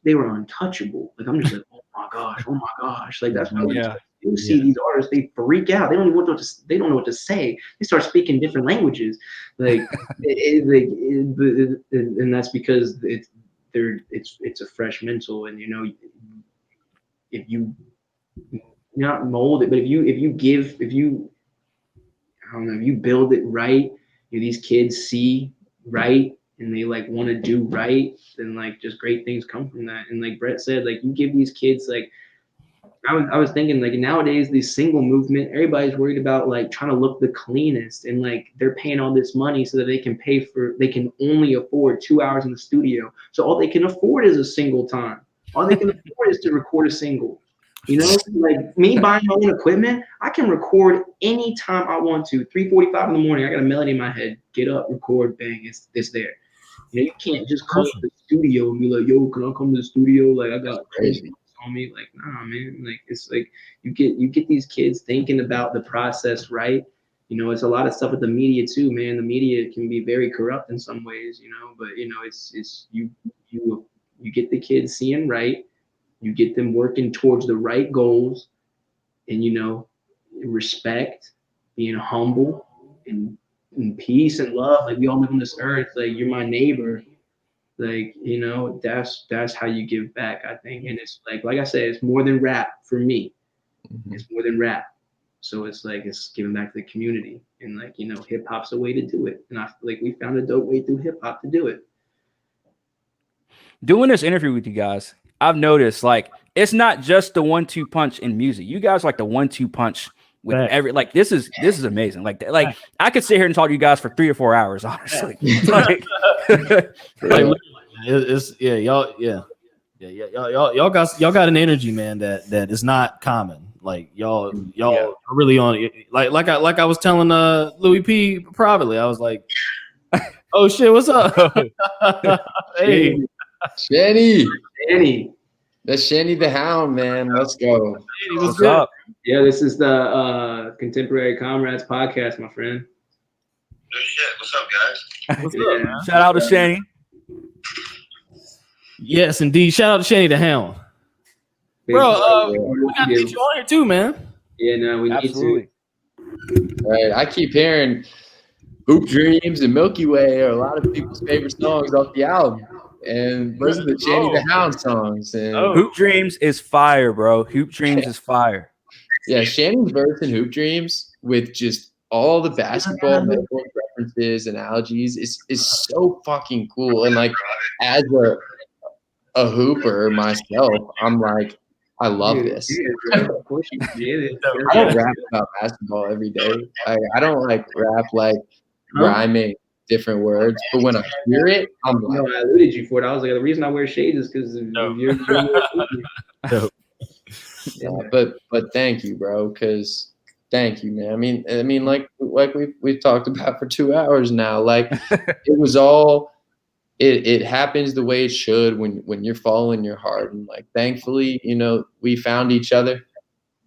S2: they were untouchable. Like, I'm just like, oh my gosh. Like, that's why you see these artists, they freak out. They don't even they don't know what to say. They start speaking different languages. Like, and that's because it's a fresh mental. And, you know, if you not mold it, but if you I don't know, if you build it right, you know, these kids see right and they like want to do right, then like just great things come from that. And like Brett said, like you give these kids like, I was thinking like nowadays, the single movement, everybody's worried about like trying to look the cleanest, and like they're paying all this money so that they can only afford 2 hours in the studio. So all they can afford is a single time. All they can afford is to record a single. You know, like me buying my own equipment, I can record anytime I want to. 3:45 in the morning, I got a melody in my head. Get up, record, bang, it's there. You know, you can't just come to the studio and be like, yo, can I come to the studio? Like, I got crazy on me. Like, nah, man. Like, it's like you get these kids thinking about the process, right? You know, it's a lot of stuff with the media too, man. The media can be very corrupt in some ways, you know, but you know, it's you get the kids seeing right. You get them working towards the right goals, and, you know, respect, being humble, and peace and love. Like, we all live on this earth. Like, you're my neighbor. Like, you know, that's how you give back, I think. And it's like I said, it's more than rap for me. Mm-hmm. It's more than rap. So it's like, it's giving back to the community. And like, you know, hip hop's a way to do it. And I feel like we found a dope way through hip hop to do it.
S5: Doing this interview with you guys, I've noticed like it's not just the 1-2 punch in music. You guys like the 1-2 punch with every, like, this is amazing. Like I could sit here and talk to you guys for 3 or 4 hours, honestly. Like,
S4: y'all got an energy, man, that is not common. Like y'all are really on it. Like I was telling Louie P privately, I was like, oh shit, what's up? Hey,
S1: Shanny. That's Shanny the Hound, man. Let's go.
S4: What's up?
S2: Yeah, this is the Contemporary Comrades podcast, my friend.
S6: Good shit. What's up, guys?
S4: What's up, man?
S5: Shout out to Shanny.
S4: Yes, indeed. Shout out to Shanny the Hound. Bro, we gotta get you on here too, man.
S2: Yeah, no, we need to.
S1: Right. I keep hearing Hoof Dreams and Milky Way are a lot of people's favorite songs off the album. And those are the Shanny the Hound songs. And
S5: Hoof Dreams is fire, bro. Hoof Dreams is fire.
S1: Yeah, Shanny's verse in Hoof Dreams with just all the basketball metaphor references, analogies is so fucking cool. And like, as a hooper myself, I'm like, I love this.
S2: Of course you did.
S1: I don't rap about basketball every day. I don't like rap like rhyming different words, but when I hear it, I'm like,
S2: no, I alluded you for it. I was like, the reason I wear shades is because you're
S1: yeah, but thank you, bro, because thank you, man. I mean, like we've talked about for 2 hours now. Like, it was all it happens the way it should when you're following your heart. And like, thankfully, you know, we found each other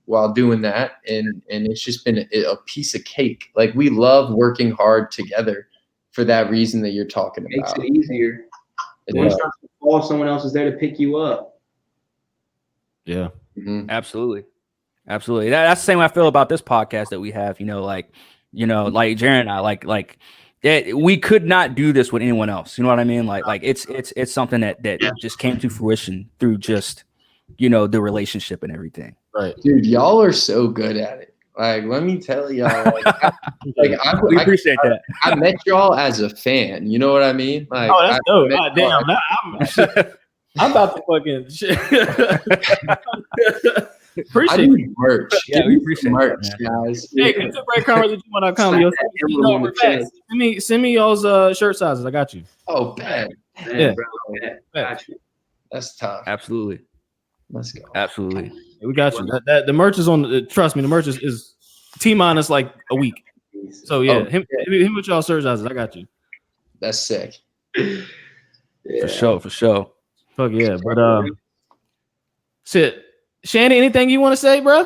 S1: while doing that, and it's just been a piece of cake. Like, we love working hard together for that reason that you're talking about.
S2: Makes it easier. When you start to fall, someone else is there to pick you up.
S4: Yeah.
S5: Mm-hmm. Absolutely. That's the same way I feel about this podcast that we have. You know, like Jaron and I, like we could not do this with anyone else. You know what I mean? Like it's something that just came to fruition through just, you know, the relationship and everything.
S4: Right,
S1: dude. Y'all are so good at it. Like, let me tell y'all. We
S5: appreciate that.
S1: I met y'all as a fan. You know what I mean? Like,
S4: oh, that's dope. God damn. I'm about to fucking shit.
S1: I
S4: Appreciate it.
S1: need merch.
S5: Yeah,
S1: Give
S5: we
S1: me
S5: appreciate
S1: merch,
S5: that, man.
S1: guys.
S4: Hey, contemporaryconference@gmail.com. Yo, send me y'all's shirt sizes. I got you.
S1: Oh, bad.
S4: Yeah.
S2: Bro, got you.
S1: That's tough.
S5: Absolutely.
S1: Let's go.
S5: Absolutely.
S4: Yeah, we got you. That the merch is on. Trust me, the merch is T-minus like a week. So yeah, him with y'all shirt sizes. I got you.
S1: That's sick.
S2: Yeah.
S5: For sure.
S4: Fuck yeah, but shit, Shanny, anything you want to say, bro?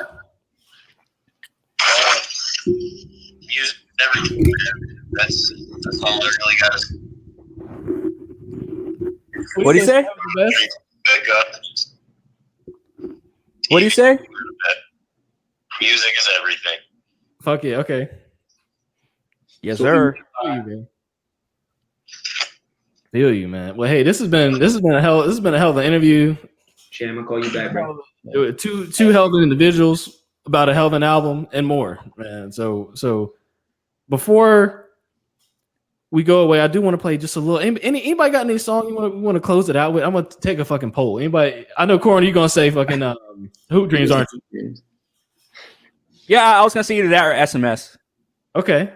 S6: Music, everything. That's all I really got.
S5: What do you say?
S6: Pick up.
S5: What do you say?
S6: Music is everything.
S4: Fuck yeah, okay.
S5: Yes, sir.
S4: Feel you, man. Well, hey, this has been a hell of an interview.
S2: Sham, I'll call you back, bro.
S4: Two hell of individuals about a hell of an album and more, man. So before we go away, I do want to play just a little. Anybody got any song you want to close it out with? I'm gonna take a fucking poll. Anybody? I know, Corey, you're gonna say fucking Hoop Dreams, aren't you?
S5: Yeah, I was gonna say either that or SMS.
S4: Okay.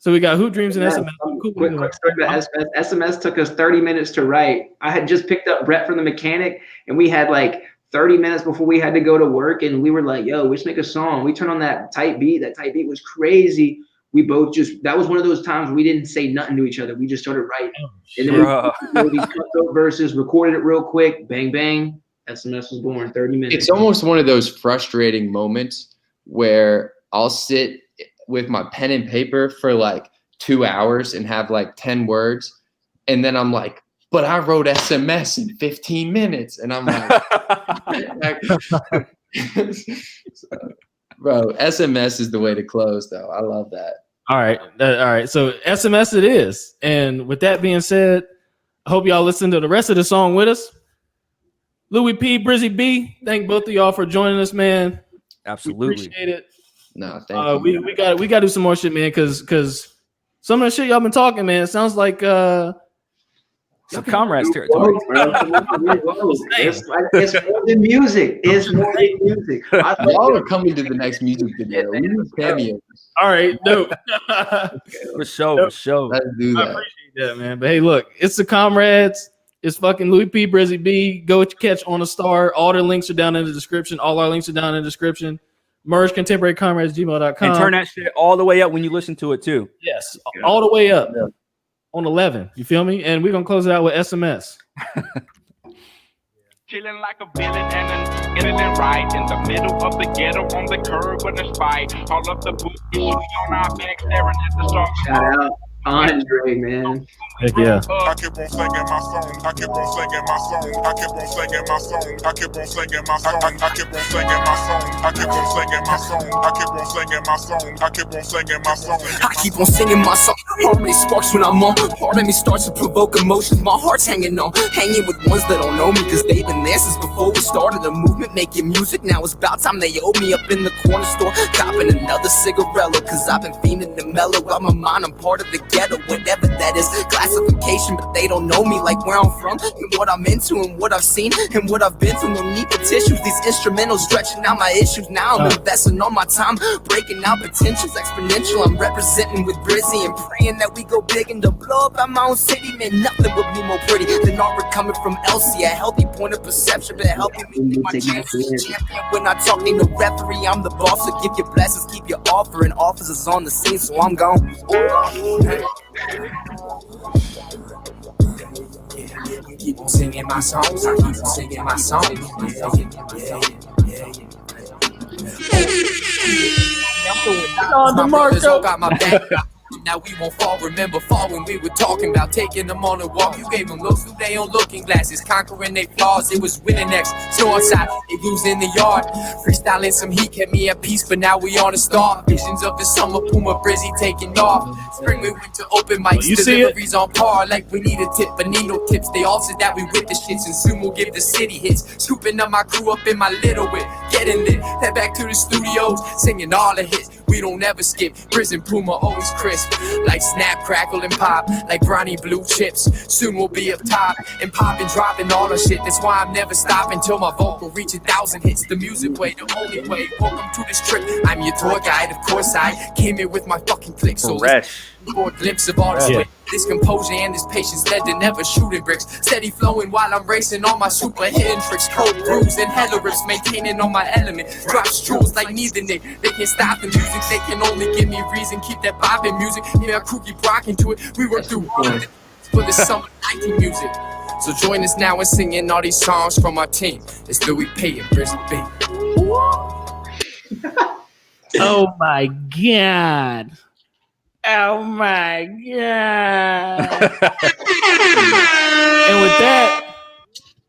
S4: So we got Hoop Dreams and SMS.
S2: Quick story about SMS. SMS took us 30 minutes to write. I had just picked up Brett from the mechanic, and we had like 30 minutes before we had to go to work, and we were like, yo, let's make a song. We turned on that tight beat. That tight beat was crazy. We both that was one of those times we didn't say nothing to each other. We just started writing. And then we these cutthroat verses, recorded it real quick, bang, bang. SMS was born, 30 minutes.
S1: It's almost one of those frustrating moments where I'll sit with my pen and paper for like 2 hours and have like 10 words. And then I'm like, but I wrote SMS in 15 minutes. And I'm like, bro, SMS is the way to close though. I love that.
S4: All right. So SMS it is. And with that being said, I hope y'all listen to the rest of the song with us. Louie P, Brizzy B, thank both of y'all for joining us, man.
S5: Absolutely.
S4: We appreciate it.
S1: No, thank you.
S4: We got to do some more shit, man, because some of the shit y'all been talking, man, it sounds like
S5: some Comrades territory.
S2: It's more than music. It's more than music.
S1: Y'all are coming to the next music video. We need cameos.
S4: All right, dope.
S5: For sure.
S1: Let's do
S4: I
S1: that.
S4: appreciate that, man. But hey, look, it's the Comrades. It's fucking Louie P, Brizzy B. Go catch on the star. All their links are down in the description. All our links are down in the description. Merge contemporaryconference@gmail.com.
S5: And turn that shit all the way up when you listen to it too.
S4: Yes, all the way up on 11. You feel me? And we're gonna close it out with SMS.
S7: Chilling like a villain and an innocent right in the middle of the ghetto on the curb with a spike. All of the boots on our back staring at the shark.
S2: Shout out Andre, man.
S4: Heck yeah.
S8: I keep on singing my song. I keep on singing my song. I keep on singing my song. I keep on singing my song. I keep on singing my song. I keep on singing my song. I keep on singing my song. I keep on singing my song.
S3: I keep on singing my song. Harmony sparks when I'm on. Part of me starts to provoke emotions. My heart's hanging on. Hanging with ones that don't know me, cause they've been there since before we started the movement. Making music, now it's about time they owe me. Up in the corner store, copping another cigarella, cause I've been fiending to mellow out my mind. I'm part of the ghetto, whatever that is. Classification, but they don't know me, like where I'm from, and what I'm into, and what I've seen, and what I've been through. No need for tissues. These instrumentals stretching out my issues. Now I'm investing all my time, breaking out potentials exponential. I'm representing with Brizzy and praying that we go big and to blow up at my own city. Man, nothing would be more pretty than art coming from Elsie. A healthy point of perception, but helping me make my chances. Champion when I talk, ain't no referee. I'm the boss, so give your blessings, keep your offer, and officers on the scene, so I'm gone. Keep on singing my songs. I keep on singing my songs. My brothers all got my back. Now we won't fall. Remember fall when we were talking about taking them on a walk. You gave them looks through their own looking glasses, conquering their flaws. It was winning next. So outside, they lose in the yard. Freestyling some heat kept me at peace, but now we on a start. Visions of the summer, Puma, Brizzy taking off. Spring we went to open mics, deliveries on par. Like we need a tip, but need no tips. They all said that we with the shits, and soon we'll give the city hits. Scooping up my crew up in my little whip, getting lit. Head back to the studios, singing all the hits. we don't ever skip. Prison Puma always crisp, like snap, crackle, and pop, like brownie blue chips. Soon we'll be up top and popping, dropping all the shit. That's why I'm never stopping till my vocal reach 1,000 hits. The music way, the only way. Welcome to this trip. I'm your tour guide, of course. I came here with my fucking click. So let's for a glimpse of all this. This composure and this patience led to never shooting bricks. Steady flowing while I'm racing on my super hidden tricks. Cold brews and hella rips, maintaining on my element. Drops jewels like neither Nick. They can't stop the music, they can only give me reason. Keep that bopping music, yeah, our crew keep rocking to it. We work through for the summer 19 music. So join us now in singing all these songs from our team. It's Louie P and Prison B.
S4: Oh my God. Oh my God. And with that,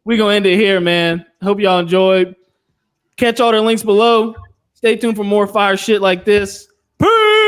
S4: we're going to end it here, man. Hope y'all enjoyed. Catch all their links below. Stay tuned for more fire shit like this. Peace.